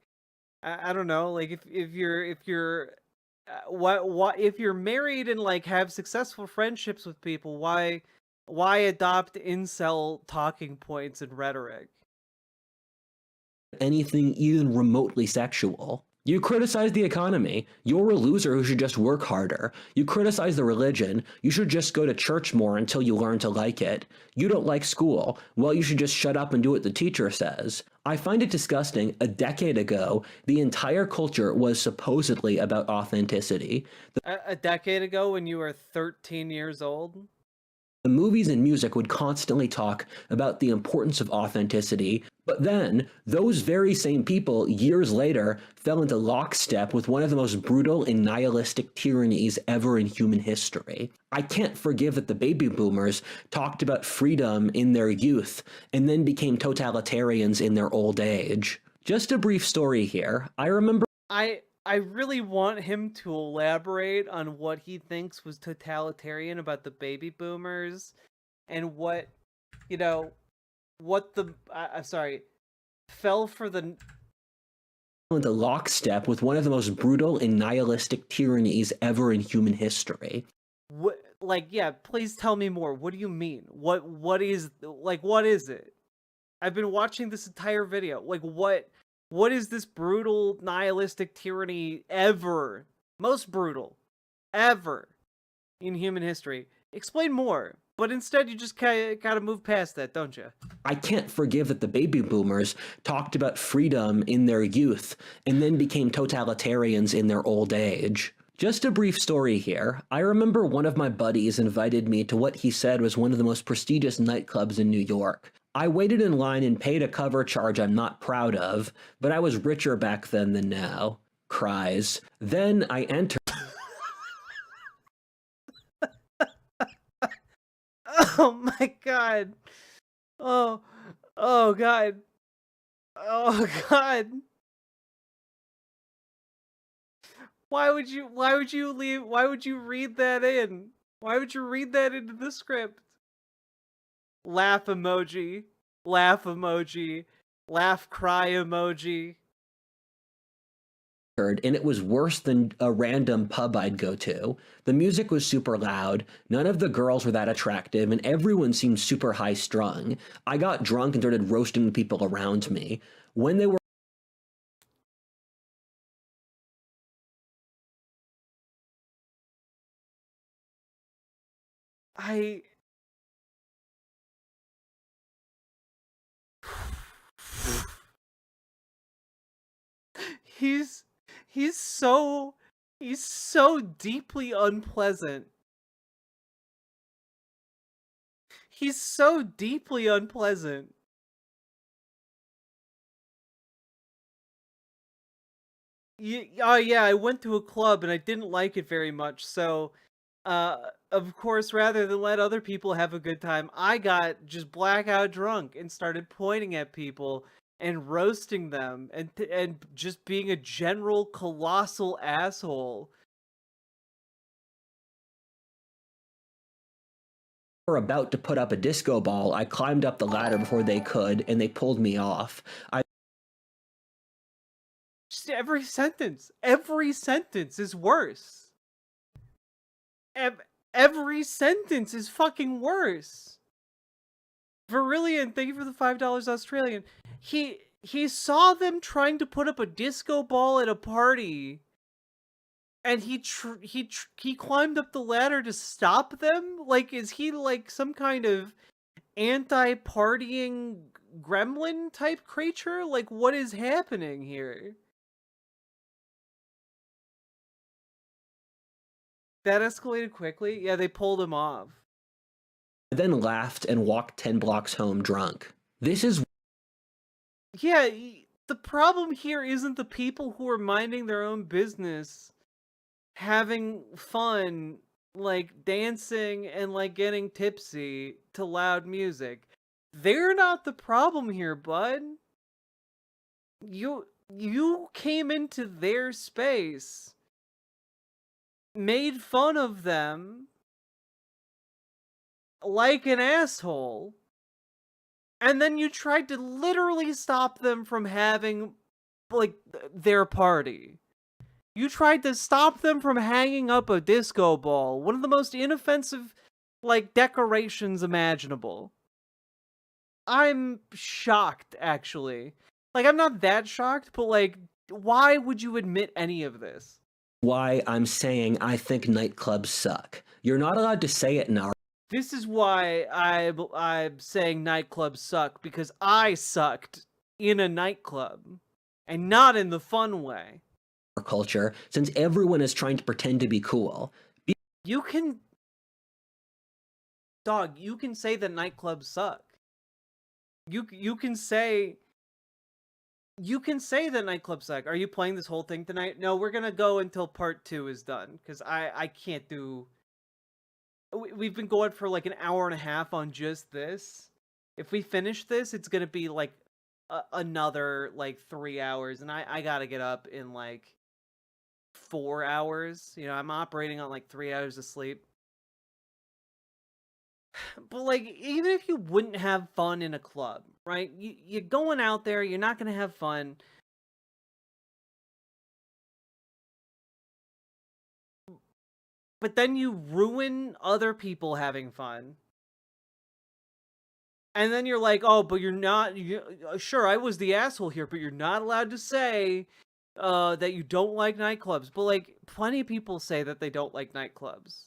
I don't know, like if you're what if you're married and like have successful friendships with people, why adopt incel talking points and rhetoric? Anything even remotely sexual. You criticize the economy, you're a loser who should just work harder. You criticize the religion, you should just go to church more until you learn to like it. You don't like school, well, you should just shut up and do what the teacher says. I find it disgusting. A decade ago, the entire culture was supposedly about authenticity. A decade ago, when you were 13 years old? The movies and music would constantly talk about the importance of authenticity, but then those very same people years later fell into lockstep with one of the most brutal and nihilistic tyrannies ever in human history. I can't forgive that the baby boomers talked about freedom in their youth and then became totalitarians in their old age. Just a brief story here. I remember I really want him to elaborate on what he thinks was totalitarian about the baby boomers and what, you know, what the, I'm sorry, fell for the... into lockstep with one of the most brutal and nihilistic tyrannies ever in human history. What, like, yeah, please tell me more. What do you mean? What is it? I've been watching this entire video. Like, what is this brutal, nihilistic tyranny ever? Most brutal. Ever. In human history. Explain more. But instead, you just kind of move past that, don't you? I can't forgive that the baby boomers talked about freedom in their youth and then became totalitarians in their old age. Just a brief story here. I remember one of my buddies invited me to what he said was one of the most prestigious nightclubs in New York. I waited in line and paid a cover charge I'm not proud of, but I was richer back then than now. cries. Then I enter. Oh my god. Oh, oh god. Oh god. Why would you read that in? Why would you read that into the script? Laugh emoji. Laugh emoji. Laugh cry emoji. And it was worse than a random pub I'd go to. The music was super loud, none of the girls were that attractive, and everyone seemed super high strung. I got drunk and started roasting the people around me. When they were He's he's so deeply unpleasant. He's so deeply unpleasant. Oh yeah, I went to a club and I didn't like it very much. So, of course, rather than let other people have a good time, I got just blackout drunk and started pointing at people and roasting them and just being a general colossal asshole. were about to put up a disco ball, I climbed up the ladder before they could, and they pulled me off. Just every sentence is worse. Every sentence is fucking worse. Virillion, thank you for the $5 Australian. He saw them trying to put up a disco ball at a party, and he climbed up the ladder to stop them. Like, is he like some kind of anti-partying gremlin type creature? Like, what is happening here? That escalated quickly. Yeah, they pulled him off. I then laughed and walked 10 blocks home drunk. This is Yeah, the problem here isn't the people who are minding their own business, having fun, like dancing and like getting tipsy to loud music. They're not the problem here, bud. You came into their space, made fun of them like an asshole, and then you tried to literally stop them from having like their party. You tried to stop them from hanging up a disco ball, one of the most inoffensive, like, decorations imaginable. I'm shocked, actually. Like, I'm not that shocked, but, like, why would you admit any of this? why I'm saying I think nightclubs suck. You're not allowed to say it in our This is why I'm saying nightclubs suck, because I sucked in a nightclub, and not in the fun way. culture, since everyone is trying to pretend to be cool. You can... Dog, you can say that nightclubs suck. You can say... You can say that nightclubs suck. Are you playing this whole thing tonight? No, we're gonna go until part 2 is done, because I can't do... We've been going for like an hour and a half on just this. If we finish this, it's gonna be like another like 3 hours, and I gotta get up in like 4 hours. You know, I'm operating on like 3 hours of sleep. But like, even if you wouldn't have fun in a club, right? You're going out there, you're not gonna have fun. But then you ruin other people having fun. And then you're like, oh, but you're not, sure, I was the asshole here, but you're not allowed to say that you don't like nightclubs. But like, plenty of people say that they don't like nightclubs.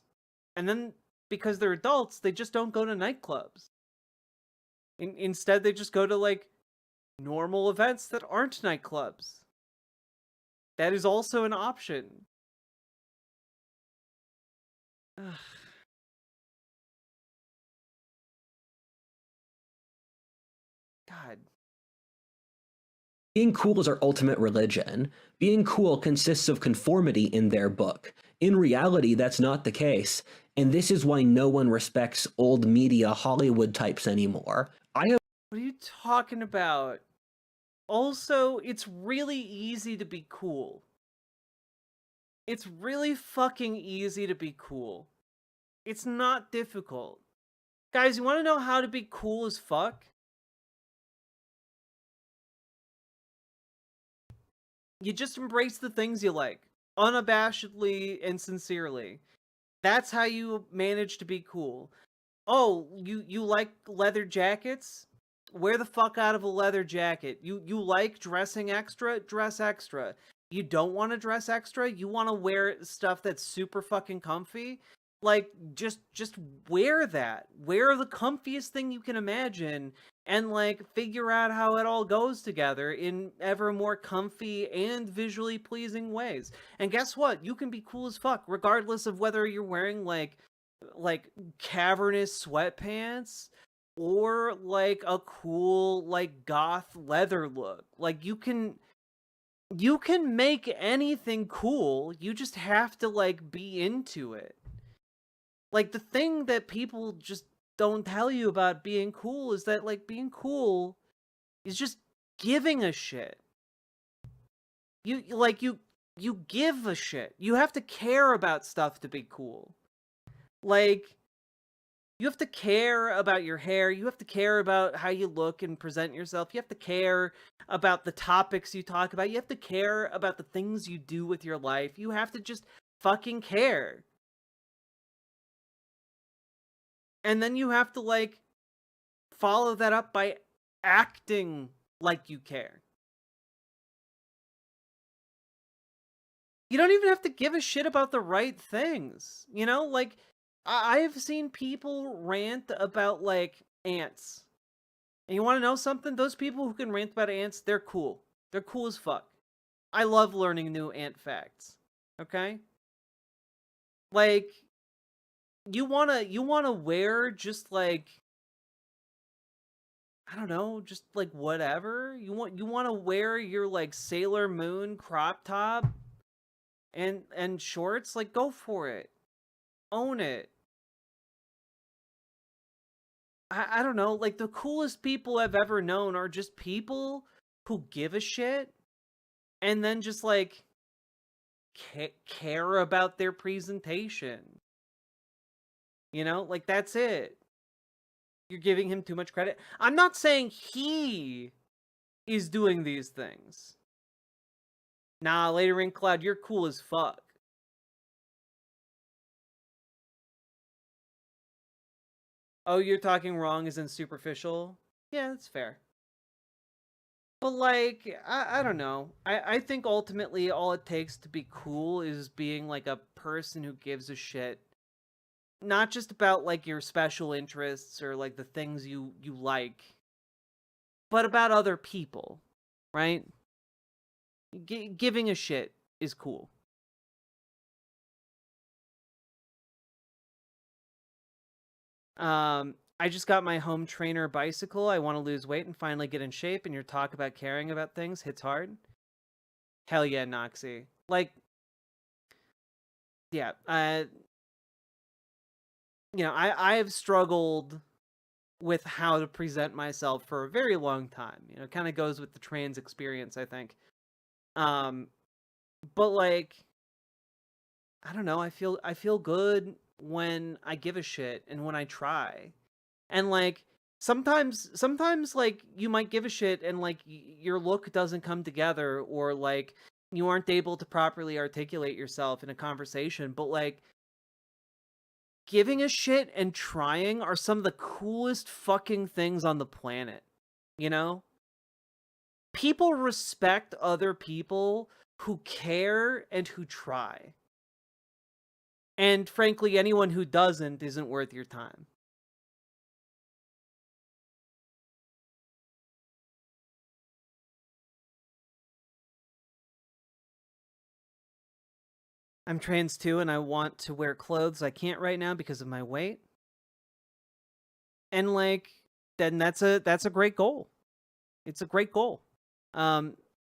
And then, because they're adults, they just don't go to nightclubs. Instead, they just go to like normal events that aren't nightclubs. That is also an option. God. Being cool is our ultimate religion. Being cool consists of conformity in their book. In reality, that's not the case, and this is why no one respects old media Hollywood types anymore. What are you talking about? Also, it's really easy to be cool. It's really fucking easy to be cool. It's not difficult. Guys, you want to know how to be cool as fuck? You just embrace the things you like, unabashedly and sincerely. That's how you manage to be cool. Oh, you like leather jackets? Wear the fuck out of a leather jacket. You like dressing extra? Dress extra. You don't want to dress extra? You want to wear stuff that's super fucking comfy? Like, just wear that. Wear the comfiest thing you can imagine, and like figure out how it all goes together in ever more comfy and visually pleasing ways. And guess what? You can be cool as fuck regardless of whether you're wearing like cavernous sweatpants or like a cool like goth leather look. Like you can make anything cool. You just have to like be into it. Like, the thing that people just don't tell you about being cool is that, like, being cool is just giving a shit. You give a shit. You have to care about stuff to be cool. Like, you have to care about your hair. You have to care about how you look and present yourself. You have to care about the topics you talk about. You have to care about the things you do with your life. You have to just fucking care. And then you have to, like, follow that up by acting like you care. You don't even have to give a shit about the right things. You know, like, I've seen people rant about, like, ants. And you want to know something? Those people who can rant about ants, they're cool. They're cool as fuck. I love learning new ant facts. Okay? Like, you wanna wear just like, I don't know, just like whatever. You wanna wear your like Sailor Moon crop top and shorts, like go for it. Own it. I don't know, like the coolest people I've ever known are just people who give a shit and then just like care about their presentation. You know, like that's it. You're giving him too much credit. I'm not saying he is doing these things. Nah, later in Cloud, you're cool as fuck. Oh, you're talking wrong as in superficial? Yeah, that's fair. But like, I don't know. I think ultimately all it takes to be cool is being like a person who gives a shit. Not just about like your special interests or like the things you like, but about other people, right? Giving a shit is cool. I just got my home trainer bicycle. I want to lose weight and finally get in shape, and your talk about caring about things hits hard. Hell yeah, Noxie. Like, yeah, you know, I have struggled with how to present myself for a very long time. You know, it kind of goes with the trans experience, I think. But like, I don't know, I feel good when I give a shit and when I try. And like sometimes like you might give a shit and like your look doesn't come together, or like you aren't able to properly articulate yourself in a conversation, but like giving a shit and trying are some of the coolest fucking things on the planet. You know? People respect other people who care and who try. And frankly, anyone who doesn't isn't worth your time. I'm trans too, and I want to wear clothes I can't right now because of my weight. And like, then that's a great goal. It's a great goal.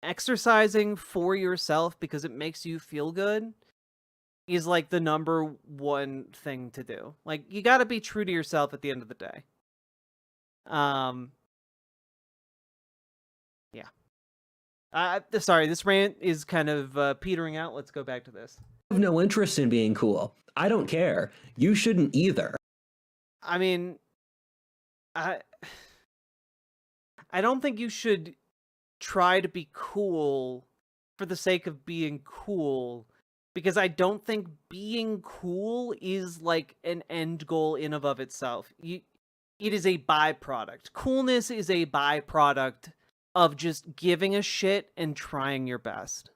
exercising for yourself because it makes you feel good is like the number one thing to do. Like, you got to be true to yourself at the end of the day. Yeah. Sorry, this rant is kind of petering out. Let's go back to this. I have no interest in being cool. I don't care. You shouldn't either. I mean, I don't think you should try to be cool for the sake of being cool, because I don't think being cool is like an end goal in and of itself. It is a byproduct. Coolness is a byproduct of just giving a shit and trying your best.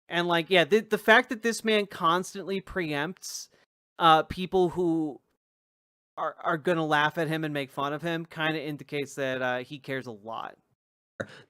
And like, yeah, the fact that this man constantly preempts people who are gonna laugh at him and make fun of him kind of indicates that he cares a lot.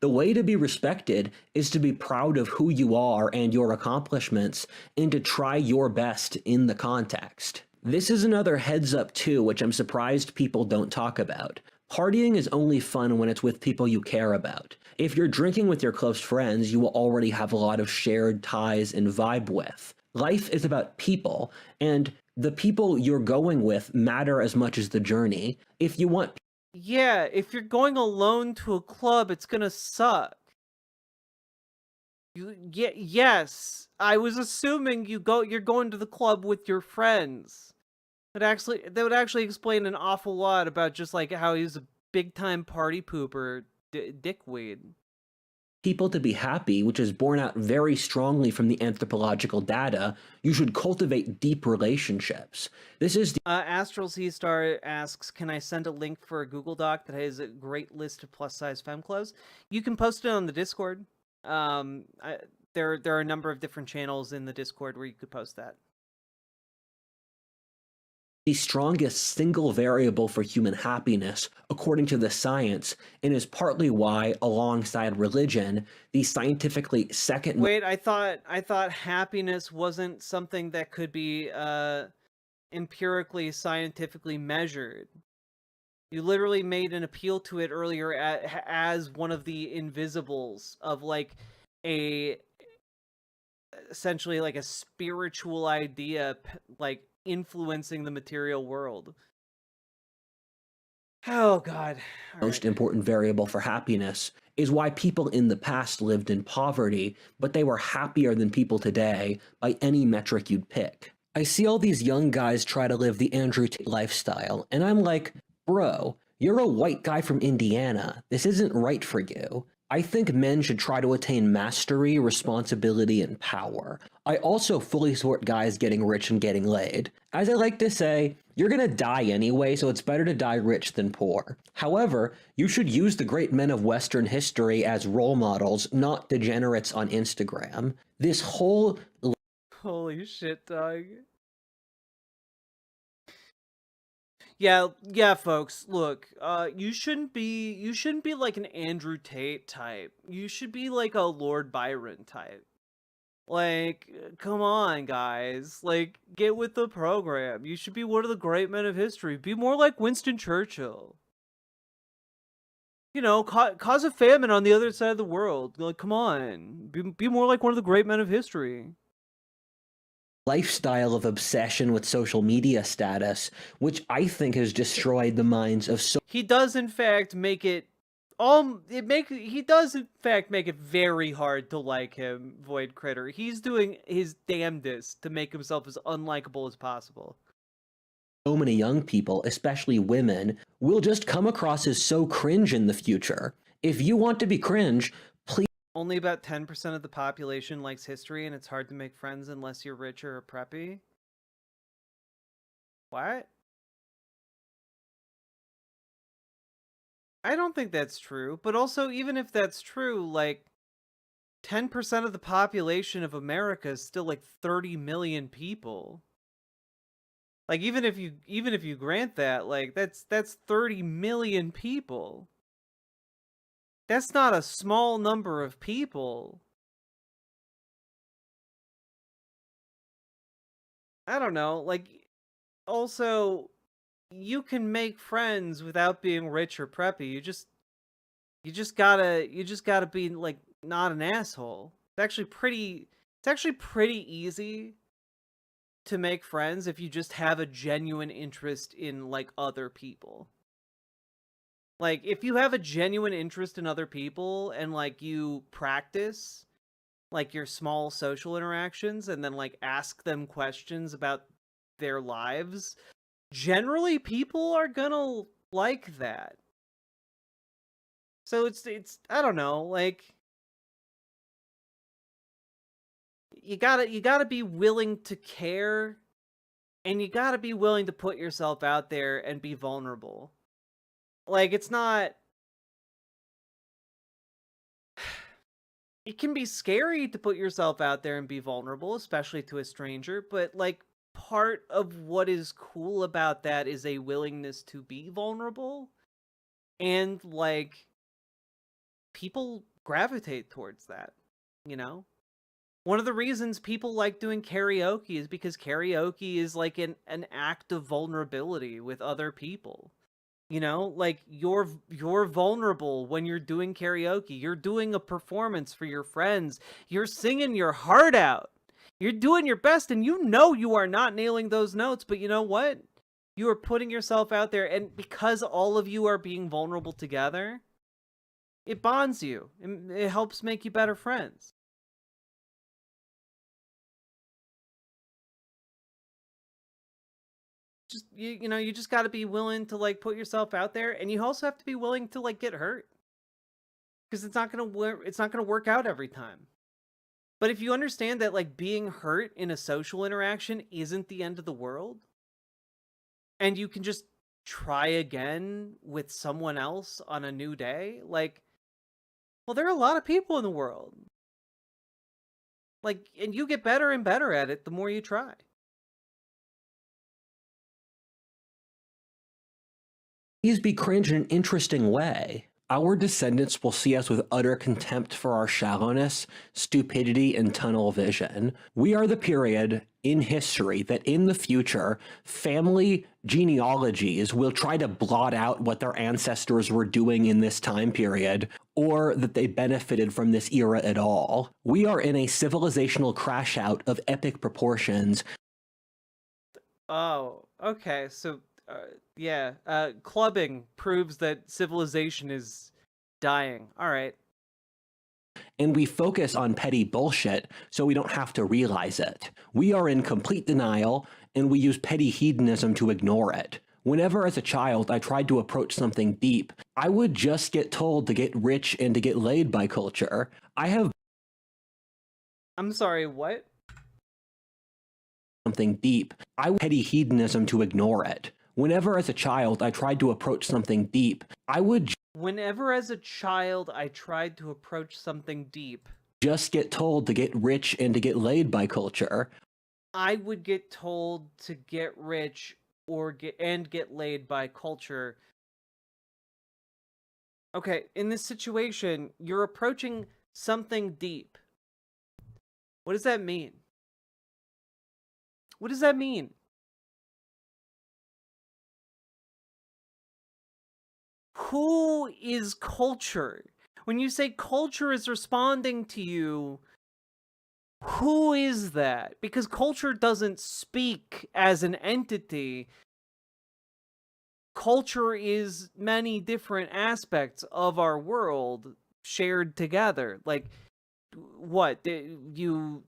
The way to be respected is to be proud of who you are and your accomplishments, and to try your best in the context. This is another heads up too, which I'm surprised people don't talk about. Partying is only fun when it's with people you care about. If you're drinking with your close friends, you will already have a lot of shared ties and vibe with. Life is about people, and the people you're going with matter as much as the journey. If you want... Yeah, if you're going alone to a club, it's gonna suck. Yes, I was assuming you're going to the club with your friends. That would actually explain an awful lot about just like how he's a big time party pooper, dickweed. People to be happy, which is borne out very strongly from the anthropological data, you should cultivate deep relationships. This is Astral Sea Star asks, can I send a link for a Google Doc that has a great list of plus-size femme clothes? You can post it on the Discord. There are a number of different channels in the Discord where you could post that. The strongest single variable for human happiness, according to the science, and is partly why, alongside religion, the scientifically second... Wait, I thought happiness wasn't something that could be empirically, scientifically measured. You literally made an appeal to it earlier as one of the invisibles of like essentially like a spiritual idea, like influencing the material world. Oh god. Most important variable for happiness is why people in the past lived in poverty, but they were happier than people today by any metric you'd pick. I see all these young guys try to live the Andrew Tate lifestyle, and I'm like, bro, you're a white guy from Indiana. This isn't right for you. I think men should try to attain mastery, responsibility, and power. I also fully support guys getting rich and getting laid. As I like to say, you're gonna die anyway, so it's better to die rich than poor. However, you should use the great men of Western history as role models, not degenerates on Instagram. This whole... Holy shit, dog. Yeah, folks. Look, you shouldn't be like an Andrew Tate type. You should be like a Lord Byron type. Like, come on, guys. Like, get with the program. You should be one of the great men of history. Be more like Winston Churchill. You know, cause a famine on the other side of the world. Like, come on. Be more like one of the great men of history. Lifestyle of obsession with social media status, which I think has destroyed the minds of so... He does in fact make it very hard to like him, Void Critter. He's doing his damnedest to make himself as unlikable as possible. So many young people, especially women, will just come across as so cringe in the future. If you want to be cringe, please... Only about 10% of the population likes history, and it's hard to make friends unless you're rich or preppy. What? I don't think that's true, but also, even if that's true, like, 10% of the population of America is still like 30 million people. Like, even if you grant that, like, that's 30 million people. That's not a small number of people. I don't know, like, also, you can make friends without being rich or preppy. You just gotta be like not an asshole. It's actually pretty easy to make friends if you just have a genuine interest in like other people. Like if you have a genuine interest in other people and like you practice like your small social interactions and then like ask them questions about their lives, generally people are gonna like that. So it's I don't know, like you gotta be willing to care, and you gotta be willing to put yourself out there and be vulnerable. Like it's not it can be scary to put yourself out there and be vulnerable, especially to a stranger, but like part of what is cool about that is a willingness to be vulnerable, and like people gravitate towards that, you know? One of the reasons people like doing karaoke is because karaoke is like an act of vulnerability with other people. You know, like you're vulnerable when you're doing karaoke. You're doing a performance for your friends. You're singing your heart out. You're doing your best, and you know you are not nailing those notes, but you know what? You are putting yourself out there, and because all of you are being vulnerable together, it bonds you. It helps make you better friends. Just you know, you just got to be willing to like put yourself out there, and you also have to be willing to like get hurt, because it's not gonna work out every time. But if you understand that like being hurt in a social interaction isn't the end of the world, and you can just try again with someone else on a new day, like, well, there are a lot of people in the world, like, and you get better and better at it the more you try. These be cringe in an interesting way. Our descendants will see us with utter contempt for our shallowness, stupidity, and tunnel vision. We are the period in history that in the future, family genealogies will try to blot out what their ancestors were doing in this time period, or that they benefited from this era at all. We are in a civilizational crash out of epic proportions. Oh, okay, so yeah, clubbing proves that civilization is dying. All right. And we focus on petty bullshit so we don't have to realize it. We are in complete denial, and we use petty hedonism to ignore it. Whenever as a child I tried to approach something deep, I would just get told to get rich and to get laid by culture. I'm sorry, what? Something deep. I would petty hedonism to ignore it. Whenever as a child I tried to approach something deep, Whenever as a child I tried to approach something deep, just get told to get rich and to get laid by culture. I would get told to get rich or get laid by culture. Okay, in this situation, you're approaching something deep. What does that mean? What does that mean? Who is culture? When you say culture is responding to you, who is that? Because culture doesn't speak as an entity. Culture is many different aspects of our world shared together. Like, what? Because,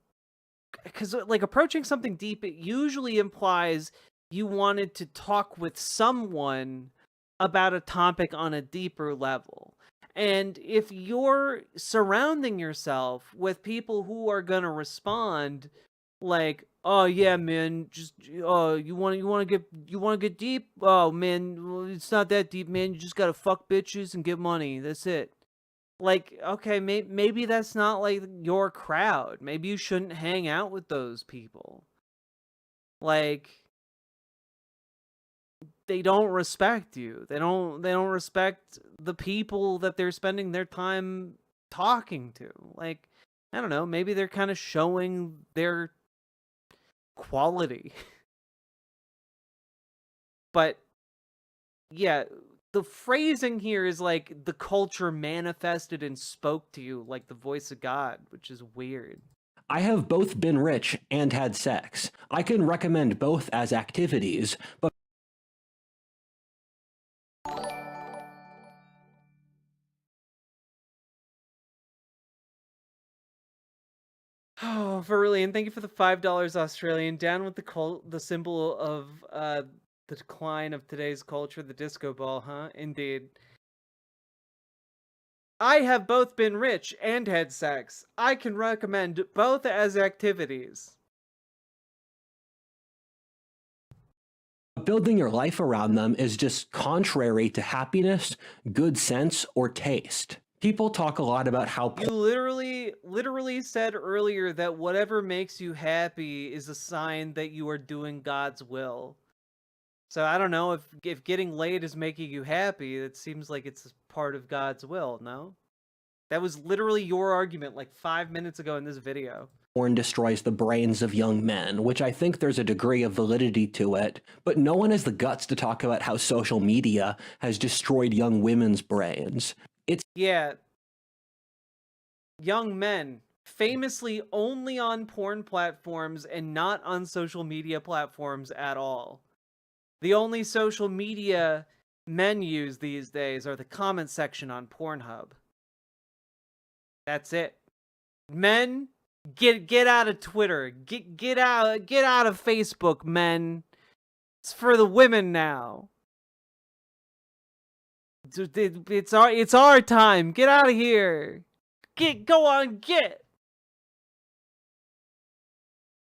like, approaching something deep, it usually implies you wanted to talk with someone about a topic on a deeper level. And if you're surrounding yourself with people who are gonna respond like, "Oh yeah, man, just you want to get deep? Oh man, well, it's not that deep, man. You just gotta fuck bitches and get money. That's it." Like, okay, maybe that's not like your crowd. Maybe you shouldn't hang out with those people. Like, they don't respect you. They don't respect the people that they're spending their time talking to. Like, I don't know, maybe they're kind of showing their quality. But yeah, the phrasing here is like the culture manifested and spoke to you like the voice of God, which is weird. I have both been rich and had sex. I can recommend both as activities, but Oh, Verlian, thank you for the $5 Australian. Down with the symbol of the decline of today's culture, the disco ball, huh? Indeed. I have both been rich and had sex. I can recommend both as activities. building your life around them is just contrary to happiness, good sense, or taste. People talk a lot about how You literally said earlier that whatever makes you happy is a sign that you are doing God's will. So I don't know if getting laid is making you happy, it seems like it's part of God's will, no? That was literally your argument like 5 minutes ago in this video. porn destroys the brains of young men, which I think there's a degree of validity to it, but no one has the guts to talk about how social media has destroyed young women's brains. Yeah. Young men, famously only on porn platforms and not on social media platforms at all. The only social media men use these days are the comment section on Pornhub. That's it. Men, get out of Twitter. Get out of Facebook, men. It's for the women now. It's our time. Get out of here. Go on.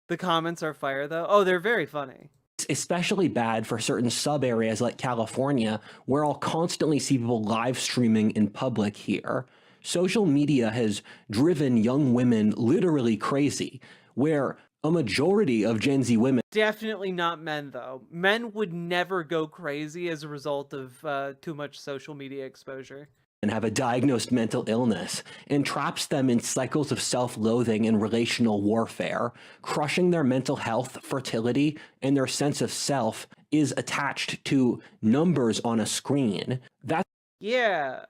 The comments are fire though. Oh, they're very funny. It's especially bad for certain sub areas like California, where I'll constantly see people live streaming in public here. Social media has driven young women literally crazy, where a majority of Gen Z women Definitely not men, though. Men would never go crazy as a result of too much social media exposure. and have a diagnosed mental illness, and traps them in cycles of self-loathing and relational warfare. Crushing their mental health, fertility, and their sense of self is attached to numbers on a screen. That's Yeah.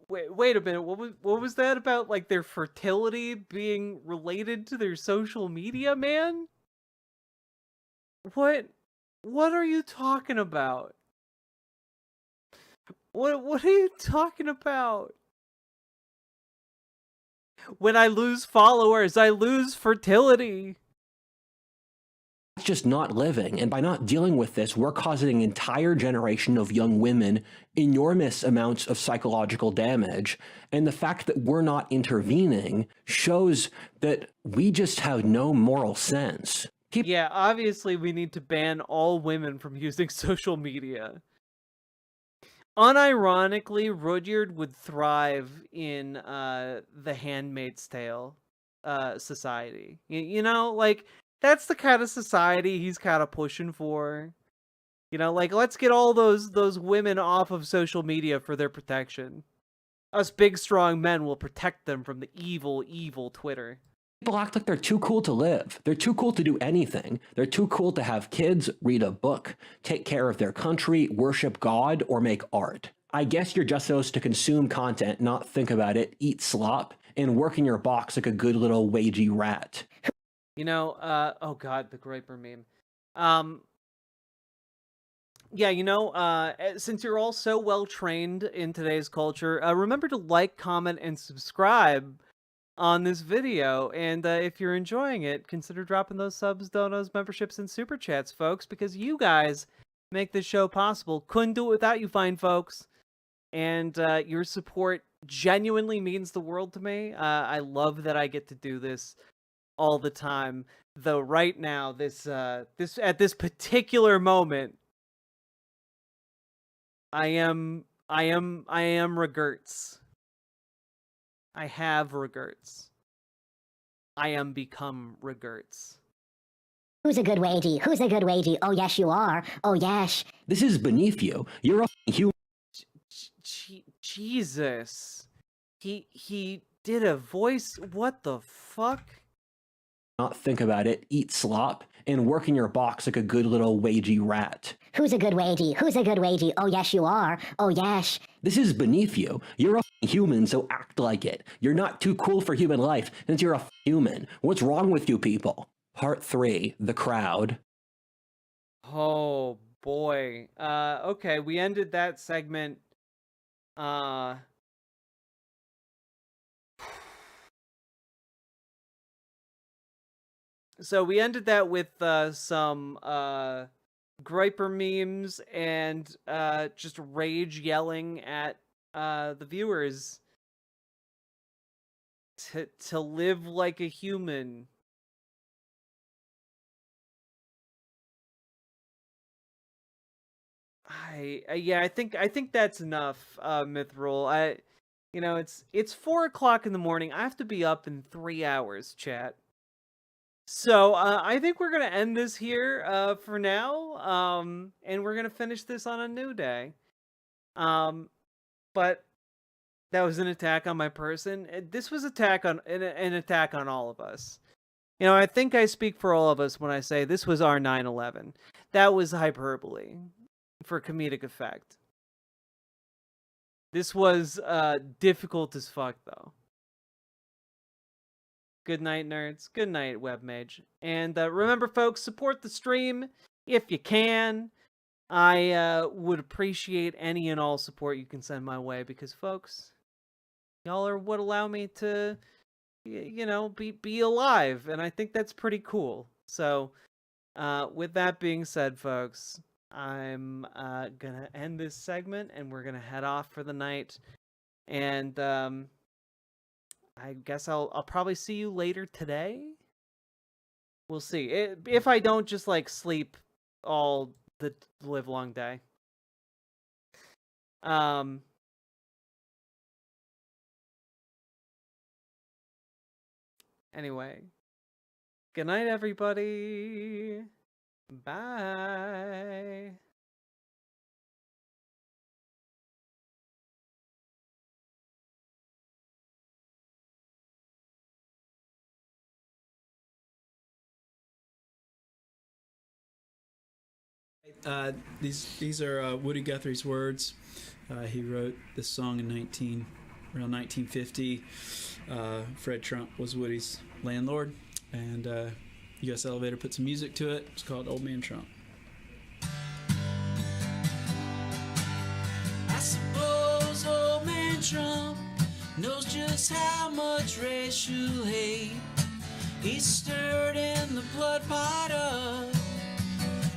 Wait a minute. What was that about? Like their fertility being related to their social media, man? What are you talking about? What are you talking about? When I lose followers, I lose fertility. just not living, and by not dealing with this, we're causing an entire generation of young women enormous amounts of psychological damage. And the fact that we're not intervening shows that we just have no moral sense. Yeah, obviously we need to ban all women from using social media. Unironically, Rudyard would thrive in the Handmaid's Tale society. You know, like, that's the kind of society he's kind of pushing for. You know, like, let's get all those women off of social media for their protection. Us big, strong men will protect them from the evil, evil Twitter. People act like they're too cool to live. They're too cool to do anything. They're too cool to have kids, read a book, take care of their country, worship God, or make art. I guess you're just supposed to consume content, not think about it, eat slop, and work in your box like a good little wagey rat. You know, oh god, the Groiper meme. Yeah, you know, since you're all so well trained in today's culture, remember to like, comment, and subscribe on this video. And if you're enjoying it, consider dropping those subs, donos, memberships, and super chats, folks, because you guys make this show possible. Couldn't do it without you fine folks. And your support genuinely means the world to me. I love that I get to do this all the time. Though right now, this at this particular moment, I am regrets. I have regrets. I am become regrets. Who's a good wagey? Who's a good wagey? Oh yes, you are. Oh yes. This is beneath you. You're a human. Jesus. He did a voice. What the fuck? not think about it, eat slop, and work in your box like a good little wagey rat. Who's a good wagey? Who's a good wagey? Oh, yes, you are. Oh, yes. This is beneath you. You're a human, so act like it. You're not too cool for human life since you're a human. What's wrong with you people? Part 3, the crowd. Oh, boy. Okay, we ended that segment. So we ended that with some griper memes and just rage yelling at the viewers to live like a human. Yeah, I think that's enough, Mithril. It's 4 o'clock in the morning. I have to be up in 3 hours, chat. So I think we're gonna end this here for now, and we're gonna finish this on a new day. But that was an attack on my person. This was an attack on all of us. I think I speak for all of us when I say this was our 9/11. That was hyperbole for comedic effect. This was difficult as fuck, though. Good night, nerds. Good night, webmage. And remember, folks, support the stream if you can. I would appreciate any and all support you can send my way because, folks, y'all are what allow me to, be alive, and I think that's pretty cool. So, with that being said, folks, I'm gonna end this segment, and we're gonna head off for the night. And I guess I'll probably see you later today. We'll see. If I don't just sleep all the live long day. Anyway. Good night, everybody. Bye. These are Woody Guthrie's words. He wrote this song in around 1950. Fred Trump was Woody's landlord, and U.S. Elevator put some music to it. It's called Old Man Trump. I suppose old man Trump knows just how much racial hate he's stirred in the blood pot of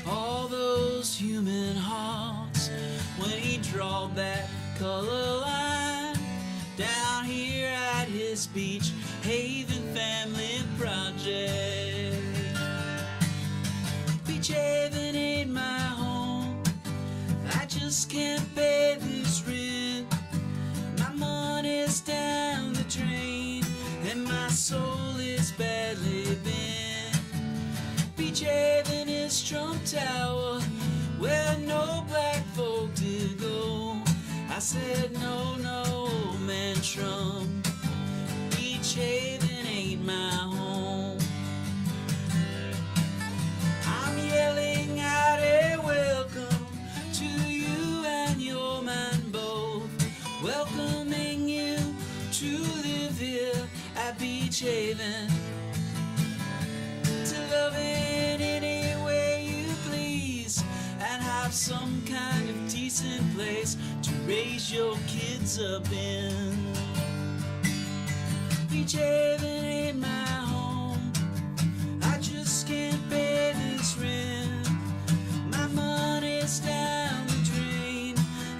all those human hearts when he drawed that color line down here at his Beach Haven Family Project. Beach Haven ain't my home. I just can't pay this rent. My money's down the drain and my soul is badly bent. Beach Haven is Trump Tower where no black folk to go. I said no, old man Trump. Beach Haven ain't my home. I'm yelling out a welcome to you and your man both, welcoming you to live here at Beach Haven, to love in any way you please and have some kind of decent place to raise your kids up in. Beach Haven ain't my home. I just can't pay this rent. My money's down the drain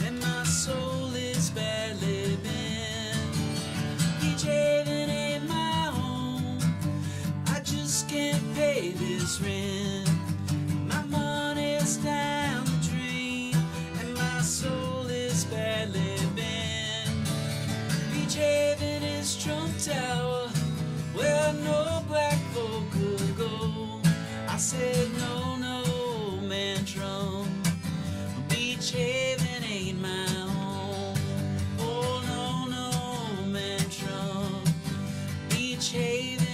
and my soul is badly bent. Beach Haven ain't my home. I just can't pay this rent. My money's down the drain and my soul is badly bent. Beach Haven is Trump Tower where no black folk could go. I said no, man Trump. Beach Haven ain't my home. Oh no, man Trump. Beach Haven